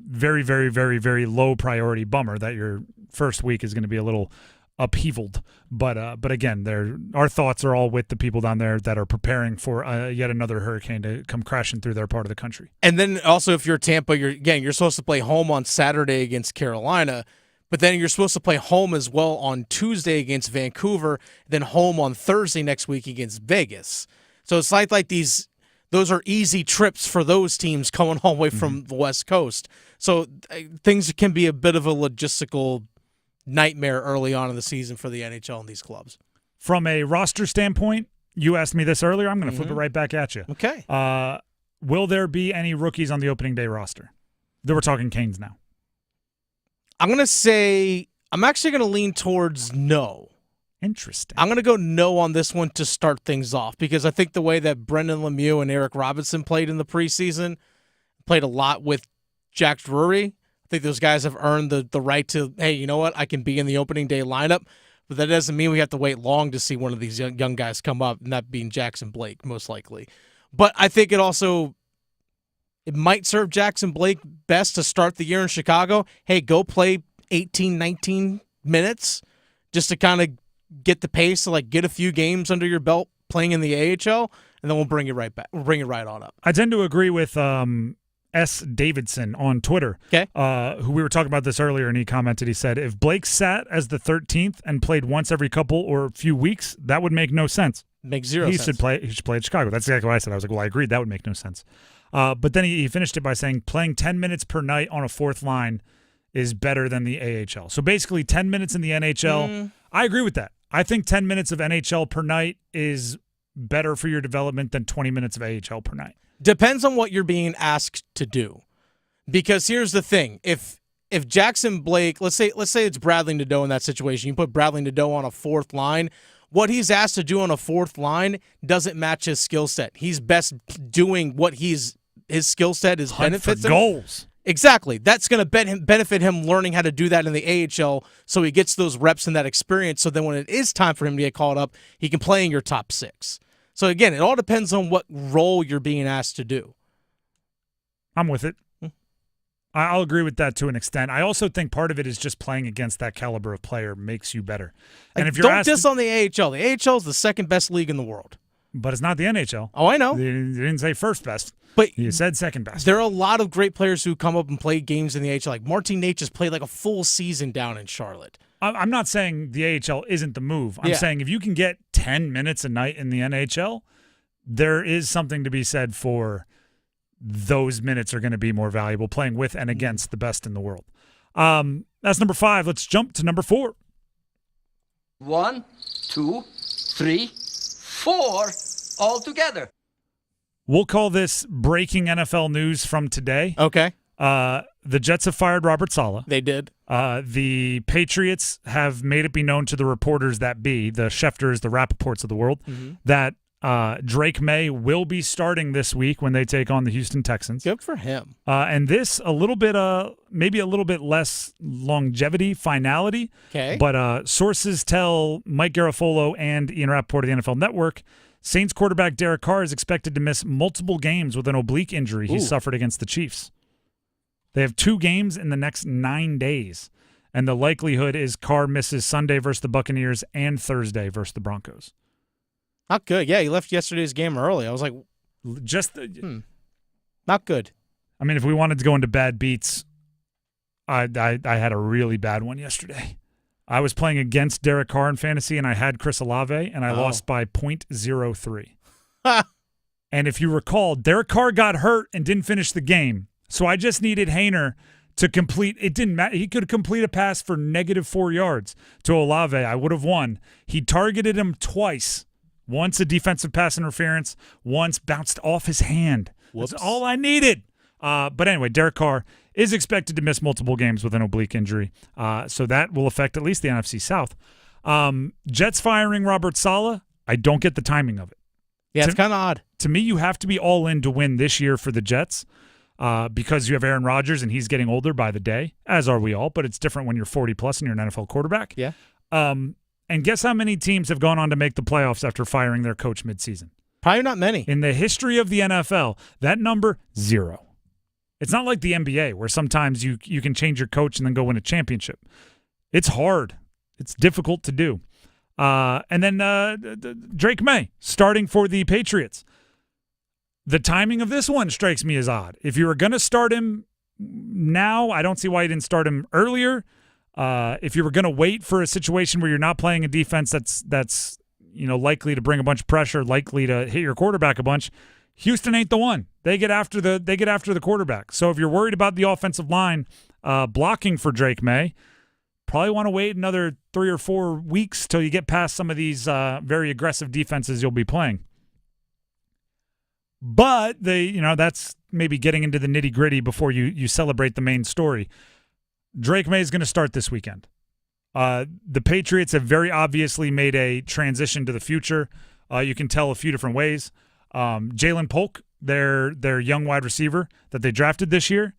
very, very, very, very low priority bummer that your first week is going to be a little upheavaled. But again, our thoughts are all with the people down there that are preparing for yet another hurricane to come crashing through their part of the country. And then also if you're Tampa, you're supposed to play home on Saturday against Carolina, but then you're supposed to play home as well on Tuesday against Vancouver, then home on Thursday next week against Vegas. So it's like those are easy trips for those teams coming all the way from the West Coast. So things can be a bit of a logistical nightmare early on in the season for the NHL and these clubs. From a roster standpoint, you asked me this earlier. I'm going to flip it right back at you. Okay. Will there be any rookies on the opening day roster? We're talking Canes now. I'm going to say I'm actually going to lean towards no. Interesting. I'm going to go no on this one to start things off because I think the way that Brendan Lemieux and Eric Robinson played in the preseason, played a lot with Jack Drury. I think those guys have earned the right to, hey, you know what? I can be in the opening day lineup, but that doesn't mean we have to wait long to see one of these young guys come up, and that being Jackson Blake, most likely. But I think it might serve Jackson Blake best to start the year in Chicago. Hey, go play 18, 19 minutes just to kind of get the pace to get a few games under your belt playing in the AHL, and then we'll bring it right back. We'll bring it right on up. I tend to agree with S. Davidson on Twitter, who we were talking about this earlier, and he commented, he said, if Blake sat as the 13th and played once every couple or few weeks, that would make no sense. Makes zero sense. He should play at Chicago. That's exactly what I said. I was like, well, I agreed. That would make no sense. But then he finished it by saying playing 10 minutes per night on a fourth line is better than the AHL. So basically 10 minutes in the NHL. I agree with that. I think 10 minutes of NHL per night is better for your development than 20 minutes of AHL per night. Depends on what you're being asked to do. Because here's the thing. If Jackson Blake, let's say it's Bradley Nadeau in that situation, you put Bradley Nadeau on a fourth line, what he's asked to do on a fourth line doesn't match his skill set. He's best doing what his skill set is benefits him. Goals. Exactly. That's going to benefit him learning how to do that in the AHL so he gets those reps and that experience so then when it is time for him to get called up, he can play in your top six. So, again, it all depends on what role you're being asked to do. I'm with it. I'll agree with that to an extent. I also think part of it is just playing against that caliber of player makes you better. And if you're don't diss on the AHL. The AHL is the second best league in the world. But it's not the NHL. Oh, I know. You didn't say first best. But you said second best. There are a lot of great players who come up and play games in the AHL. Like Martin Nate just played like a full season down in Charlotte. I'm not saying the AHL isn't the move. I'm saying if you can get 10 minutes a night in the NHL, there is something to be said for those minutes are going to be more valuable playing with and against the best in the world. That's number 5. Let's jump to number 4. 1, 2, 3, 4 all together. We'll call this breaking NFL news from today. Okay. The Jets have fired Robert Salah. They did. The Patriots have made it be known to the reporters that be, the Schefters, the Rappaports of the world, that Drake Maye will be starting this week when they take on the Houston Texans. Good for him. And this, a little bit, maybe a little bit less longevity, finality. Okay. But sources tell Mike Garafolo and Ian Rappaport of the NFL Network, Saints quarterback Derek Carr is expected to miss multiple games with an oblique injury he suffered against the Chiefs. They have 2 games in the next 9 days, and the likelihood is Carr misses Sunday versus the Buccaneers and Thursday versus the Broncos. Not good. Yeah, he left yesterday's game early. I was like, not good. I mean, if we wanted to go into bad beats, I had a really bad one yesterday. I was playing against Derek Carr in fantasy, and I had Chris Olave, and I lost by 0.03. And if you recall, Derek Carr got hurt and didn't finish the game. So I just needed Haener to complete. It didn't matter. He could complete a pass for -4 yards to Olave. I would have won. He targeted him twice. Once a defensive pass interference, once bounced off his hand. Whoops. That's all I needed. But anyway, Derek Carr is expected to miss multiple games with an oblique injury. So that will affect at least the NFC South. Jets firing Robert Salah, I don't get the timing of it. Yeah, it's kind of odd. To me, you have to be all in to win this year for the Jets because you have Aaron Rodgers and he's getting older by the day, as are we all, but it's different when you're 40-plus and you're an NFL quarterback. Yeah. And guess how many teams have gone on to make the playoffs after firing their coach midseason? Probably not many. In the history of the NFL, that number, 0. It's not like the NBA where sometimes you can change your coach and then go win a championship. It's hard. It's difficult to do. And then Drake Maye starting for the Patriots. The timing of this one strikes me as odd. If you were going to start him now, I don't see why you didn't start him earlier. If you were going to wait for a situation where you're not playing a defense that's likely to bring a bunch of pressure, likely to hit your quarterback a bunch, Houston ain't the one. They get after the quarterback. So if you're worried about the offensive line blocking for Drake Maye, probably want to wait another 3 or 4 weeks till you get past some of these very aggressive defenses you'll be playing. But that's maybe getting into the nitty-gritty before you celebrate the main story. Drake Maye is going to start this weekend. The Patriots have very obviously made a transition to the future. You can tell a few different ways. Jalen Polk, their young wide receiver that they drafted this year,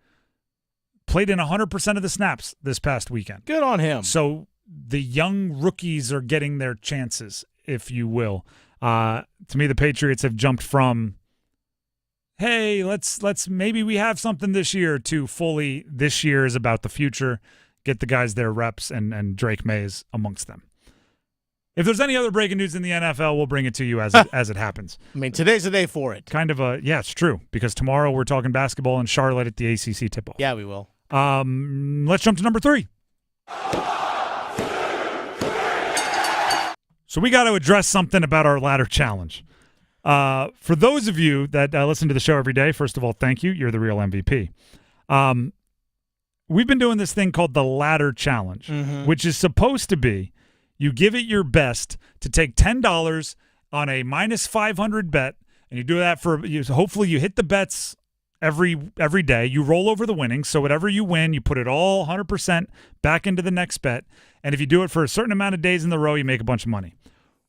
played in 100% of the snaps this past weekend. Good on him. So the young rookies are getting their chances, if you will. To me, the Patriots have jumped from, hey, let's maybe we have something this year to fully this year is about the future. Get the guys their reps, and Drake Maye is amongst them. If there's any other breaking news in the NFL, we'll bring it to you as it happens. I mean, today's the day for it. It's true, because tomorrow we're talking basketball in Charlotte at the ACC tip-off. Yeah, we will. Let's jump to number 3. So we got to address something about our ladder challenge. For those of you that listen to the show every day, first of all, thank you. You're the real MVP. We've been doing this thing called the ladder challenge, which is supposed to be you give it your best to take $10 on a -500 bet, and you do that hopefully you hit the bets every day. You roll over the winnings, so whatever you win, you put it all 100% back into the next bet, and if you do it for a certain amount of days in the row, you make a bunch of money.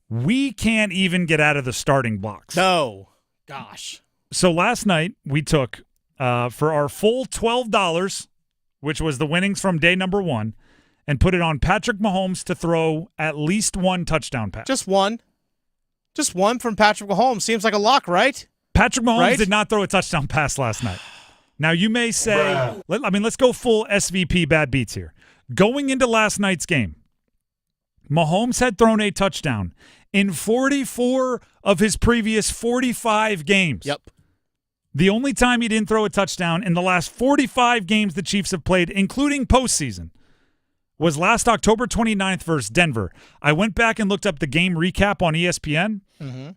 We can't even get out of the starting blocks. No. Gosh. So last night we took, for our full $12, which was the winnings from day number 1, and put it on Patrick Mahomes to throw at least 1 touchdown pass. Just one. Just one from Patrick Mahomes. Seems like a lock, right? Patrick Mahomes did not throw a touchdown pass last night. Now, you may say, let's go full SVP bad beats here. Going into last night's game, Mahomes had thrown a touchdown in 44 of his previous 45 games. Yep. The only time he didn't throw a touchdown in the last 45 games the Chiefs have played, including postseason, was last October 29th versus Denver. I went back and looked up the game recap on ESPN. Mm-hmm.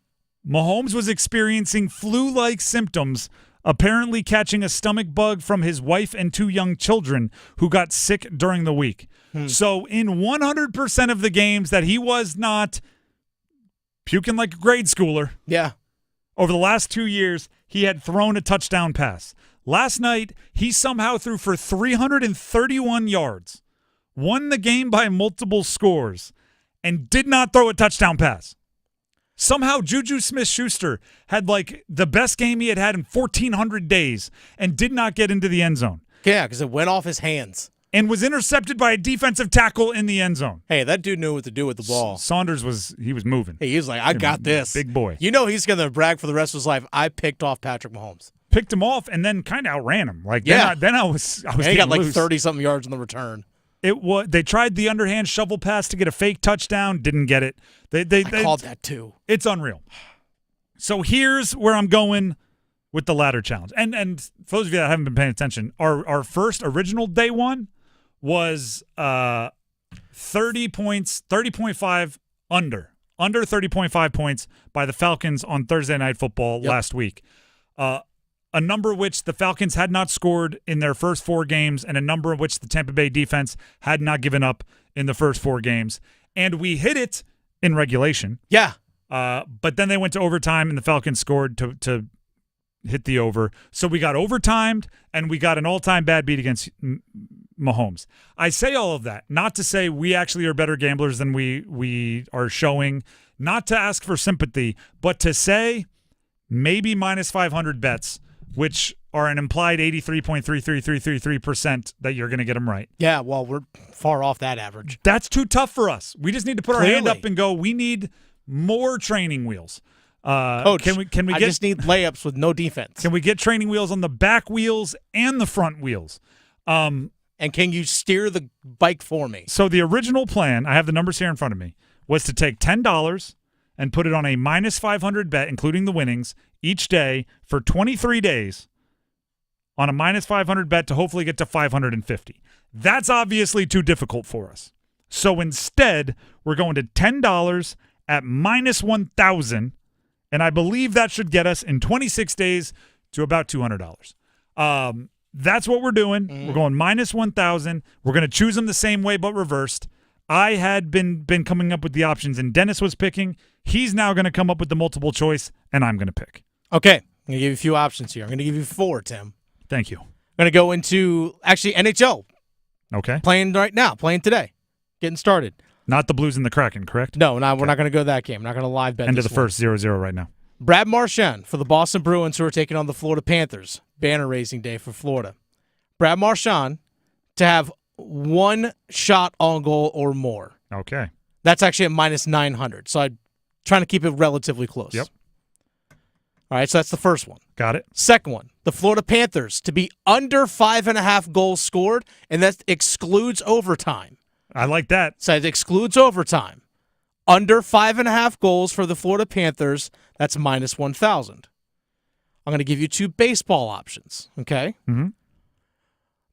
Mahomes was experiencing flu-like symptoms, apparently catching a stomach bug from his wife and 2 young children who got sick during the week. So in 100% of the games that he was not puking like a grade schooler, over the last 2 years, he had thrown a touchdown pass. Last night, he somehow threw for 331 yards, won the game by multiple scores, and did not throw a touchdown pass. Somehow, Juju Smith-Schuster had like the best game he had in 1,400 days and did not get into the end zone. Yeah, because it went off his hands. And was intercepted by a defensive tackle in the end zone. Hey, that dude knew what to do with the ball. Saunders was moving. Hey, he was like, I got this. Big boy. You know he's going to brag for the rest of his life. I picked off Patrick Mahomes. Picked him off and then kind of outran him. Like Yeah. then I was And he getting got like loose. 30-something yards on the return. They tried the underhand shovel pass to get a fake touchdown, didn't get it. They called that too. It's unreal. So here's where I'm going with the ladder challenge. And for those of you that haven't been paying attention, our first original day one was 30 points, 30.5 under 30.5 points by the Falcons on Thursday Night Football last week. A number of which the Falcons had not scored in their first 4 games, and a number of which the Tampa Bay defense had not given up in the first 4 games. And we hit it in regulation. Yeah. But then they went to overtime, and the Falcons scored to hit the over. So we got overtimed, and we got an all-time bad beat against Mahomes. I say all of that not to say we actually are better gamblers than we are showing, not to ask for sympathy, but to say maybe minus 500 bets, which are an implied 83.33333% that you're going to get them right. Yeah, well, we're far off that average. That's too tough for us. We just need to put our hand Clearly. up and go, we need more training wheels. Coach, can we I get, just need layups with no defense. Can we get training wheels on the back wheels and the front wheels? And can you steer the bike for me? So the original plan, I have the numbers here in front of me, was to take $10 and put it on a minus 500 bet, including the winnings, each day for 23 days on a minus 500 bet to hopefully get to 550. That's obviously too difficult for us. So instead, we're going to $10 at minus 1,000, and I believe that should get us in 26 days to about $200. That's what we're doing. We're going minus 1,000. We're going to choose them the same way but reversed. I had been coming up with the options, and Dennis was picking. He's now going to come up with the multiple choice, and I'm going to pick. Okay, I'm going to give you a few options here. I'm going to give you 4, Tim. Thank you. I'm going to go into, actually, NHL. Okay. Playing right now, playing today, getting started. Not the Blues and the Kraken, correct? No, we're not going to go that game. We're not going to live bet End of this the first 0-0 right now. Brad Marchand for the Boston Bruins, who are taking on the Florida Panthers. Banner raising day for Florida. Brad Marchand to have 1 shot on goal or more. Okay. That's actually at minus 900. So I'm trying to keep it relatively close. Yep. All right, so that's the first one. Got it. Second one, the Florida Panthers to be under 5.5 goals scored, and that excludes overtime. I like that. So it excludes overtime. Under 5.5 goals for the Florida Panthers, that's minus 1,000. I'm going to give you 2 baseball options, okay? Mm-hmm.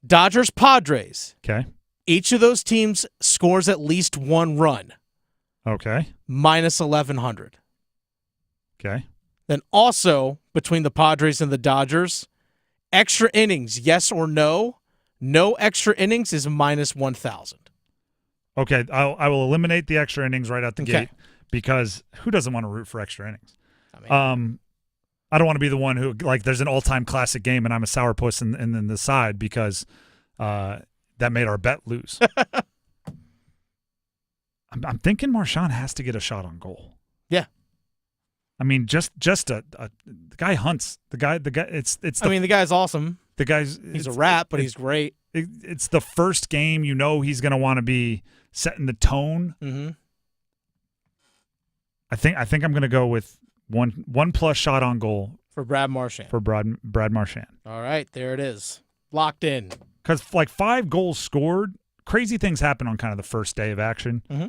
Dodgers, Padres. Okay. Each of those teams scores at least 1 run. Okay. Minus 1,100. Okay. Then also, between the Padres and the Dodgers, extra innings, yes or no. No extra innings is minus 1,000. Okay, I will eliminate the extra innings right out the gate because who doesn't want to root for extra innings? I don't want to be the one who, like, there's an all-time classic game and I'm a sourpuss in the side because that made our bet lose. I'm thinking Marchand has to get a shot on goal. Yeah. I mean, just the guy hunts. The guy. It's. The guy's awesome. He's a rat, but he's great. It's the first game. You know he's going to want to be setting the tone. Mm-hmm. I think I'm going to go with one plus shot on goal for Brad Marchand. For Brad Marchand. All right, there it is, locked in. Because like 5 goals scored, crazy things happen on kind of the first day of action. Mm-hmm.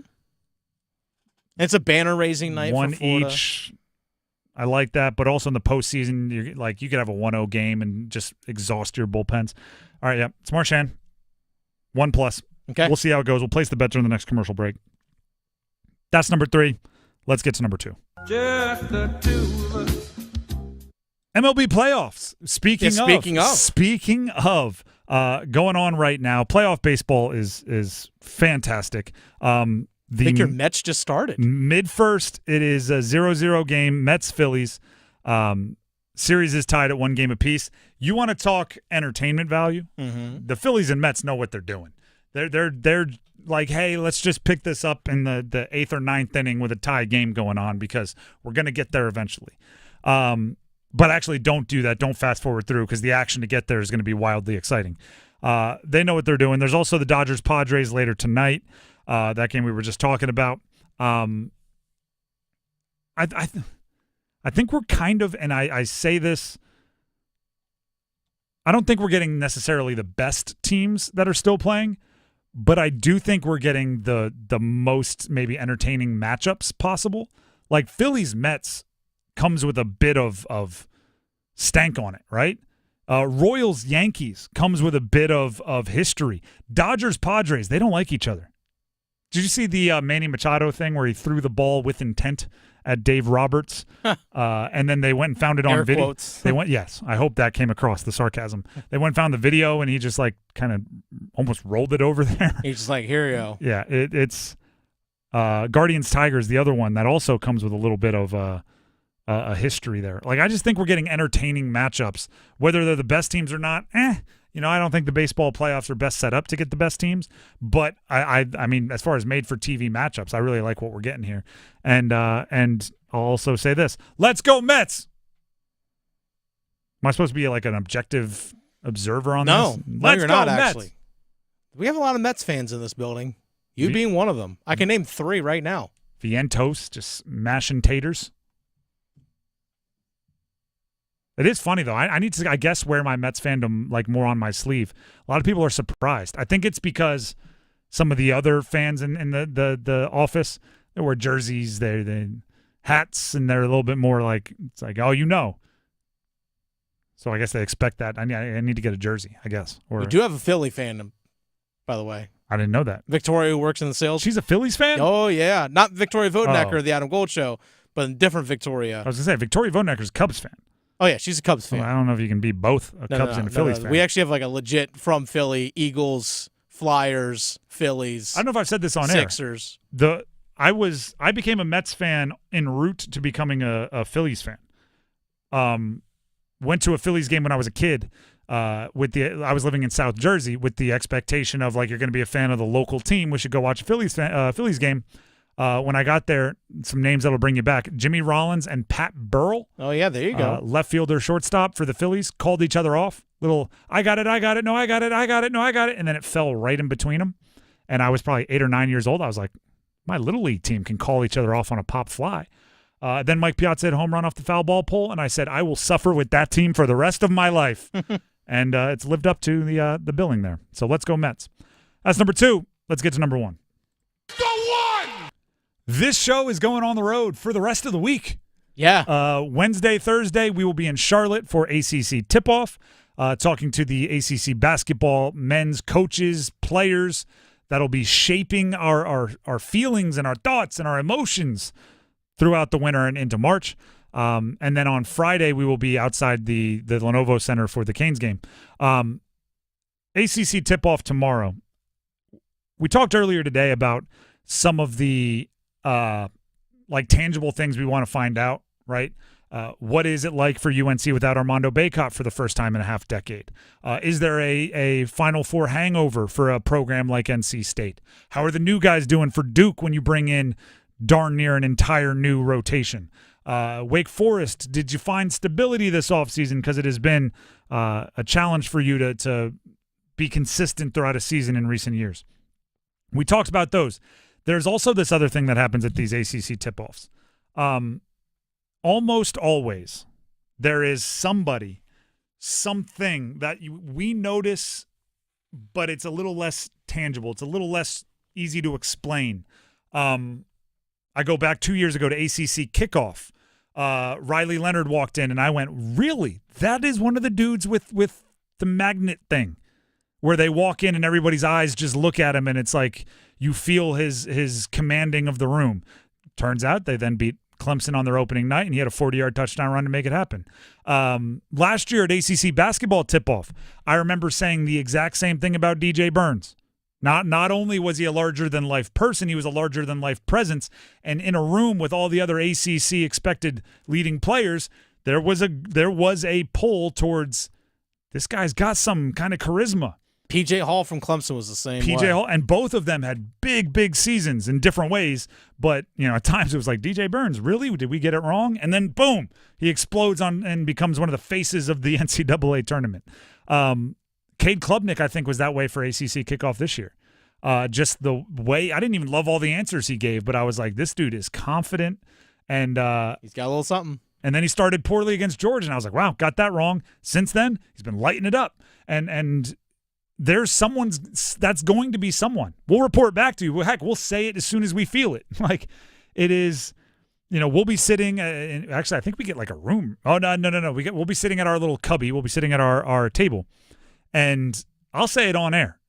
It's a banner-raising night one for Florida. each. I like that, but also in the postseason, you could have a 1-0 game and just exhaust your bullpens. All right, yeah, it's Marchand. 1+. Okay. We'll see how it goes. We'll place the bet during the next commercial break. That's number 3. Let's get to number 2. Just the two of us. MLB playoffs. Speaking of, going on right now. Playoff baseball is fantastic. I think your Mets just started. Mid-first, it is a 0-0 game, Mets-Phillies. Series is tied at 1 game apiece. You want to talk entertainment value? Mm-hmm. The Phillies and Mets know what they're doing. They're like, hey, let's just pick this up in the 8th or 9th inning with a tie game going on because we're going to get there eventually. But actually don't do that. Don't fast forward through because the action to get there is going to be wildly exciting. They know what they're doing. There's also the Dodgers-Padres later tonight. That game we were just talking about. I think we're kind of, and I say this, I don't think we're getting necessarily the best teams that are still playing, but I do think we're getting the most maybe entertaining matchups possible. Like Phillies-Mets comes with a bit of stank on it, right? Royals-Yankees comes with a bit of history. Dodgers-Padres, they don't like each other. Did you see the Manny Machado thing where he threw the ball with intent at Dave Roberts, and then they went and found it on video? Quotes. They went, yes, I hope that came across, the sarcasm. They went and found the video, and he just like kind of almost rolled it over there. He's just like, here you go. Yeah, it's Guardians-Tigers, the other one that also comes with a little bit of a history there. Like I just think we're getting entertaining matchups, whether they're the best teams or not. I don't think the baseball playoffs are best set up to get the best teams, but I mean, as far as made-for-TV matchups, I really like what we're getting here. And I'll also say this. Let's go Mets! Am I supposed to be like an objective observer on this? No, you're not, actually. We have a lot of Mets fans in this building. You being one of them. I can name 3 right now. Vientos, just mashing taters. It is funny, though. I need to, I guess, wear my Mets fandom like more on my sleeve. A lot of people are surprised. I think it's because some of the other fans in the office, they wear jerseys, they hats, and they're a little bit more like, it's like, oh, you know. So I guess they expect that. I need to get a jersey, I guess. Or We do have a Philly fandom, by the way. I didn't know that. Victoria, who works in the sales. She's a Phillies fan? Oh, yeah. Not Victoria Vodenecker, the Adam Gold Show, but a different Victoria. I was going to say, Victoria Vodenecker's a Cubs fan. Oh, yeah, she's a Cubs fan. Well, I don't know if you can be both a Cubs and a Phillies fan. We actually have like a legit from Philly, Eagles, Flyers, Phillies. I don't know if I've said this on Sixers. air. I became a Mets fan en route to becoming a Phillies fan. Went to a Phillies game when I was a kid. I was living in South Jersey with the expectation of like, you're going to be a fan of the local team. We should go watch a Phillies game. When I got there, some names that'll bring you back. Jimmy Rollins and Pat Burrell. Oh, yeah, there you go. Left fielder, shortstop for the Phillies, called each other off. Little, I got it, no, I got it, no, I got it. And then it fell right in between them. And I was probably 8 or 9 years old. I was like, my Little League team can call each other off on a pop fly. Then Mike Piazza hit a home run off the foul ball pole, and I said, I will suffer with that team for the rest of my life. And it's lived up to the billing there. So let's go Mets. That's number 2. Let's get to number 1. This show is going on the road for the rest of the week. Yeah. Wednesday, Thursday, we will be in Charlotte for ACC tip-off, talking to the ACC basketball men's coaches, players that'll be shaping our feelings and our thoughts and our emotions throughout the winter and into March. And then on Friday, we will be outside the Lenovo Center for the Canes game. ACC tip-off tomorrow. We talked earlier today about some of the like tangible things we want to find out, right? What is it like for UNC without Armando Bacot for the first time in a half decade? Is there a Final Four hangover for a program like NC State? How are the new guys doing for Duke when you bring in darn near an entire new rotation? Wake Forest, did you find stability this offseason? Because it has been a challenge for you to be consistent throughout a season in recent years. We talked about those. There's also this other thing that happens at these ACC tip-offs. Almost always, there is something that we notice, but it's a little less tangible. It's a little less easy to explain. I go back 2 years ago to ACC kickoff. Riley Leonard walked in, and I went, really? That is one of the dudes with the magnet thing, where they walk in and everybody's eyes just look at him, and it's like you feel his commanding of the room. Turns out they then beat Clemson on their opening night, and he had a 40-yard touchdown run to make it happen. Last year at ACC Basketball tip-off, I remember saying the exact same thing about DJ Burns. Not only was he a larger-than-life person, he was a larger-than-life presence, and in a room with all the other ACC expected leading players, there was a pull towards this guy's got some kind of charisma. P.J. Hall from Clemson was the same way. P.J. Hall, and both of them had big seasons in different ways, but at times it was like, DJ Burns, really? Did we get it wrong? And then, boom, he explodes and becomes one of the faces of the NCAA tournament. Cade Klubnik, I think, was that way for ACC kickoff this year. Just the way, I didn't even love all the answers he gave, but I was like, this dude is confident, and he's got a little something. And then he started poorly against Georgia, and I was like, wow, got that wrong. Since then, he's been lighting it up. And there's that's going to be someone. We'll report back to you. Well, heck, we'll say it as soon as we feel it. Like, it is, we'll be sitting, actually, I think we get like a room. Oh, no. We'll be sitting at our little cubby. We'll be sitting at our table. And I'll say it on air.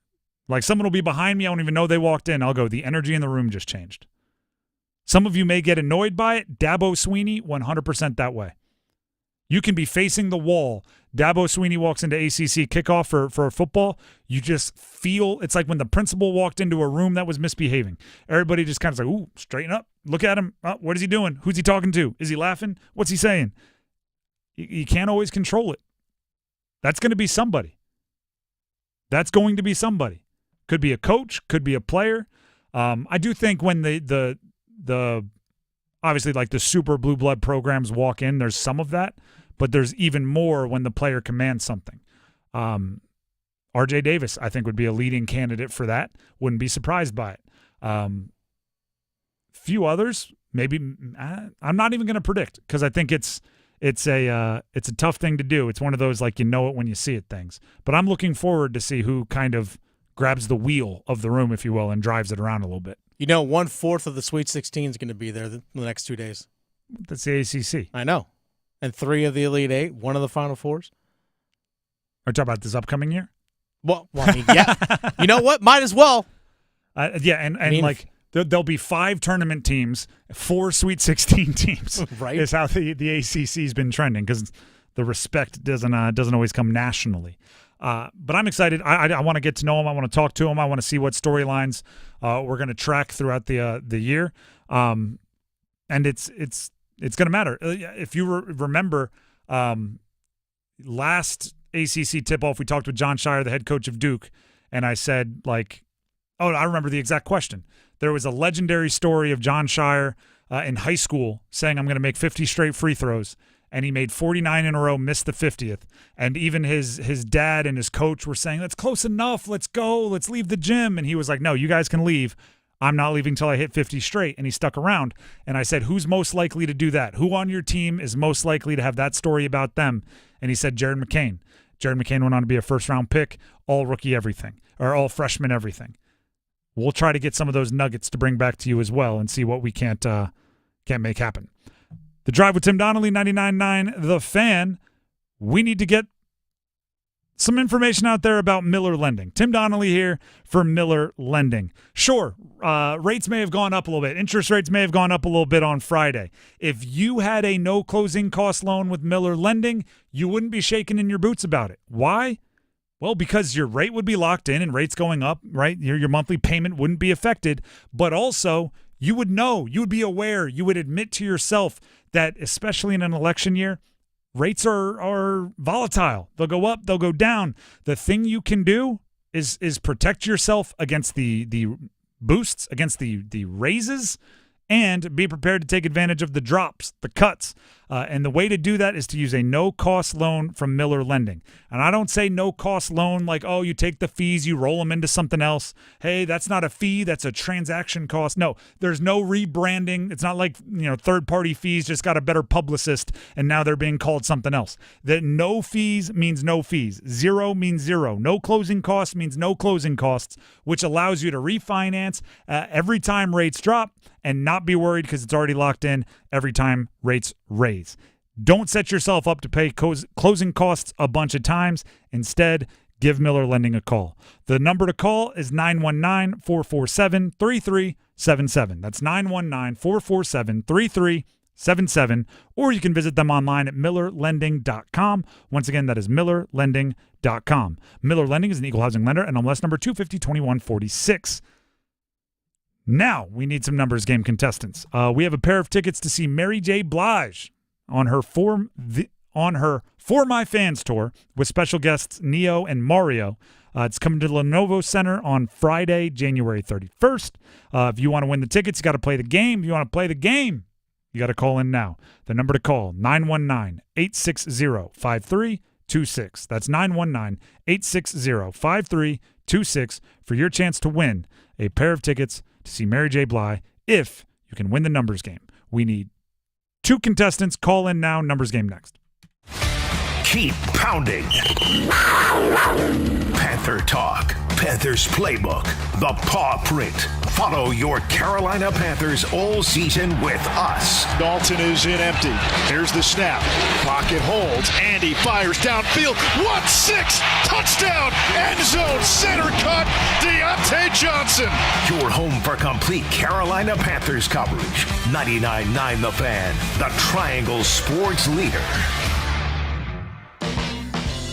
Like, someone will be behind me. I don't even know they walked in. I'll go, the energy in the room just changed. Some of you may get annoyed by it. Dabo Sweeney, 100% that way. You can be facing the wall. Dabo Sweeney walks into ACC kickoff for football. You just feel, it's like when the principal walked into a room that was misbehaving. Everybody just kind of like, ooh, straighten up. Look at him. Oh, what is he doing? Who's he talking to? Is he laughing? What's he saying? You can't always control it. That's going to be somebody. Could be a coach, could be a player. I do think when the obviously like the super blue blood programs walk in, there's some of that, but there's even more when the player commands something. RJ Davis, I think, would be a leading candidate for that. Wouldn't be surprised by it. Few others, maybe I'm not even going to predict, because I think it's a tough thing to do. It's one of those like it when you see it things. But I'm looking forward to see who kind of grabs the wheel of the room, if you will, and drives it around a little bit. 1/4 of the Sweet 16 is going to be there the next 2 days. That's the ACC. I know. And 3 of the Elite 8, 1 of the Final Fours. Are you talking about this upcoming year? Well, I mean, yeah. You know what? Might as well. Like there'll be 5 tournament teams, 4 Sweet 16 teams. Right. Is how the ACC's been trending, because the respect doesn't always come nationally. But I'm excited. I want to get to know him. I want to talk to him. I want to see what storylines we're going to track throughout the year. And it's going to matter. If you remember last ACC tip-off, we talked with John Shire, the head coach of Duke, and I said, I remember the exact question. There was a legendary story of John Shire in high school saying, I'm going to make 50 straight free throws. And he made 49 in a row, missed the 50th. And even his dad and his coach were saying, that's close enough. Let's go. Let's leave the gym. And he was like, no, you guys can leave. I'm not leaving until I hit 50 straight. And he stuck around. And I said, who's most likely to do that? Who on your team is most likely to have that story about them? And he said, Jared McCain. Jared McCain went on to be a first-round pick, all rookie everything, or all freshman everything. We'll try to get some of those nuggets to bring back to you as well and see what we can't make happen. The Drive with Tim Donnelly, 99.9 The Fan. We need to get some information out there about Miller Lending. Tim Donnelly here for Miller Lending. Sure, rates may have gone up a little bit. Interest rates may have gone up a little bit on Friday. If you had a no closing cost loan with Miller Lending, you wouldn't be shaking in your boots about it. Why? Well, because your rate would be locked in, and rates going up, right? Your monthly payment wouldn't be affected. But also, you would know, you would be aware, you would admit to yourself that, especially in an election year, rates are volatile. They'll go up, they'll go down. The thing you can do is protect yourself against the boosts, against the raises, and be prepared to take advantage of the drops, the cuts. And the way to do that is to use a no-cost loan from Miller Lending. And I don't say no-cost loan like, oh, you take the fees, you roll them into something else. Hey, that's not a fee, that's a transaction cost. No, there's no rebranding. It's not like, third-party fees just got a better publicist and now they're being called something else. That no fees means no fees. Zero means zero. No closing costs means no closing costs, which allows you to refinance every time rates drop. and not be worried because it's already locked in every time rates raise. Don't set yourself up to pay closing costs a bunch of times. Instead, give Miller Lending a call. The number to call is 919-447-3377. That's 919-447-3377. Or you can visit them online at millerlending.com. Once again, that is millerlending.com. Miller Lending is an equal housing lender, and NMLS number 2502146. Now we need some numbers game contestants. We have a pair of tickets to see Mary J. Blige on her For My Fans tour with special guests Neo and Mario. It's coming to the Lenovo Center on Friday, January 31st. If you want to win the tickets, you got to play the game. If you want to play the game, you got to call in now. The number to call, 919-860-5326. That's 919-860-5326 for your chance to win a pair of tickets to see Mary J. Blige if you can win the numbers game. We need 2 contestants. Call in now. Numbers game next. Keep pounding. Panther Talk, Panthers Playbook, the Paw Print. Follow your Carolina Panthers all season with us. Dalton is in empty. Here's the snap. Pocket holds. Andy fires downfield. 1-6. Touchdown. End zone. Center cut. Deontay Johnson. Your home for complete Carolina Panthers coverage. 99.9 The Fan, the Triangle Sports Leader.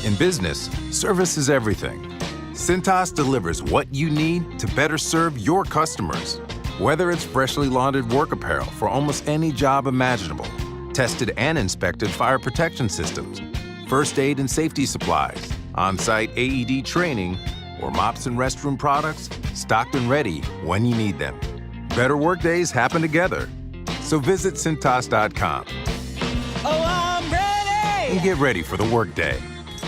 In business, service is everything. Cintas delivers what you need to better serve your customers. Whether it's freshly laundered work apparel for almost any job imaginable, tested and inspected fire protection systems, first aid and safety supplies, on-site AED training, or mops and restroom products, stocked and ready when you need them. Better work days happen together. So visit Cintas.com. Oh, I'm ready! And get ready for the workday.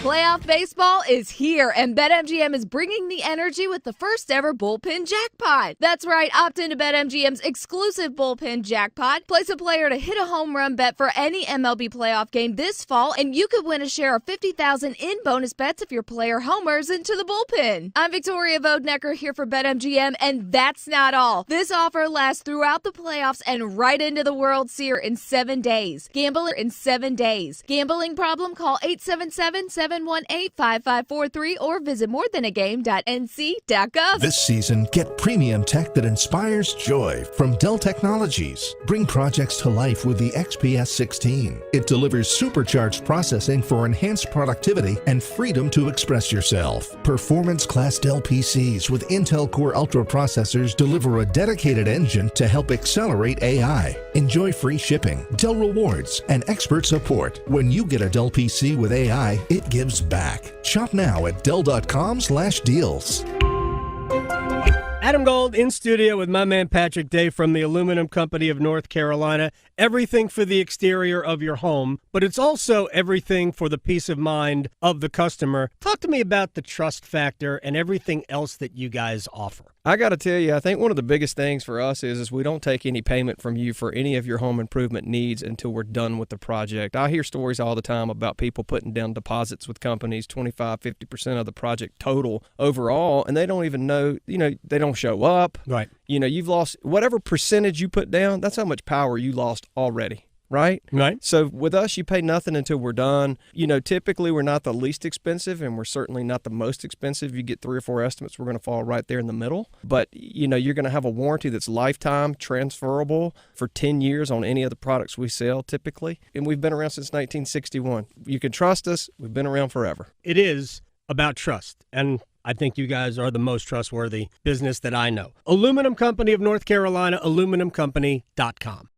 Playoff baseball is here, and BetMGM is bringing the energy with the first ever bullpen jackpot. That's right, opt into BetMGM's exclusive bullpen jackpot. Place a player to hit a home run bet for any MLB playoff game this fall, and you could win a share of $50,000 in bonus bets if your player homers into the bullpen. I'm Victoria Vodnecker here for BetMGM, and that's not all. This offer lasts throughout the playoffs and right into the World Series in 7 days. Gamble in 7 days. Gambling problem? Call 877-718-5543 or visit morethanagame.nc.gov. This season, get premium tech that inspires joy from Dell Technologies. Bring projects to life with the XPS 16. It delivers supercharged processing for enhanced productivity and freedom to express yourself. Performance class Dell PCs with Intel Core Ultra processors deliver a dedicated engine to help accelerate AI. Enjoy free shipping, Dell rewards, and expert support. When you get a Dell PC with AI, it gives back. Shop now at Dell.com/deals. Adam Gold in studio with my man Patrick Day from the Aluminum Company of North Carolina. Everything for the exterior of your home, but it's also everything for the peace of mind of the customer. Talk to me about the trust factor and everything else that you guys offer. I got to tell you, I think one of the biggest things for us is we don't take any payment from you for any of your home improvement needs until we're done with the project. I hear stories all the time about people putting down deposits with companies, 25, 50% of the project total overall, and they don't even know, they don't show up. Right. You've lost whatever percentage you put down, that's how much power you lost already. Right? So with us, you pay nothing until we're done. Typically we're not the least expensive, and we're certainly not the most expensive. You get 3 or 4 estimates, we're going to fall right there in the middle. But, you're going to have a warranty that's lifetime, transferable for 10 years on any of the products we sell typically. And we've been around since 1961. You can trust us. We've been around forever. It is about trust. And I think you guys are the most trustworthy business that I know. Aluminum Company of North Carolina, aluminumcompany.com.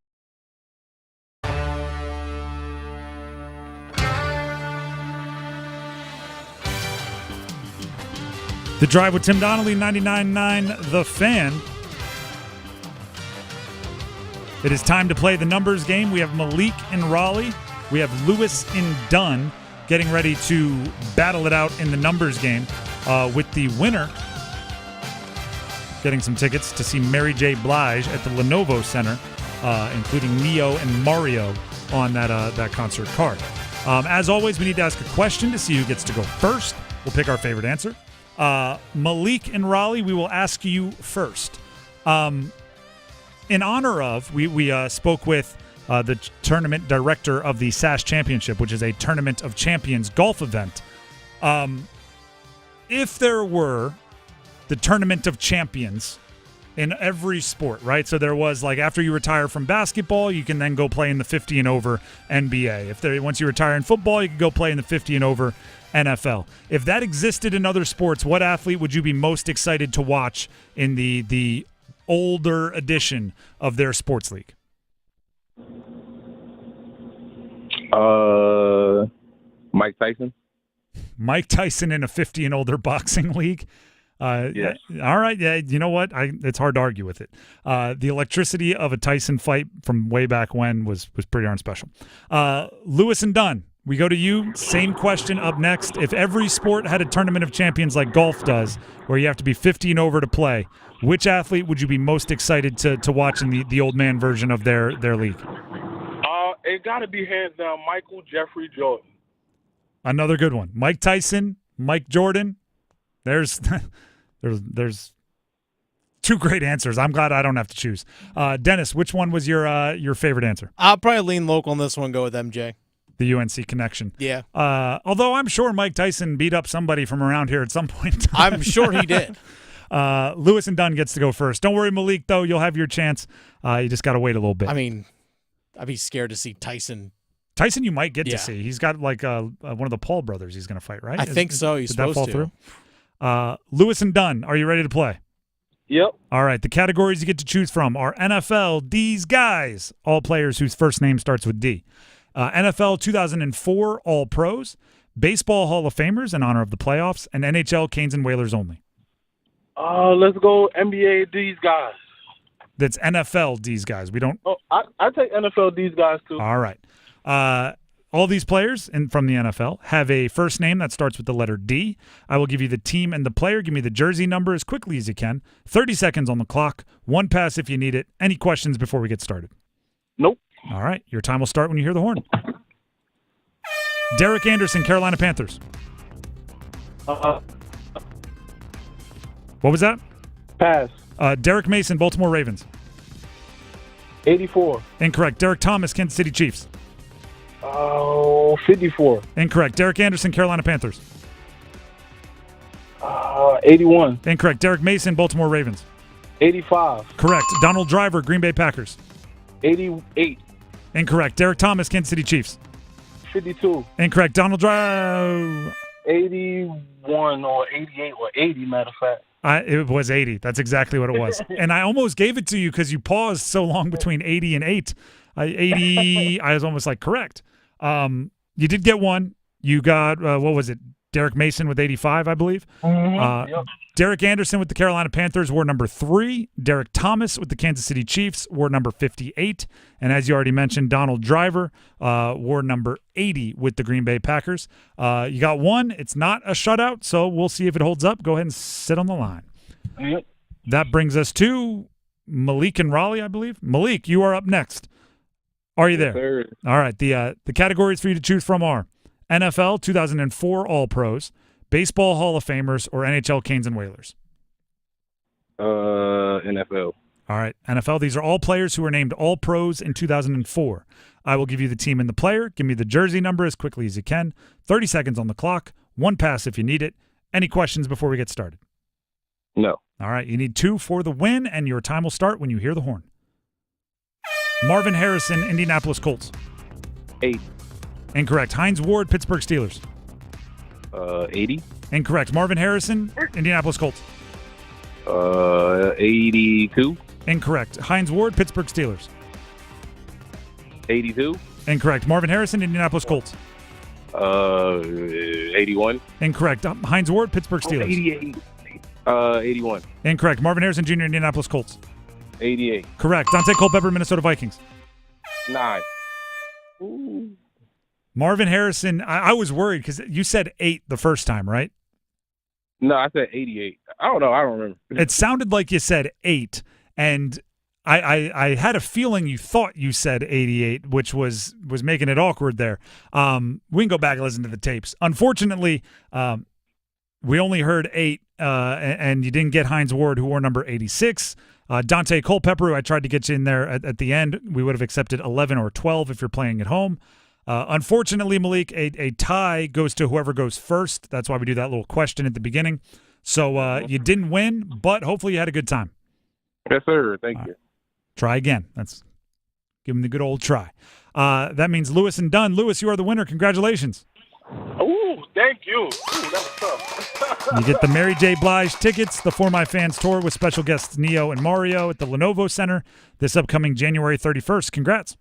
The Drive with Tim Donnelly, 99.9 The Fan. It is time to play the numbers game. We have Malik in Raleigh. We have Lewis in Dunn getting ready to battle it out in the numbers game with the winner getting some tickets to see Mary J. Blige at the Lenovo Center, including Neo and Mario on that concert card. As always, we need to ask a question to see who gets to go first. We'll pick our favorite answer. Malik in Raleigh, we will ask you first. in honor of, we spoke with the tournament director of the SAS Championship, which is a Tournament of Champions golf event. If there were the Tournament of Champions in every sport, right? So there was, like, after you retire from basketball, you can then go play in the 50 and over NBA. Once you retire in football, you can go play in the 50 and over NFL. If that existed in other sports, what athlete would you be most excited to watch in the older edition of their sports league? Mike Tyson. Mike Tyson in a 50 and older boxing league? Yes. All right. Yeah. You know what? It's hard to argue with it. The electricity of a Tyson fight from way back when was pretty darn special. Lewis and Dunn, we go to you. Same question up next. If every sport had a tournament of champions like golf does, where you have to be 50 and over to play, which athlete would you be most excited to watch in the old man version of their league? It got to be hands down Michael Jeffrey Jordan. Another good one. Mike Tyson, Mike Jordan. There's two great answers. I'm glad I don't have to choose. Dennis, which one was your favorite answer? I'll probably lean local on this one and go with MJ. The UNC connection. Yeah. Although I'm sure Mike Tyson beat up somebody from around here at some point in time. I'm sure he did. Lewis and Dunn gets to go first. Don't worry, Malik, though. You'll have your chance. You just got to wait a little bit. I mean, I'd be scared to see Tyson. Tyson you might get to see. He's got like one of the Paul brothers he's going to fight, right? I think so. He's did that supposed fall to. through? Lewis and Dunn, are you ready to play? Yep. All right. The categories you get to choose from are NFL, D's guys, all players whose first name starts with D. NFL 2004 All Pros, Baseball Hall of Famers in honor of the playoffs, and NHL Canes and Whalers only. Let's go NBA D's guys. That's NFL D's guys. We don't. Oh, I take NFL D's guys too. All right. All these players from the NFL have a first name that starts with the letter D. I will give you the team and the player. Give me the jersey number as quickly as you can. 30 seconds on the clock. One pass if you need it. Any questions before we get started? Nope. All right. Your time will start when you hear the horn. Derek Anderson, Carolina Panthers. What was that? Pass. Derek Mason, Baltimore Ravens. 84. Incorrect. Derek Thomas, Kansas City Chiefs. 54. Incorrect. Derek Anderson, Carolina Panthers. 81. Incorrect. Derek Mason, Baltimore Ravens. 85. Correct. Donald Driver, Green Bay Packers. 88. Incorrect. Derek Thomas, Kansas City Chiefs. 52. Incorrect. Donald Driver. 81 or 88 or 80, matter of fact. It was 80. That's exactly what it was. And I almost gave it to you because you paused so long between 80 and 8. 80, I was almost like, correct. You did get one. You got, what was it? Derek Mason with 85, I believe. Yep. Derek Anderson with the Carolina Panthers wore number 3. Derek Thomas with the Kansas City Chiefs wore number 58. And as you already mentioned, Donald Driver wore number 80 with the Green Bay Packers. You got one. It's not a shutout, so we'll see if it holds up. Go ahead and sit on the line. Yep. That brings us to Malik and Raleigh, I believe. Malik, you are up next. Are you there? Sir. All right. The categories for you to choose from are NFL 2004 All Pros, Baseball Hall of Famers, or NHL Canes and Whalers. NFL. All right. NFL, these are all players who were named All Pros in 2004. I will give you the team and the player. Give me the jersey number as quickly as you can. 30 seconds on the clock. One pass if you need it. Any questions before we get started? No. All right. You need 2 for the win, and your time will start when you hear the horn. Marvin Harrison, Indianapolis Colts. 8. Incorrect. Hines Ward, Pittsburgh Steelers. 80. Incorrect. Marvin Harrison, Indianapolis Colts. 82. Incorrect. Hines Ward, Pittsburgh Steelers. 82. Incorrect. Marvin Harrison, Indianapolis Colts. 81. Incorrect. Hines Ward, Pittsburgh Steelers. 88. 81. Incorrect. Marvin Harrison Jr., Indianapolis Colts. 88. Correct. Dante Culpepper, Minnesota Vikings. 9. Ooh. Marvin Harrison, I was worried because you said 8 the first time, right? No, I said 88. I don't know. I don't remember. It sounded like you said 8, and I had a feeling you thought you said 88, which was making it awkward there. We can go back and listen to the tapes. Unfortunately, we only heard 8, and you didn't get Hines Ward, who wore number 86. Dante Culpepper, who I tried to get you in there at the end. We would have accepted 11 or 12 if you're playing at home. Unfortunately, Malik, a tie goes to whoever goes first. That's why we do that little question at the beginning. So you didn't win, but hopefully you had a good time. Yes, sir. Thank you. Try again. Give him the good old try. That means Lewis and Dunn. Lewis, you are the winner. Congratulations. Ooh, thank you. Ooh, that was tough. You get the Mary J. Blige tickets, the For My Fans tour with special guests Neo and Mario at the Lenovo Center this upcoming January 31st. Congrats.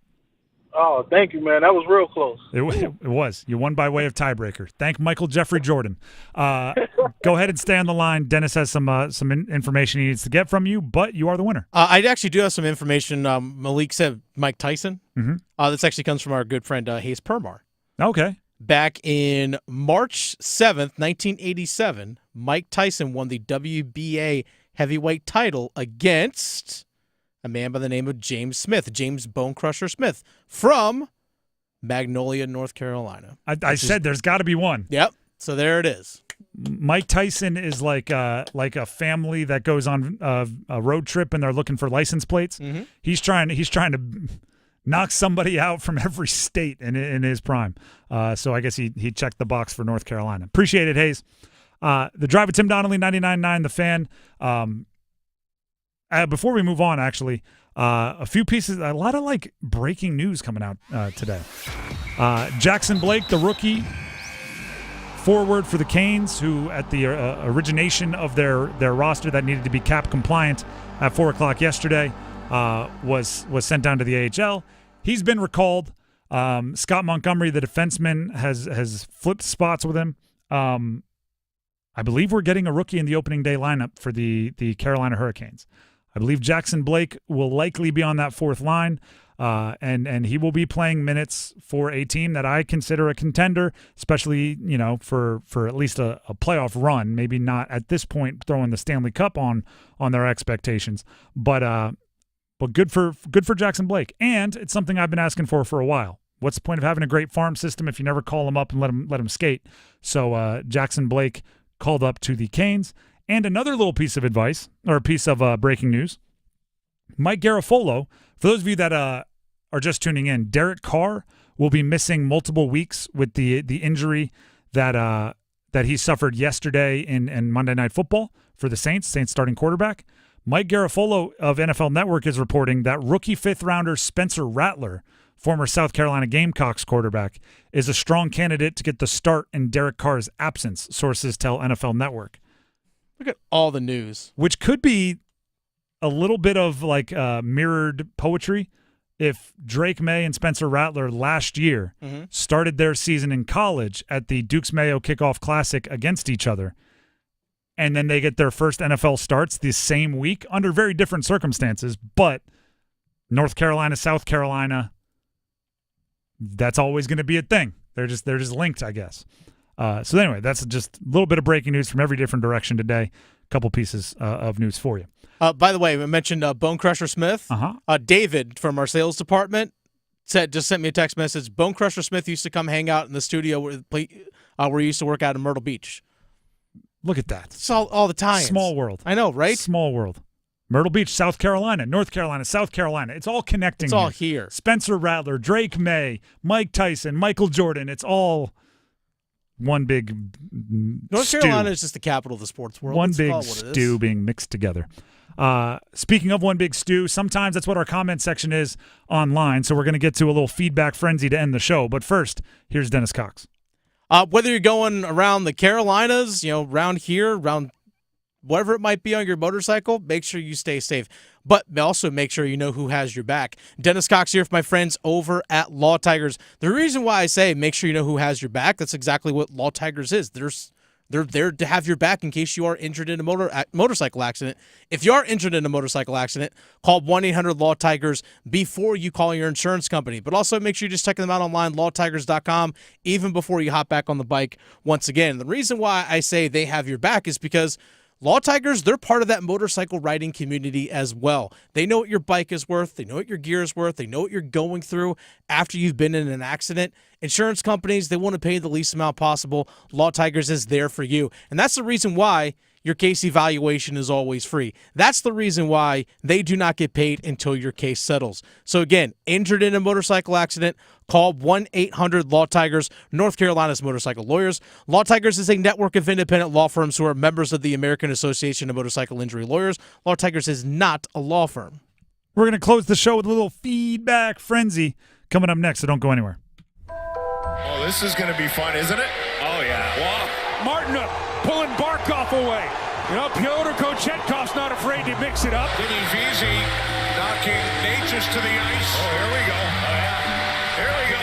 Oh, thank you, man. That was real close. It was. You won by way of tiebreaker. Thank Michael Jeffrey Jordan. Go ahead and stay on the line. Dennis has some information he needs to get from you, but you are the winner. I actually do have some information. Malik said Mike Tyson. Mm-hmm. This actually comes from our good friend Hayes Permar. Okay. Back in March 7th, 1987, Mike Tyson won the WBA heavyweight title against a man by the name of James Smith, James Bone Crusher Smith, from Magnolia, North Carolina. I said there's got to be one. Yep. So there it is. Mike Tyson is like a family that goes on a road trip and they're looking for license plates. Mm-hmm. He's trying to knock somebody out from every state in his prime. So I guess he checked the box for North Carolina. Appreciate it, Hayes. The Drive with Tim Donnelly, 99.9 The Fan. Before we move on, actually, a few pieces, a lot of like breaking news coming out today. Jackson Blake, the rookie forward for the Canes, who at the origination of their roster that needed to be cap compliant at 4 o'clock yesterday, was sent down to the AHL. He's been recalled. Scott Montgomery, the defenseman, has flipped spots with him. I believe we're getting a rookie in the opening day lineup for the Carolina Hurricanes. I believe Jackson Blake will likely be on that fourth line, and he will be playing minutes for a team that I consider a contender, especially for at least a playoff run. Maybe not at this point throwing the Stanley Cup on their expectations, but good for Jackson Blake, and it's something I've been asking for a while. What's the point of having a great farm system if you never call him up and let him skate? So Jackson Blake called up to the Canes. And another little piece of advice, or a piece of breaking news, Mike Garafolo, for those of you that are just tuning in, Derek Carr will be missing multiple weeks with the injury that he suffered yesterday in Monday Night Football for the Saints starting quarterback. Mike Garafolo of NFL Network is reporting that rookie fifth-rounder Spencer Rattler, former South Carolina Gamecocks quarterback, is a strong candidate to get the start in Derek Carr's absence, sources tell NFL Network. Look at all the news. Which could be a little bit of like mirrored poetry if Drake Maye and Spencer Rattler last year started their season in college at the Dukes Mayo Kickoff Classic against each other, and then they get their first NFL starts the same week under very different circumstances, but North Carolina, South Carolina, that's always going to be a thing. They're just linked, I guess. So anyway, that's just a little bit of breaking news from every different direction today. A couple pieces of news for you. By the way, we mentioned Bone Crusher Smith. David from our sales department just sent me a text message. Bone Crusher Smith used to come hang out in the studio where he used to work out in Myrtle Beach. Look at that. It's all the time. Small world. I know, right? Small world. Myrtle Beach, South Carolina, North Carolina, South Carolina. It's all connecting. It's all here. Spencer Rattler, Drake Maye, Mike Tyson, Michael Jordan. It's all one big North stew. Carolina is just the capital of the sports world. One Let's big call it what it stew is. being mixed together. Speaking of one big stew, sometimes that's what our comment section is online, so we're going to get to a little feedback frenzy to end the show. But first, here's Dennis Cox. Whether you're going around the Carolinas, around here, around whatever it might be on your motorcycle, make sure you stay safe. But also make sure you know who has your back. Dennis Cox here with my friends over at Law Tigers. The reason why I say make sure you know who has your back, that's exactly what Law Tigers is. They're there to have your back in case you are injured in a motorcycle accident. If you are injured in a motorcycle accident, call 1-800-LAW-TIGERS before you call your insurance company. But also make sure you just check them out online, lawtigers.com, even before you hop back on the bike once again. The reason why I say they have your back is because Law Tigers, they're part of that motorcycle riding community as well. They know what your bike is worth. They know what your gear is worth. They know what you're going through after you've been in an accident. Insurance companies, they want to pay the least amount possible. Law Tigers is there for you. And that's the reason why your case evaluation is always free. That's the reason why they do not get paid until your case settles. So again, injured in a motorcycle accident, call 1-800-LAW-TIGERS, North Carolina's motorcycle lawyers. Law Tigers is a network of independent law firms who are members of the American Association of Motorcycle Injury Lawyers. Law Tigers is not a law firm. We're going to close the show with a little feedback frenzy coming up next, so don't go anywhere. Oh, this is going to be fun, isn't it? Oh, yeah. Wow. Martin pulling Barkov away. You know, Pyotr Kochetkov's not afraid to mix it up. Vinny Veazey knocking Natchez to the ice. Oh, here we go. Oh, yeah. Here we go.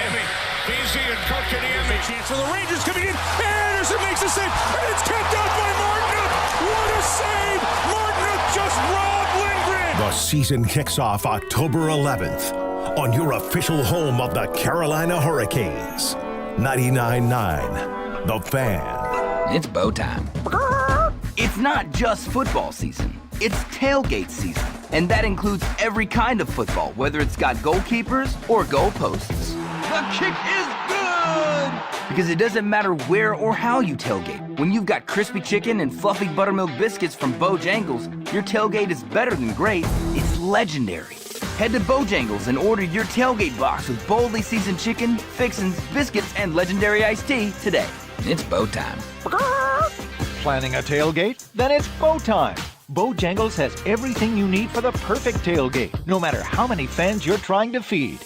Veazey and Kotkaniemi. A chance for the Rangers coming in. Anderson makes a save, and it's kept out by Martin. What a save! Martin just robbed Lindgren. The season kicks off October 11th on your official home of the Carolina Hurricanes. 99.9 The Fan. It's bow time. It's not just football season. It's tailgate season. And that includes every kind of football, whether it's got goalkeepers or goalposts. The kick is good! Because it doesn't matter where or how you tailgate. When you've got crispy chicken and fluffy buttermilk biscuits from Bojangles, your tailgate is better than great. It's legendary. Head to Bojangles and order your tailgate box with boldly seasoned chicken, fixins, biscuits, and legendary iced tea today. It's bow time. Planning a tailgate? Then it's bow time. Bojangles has everything you need for the perfect tailgate, no matter how many fans you're trying to feed.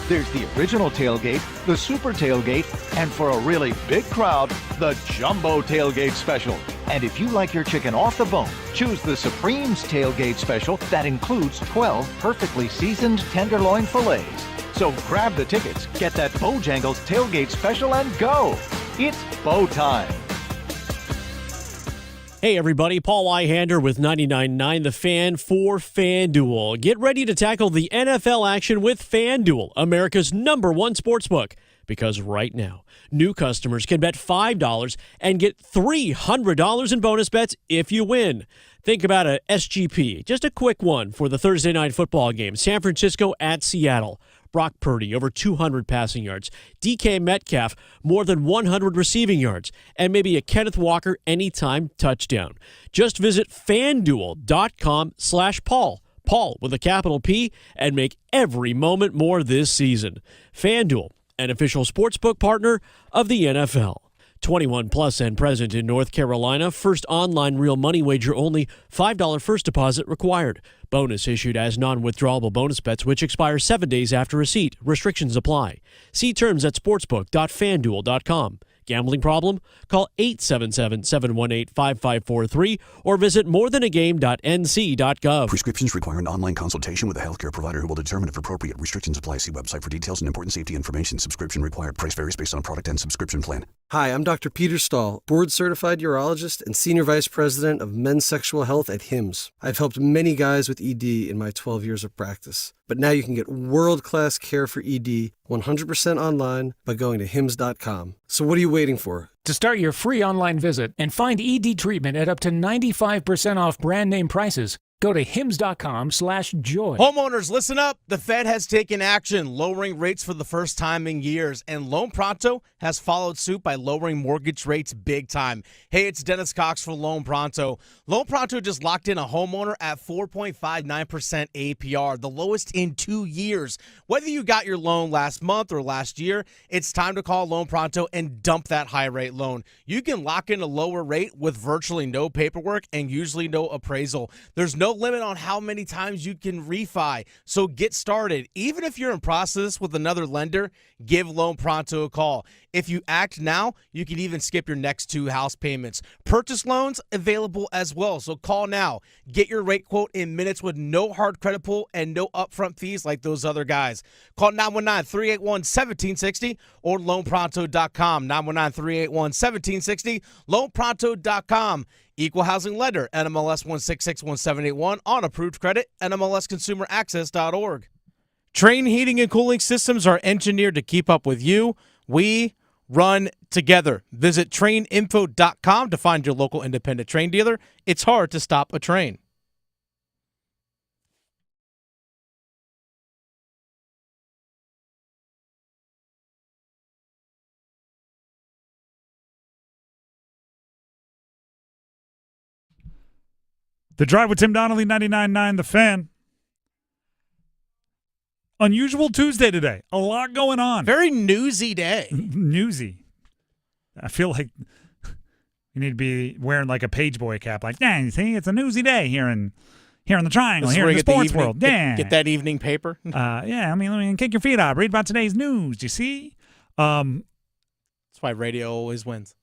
There's the original tailgate, the super tailgate, and for a really big crowd, the jumbo tailgate special. And if you like your chicken off the bone, choose the Supreme's tailgate special that includes 12 perfectly seasoned tenderloin fillets. So grab the tickets, get that Bojangles tailgate special, and go. It's bow time. Hey everybody, Paul Eihander with 99.9 The Fan for FanDuel. Get ready to tackle the NFL action with FanDuel, America's #1 sportsbook. Because right now, new customers can bet $5 and get $300 in bonus bets if you win. Think about a SGP, just a quick one for the Thursday night football game. San Francisco at Seattle. Brock Purdy, over 200 passing yards. DK Metcalf, more than 100 receiving yards. And maybe a Kenneth Walker anytime touchdown. Just visit FanDuel.com/Paul. Paul with a capital P, and make every moment more this season. FanDuel, an official sportsbook partner of the NFL. 21 plus and present in North Carolina. First online real money wager only. $5 first deposit required. Bonus issued as non-withdrawable bonus bets which expire 7 days after receipt. Restrictions apply. See terms at sportsbook.fanduel.com. Gambling problem? Call 877-718-5543 or visit morethanagame.nc.gov. Prescriptions require an online consultation with a healthcare provider who will determine if appropriate. Restrictions apply. See website for details and important safety information. Subscription required. Price varies based on product and subscription plan. Hi, I'm Dr. Peter Stahl, board-certified urologist and senior vice president of men's sexual health at HIMSS. I've helped many guys with ED in my 12 years of practice. But now you can get world-class care for ED 100% online by going to hims.com. So what are you waiting for? To start your free online visit and find ED treatment at up to 95% off brand name prices, go to hims.com/joy. Homeowners, listen up. The Fed has taken action, lowering rates for the first time in years, and Loan Pronto has followed suit by lowering mortgage rates big time. Hey, it's Dennis Cox for Loan Pronto. Loan Pronto just locked in a homeowner at 4.59% APR, the lowest in 2 years. Whether you got your loan last month or last year, it's time to call Loan Pronto and dump that high rate loan. You can lock in a lower rate with virtually no paperwork and usually no appraisal. There's no limit on how many times you can refi, so get started. Even if you're in process with another lender, give Loan Pronto a call. If you act now, you can even skip your next 2 house payments. Purchase loans available as well, so call now. Get your rate quote in minutes with no hard credit pull and no upfront fees like those other guys. Call 919-381-1760 or loanpronto.com. 919-381-1760, loanpronto.com. Equal housing lender, NMLS 1661781, on approved credit, NMLSconsumeraccess.org. Train heating and cooling systems are engineered to keep up with you. We run together. Visit traininfo.com to find your local independent train dealer. It's hard to stop a train. The Drive with Tim Donnelly, 99.9 The Fan. Unusual Tuesday today. A lot going on. Very newsy day. Newsy. I feel like you need to be wearing like a page boy cap. Like, yeah, you see, it's a newsy day here in the Triangle, here in the sports world. Yeah. Get that evening paper. Yeah, I mean, let me kick your feet up. Read about today's news. Do you see? That's why radio always wins.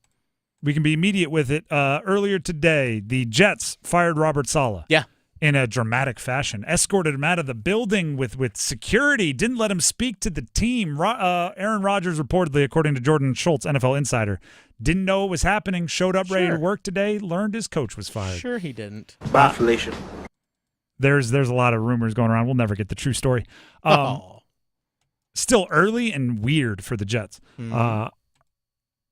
We can be immediate with it. Earlier today, the Jets fired Robert Salah. Yeah. In a dramatic fashion. Escorted him out of the building with security. Didn't let him speak to the team. Aaron Rodgers reportedly, according to Jordan Schultz, NFL insider, didn't know what was happening, showed up ready to work today, learned his coach was fired. Sure he didn't. Bye, Felicia. There's a lot of rumors going around. We'll never get the true story. Still early and weird for the Jets.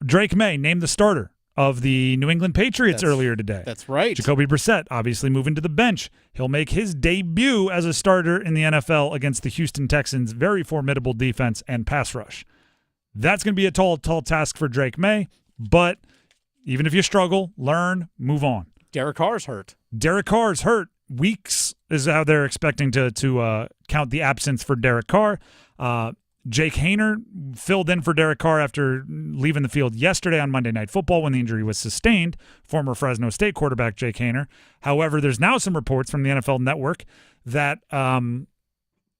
Drake Maye named the starter of the New England Patriots earlier today. That's right. Jacoby Brissett obviously moving to the bench. He'll make his debut as a starter in the NFL against the Houston Texans' very formidable defense and pass rush. That's going to be a tall task for Drake Maye, but even if you struggle, learn, move on. Derek Carr's hurt. Weeks is how they're expecting to count the absence for Derek Carr. Jake Haener filled in for Derek Carr after leaving the field yesterday on Monday Night Football when the injury was sustained, former Fresno State quarterback Jake Haener. However, there's now some reports from the NFL Network that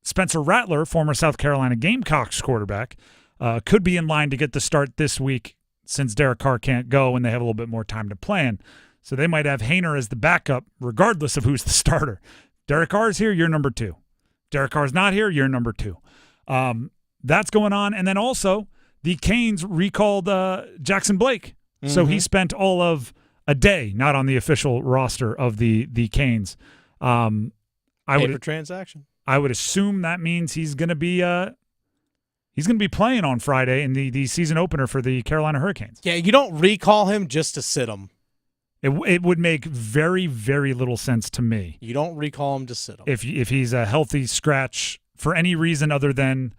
Spencer Rattler, former South Carolina Gamecocks quarterback, could be in line to get the start this week since Derek Carr can't go and they have a little bit more time to plan. So they might have Haener as the backup regardless of who's the starter. Derek Carr's here, you're number 2. Derek Carr's not here, you're number 2. That's going on. And then also the Canes recalled Jackson Blake. Mm-hmm. So he spent all of a day not on the official roster of the Canes. Paper transaction. I would assume that means he's going to be playing on Friday in the season opener for the Carolina Hurricanes. Yeah, you don't recall him just to sit him. It would make very, very little sense to me. You don't recall him to sit him. If he's a healthy scratch for any reason other than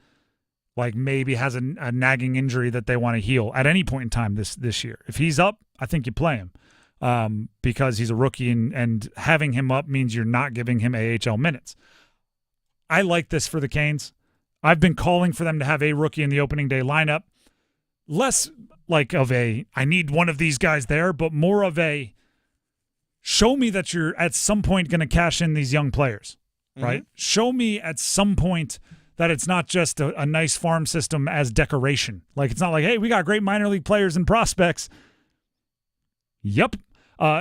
like maybe has a nagging injury that they want to heal at any point in time this year. If he's up, I think you play him because he's a rookie and having him up means you're not giving him AHL minutes. I like this for the Canes. I've been calling for them to have a rookie in the opening day lineup. Less like of a, I need one of these guys there, but more of a, show me that you're at some point going to cash in these young players, right? Mm-hmm. Show me at some point that it's not just a nice farm system as decoration. Like, it's not like, hey, we got great minor league players and prospects. Yep.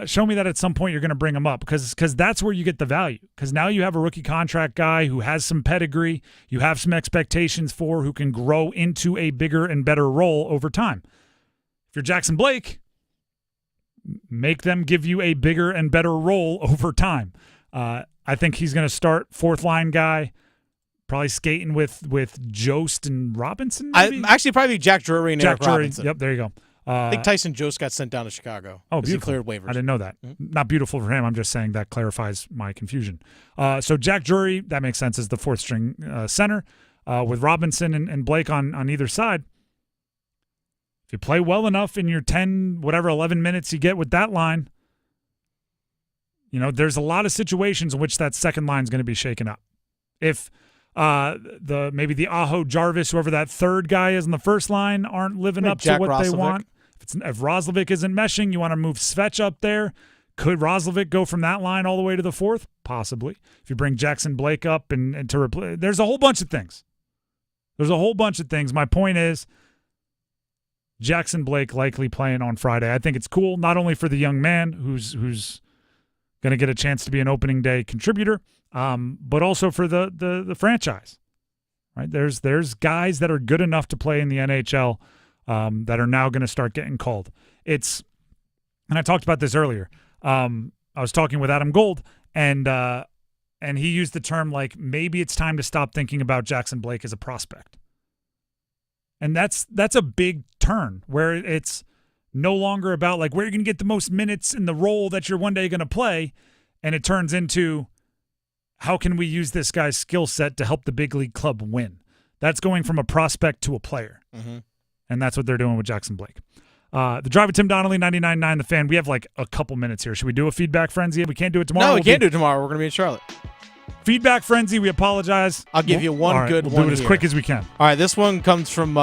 Show me that at some point you're going to bring them up because that's where you get the value. Because now you have a rookie contract guy who has some pedigree, you have some expectations for, who can grow into a bigger and better role over time. If you're Jackson Blake, make them give you a bigger and better role over time. I think he's going to start fourth line guy, probably skating with Jost and Robinson. Maybe? Actually, probably Jack Drury and Eric Robinson. Yep, there you go. I think Tyson Jost got sent down to Chicago. Oh, beautiful. He cleared waivers. I didn't know that. Mm-hmm. Not beautiful for him. I'm just saying that clarifies my confusion. So Jack Drury, that makes sense, as the fourth string center with Robinson and Blake on either side. If you play well enough in your 11 minutes you get with that line, there's a lot of situations in which that second line is going to be shaken up. If maybe the Aho, Jarvis, whoever that third guy is in the first line aren't living up to what they want. If Roslovic isn't meshing, you want to move Svech up there. Could Roslovic go from that line all the way to the fourth? Possibly. If you bring Jackson Blake up and to replace, there's a whole bunch of things. My point is Jackson Blake likely playing on Friday. I think it's cool, not only for the young man who's going to get a chance to be an opening day contributor, but also for the franchise. Right? There's guys that are good enough to play in the NHL that are now going to start getting called. And I talked about this earlier. I was talking with Adam Gold, and he used the term like maybe it's time to stop thinking about Jackson Blake as a prospect. And that's a big turn where it's no longer about like where you're going to get the most minutes in the role that you're one day going to play, and it turns into how can we use this guy's skill set to help the big league club win? That's going from a prospect to a player. Mm-hmm. And that's what they're doing with Jackson Blake. The Drive with Tim Donnelly, 99.9 The Fan. We have like a couple minutes here. Should we do a feedback frenzy? We can't do it tomorrow. No, we can't do it tomorrow. We're going to be in Charlotte. Feedback frenzy. We apologize. I'll give you one good one. We'll do it as here. quick as we can. All right, this one comes from,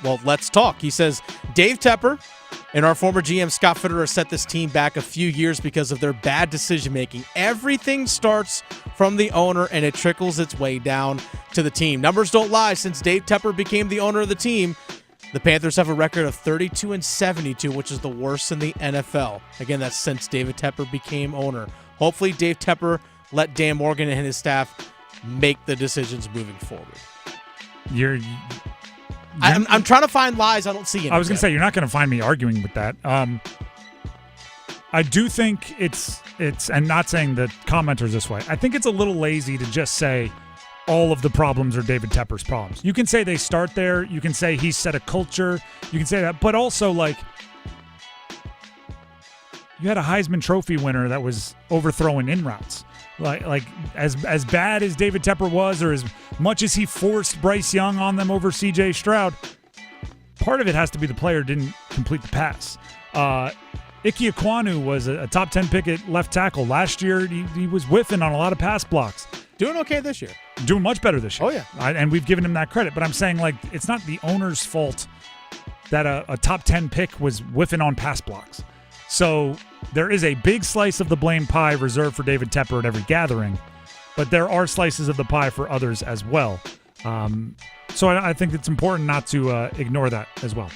Let's Talk. He says, Dave Tepper and our former GM Scott Fitterer set this team back a few years because of their bad decision-making. Everything starts from the owner, and it trickles its way down to the team. Numbers don't lie. Since Dave Tepper became the owner of the team, the Panthers have a record of 32-72, which is the worst in the NFL. Again, that's since David Tepper became owner. Hopefully, Dave Tepper let Dan Morgan and his staff make the decisions moving forward. I'm trying to find lies. I don't see any. I was going to say, you're not going to find me arguing with that. I do think it's, and not saying that commenters this way, I think it's a little lazy to just say all of the problems are David Tepper's problems. You can say they start there. You can say he set a culture. You can say that. But also, like, you had a Heisman Trophy winner that was overthrowing in routes. Like as bad as David Tepper was, or as much as he forced Bryce Young on them over C.J. Stroud, part of it has to be the player didn't complete the pass. Ike Ekwonu was a top 10 pick at left tackle. Last year, he was whiffing on a lot of pass blocks. Doing okay this year. Doing much better this year. Oh, yeah. And we've given him that credit. But I'm saying, like, it's not the owner's fault that a top 10 pick was whiffing on pass blocks. So there is a big slice of the blame pie reserved for David Tepper at every gathering, but there are slices of the pie for others as well. So I think it's important not to ignore that as well.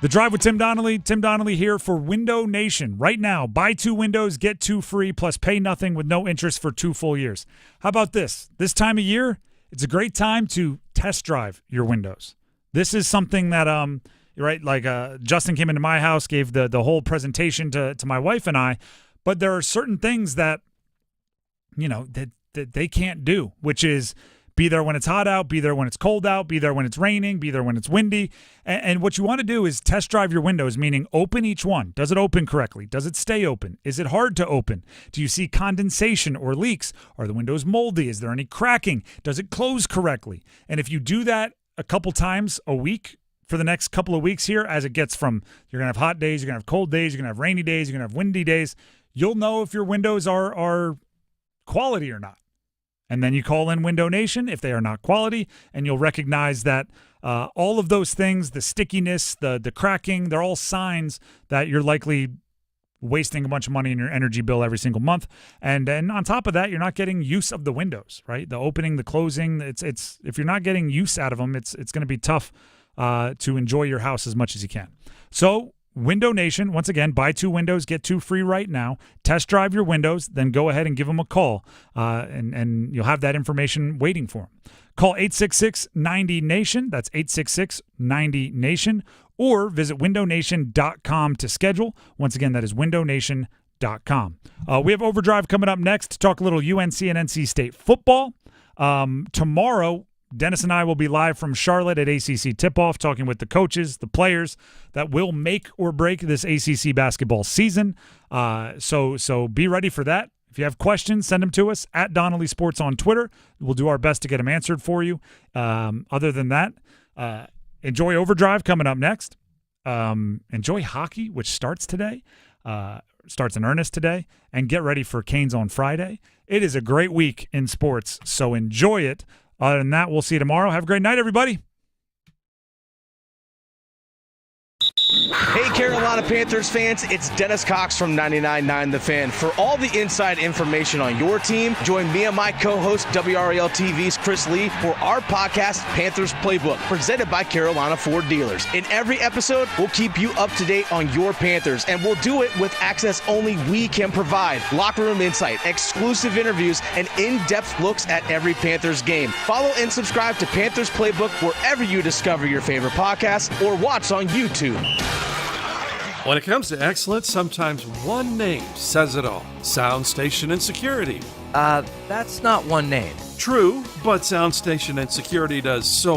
The Drive with Tim Donnelly. Tim Donnelly here for Window Nation. Right now, buy 2 windows, get 2 free, plus pay nothing with no interest for 2 full years. How about this? This time of year, it's a great time to test drive your windows. This is something that right, like Justin came into my house, gave the whole presentation to my wife and I, but there are certain things that, you know, that they can't do, which is be there when it's hot out, be there when it's cold out, be there when it's raining, be there when it's windy. And what you want to do is test drive your windows, meaning open each one. Does it open correctly? Does it stay open? Is it hard to open? Do you see condensation or leaks? Are the windows moldy? Is there any cracking? Does it close correctly? And if you do that a couple times a week, for the next couple of weeks here, as it gets from, you're going to have hot days, you're going to have cold days, you're going to have rainy days, you're going to have windy days, you'll know if your windows are quality or not. And then you call in Window Nation if they are not quality, and you'll recognize that all of those things, the stickiness, the cracking, they're all signs that you're likely wasting a bunch of money in your energy bill every single month. And on top of that, you're not getting use of the windows, right? The opening, the closing, it's if you're not getting use out of them, it's going to be tough to enjoy your house as much as you can. So Window Nation, once again, buy 2 windows, get 2 free right now. Test drive your windows, then go ahead and give them a call, and you'll have that information waiting for them. Call 866-90-NATION. That's 866-90-NATION. Or visit windownation.com to schedule. Once again, that is windownation.com. We have Overdrive coming up next to talk a little UNC and NC State football. Tomorrow, Dennis and I will be live from Charlotte at ACC Tip-Off, talking with the coaches, the players that will make or break this ACC basketball season. So be ready for that. If you have questions, send them to us at Donnelly Sports on Twitter. We'll do our best to get them answered for you. Other than that, enjoy Overdrive coming up next. Enjoy hockey, which starts today, starts in earnest today, and get ready for Canes on Friday. It is a great week in sports, so enjoy it. Other than that, we'll see you tomorrow. Have a great night, everybody. Hey, Carolina Panthers fans, it's Dennis Cox from 99.9 The Fan. For all the inside information on your team, join me and my co-host, WRAL TV's Chris Lee, for our podcast, Panthers Playbook, presented by Carolina Ford Dealers. In every episode, we'll keep you up to date on your Panthers, and we'll do it with access only we can provide. Locker room insight, exclusive interviews, and in-depth looks at every Panthers game. Follow and subscribe to Panthers Playbook wherever you discover your favorite podcasts or watch on YouTube. When it comes to excellence, sometimes one name says it all. Sound Station and Security. That's not one name. True, but Sound Station and Security does so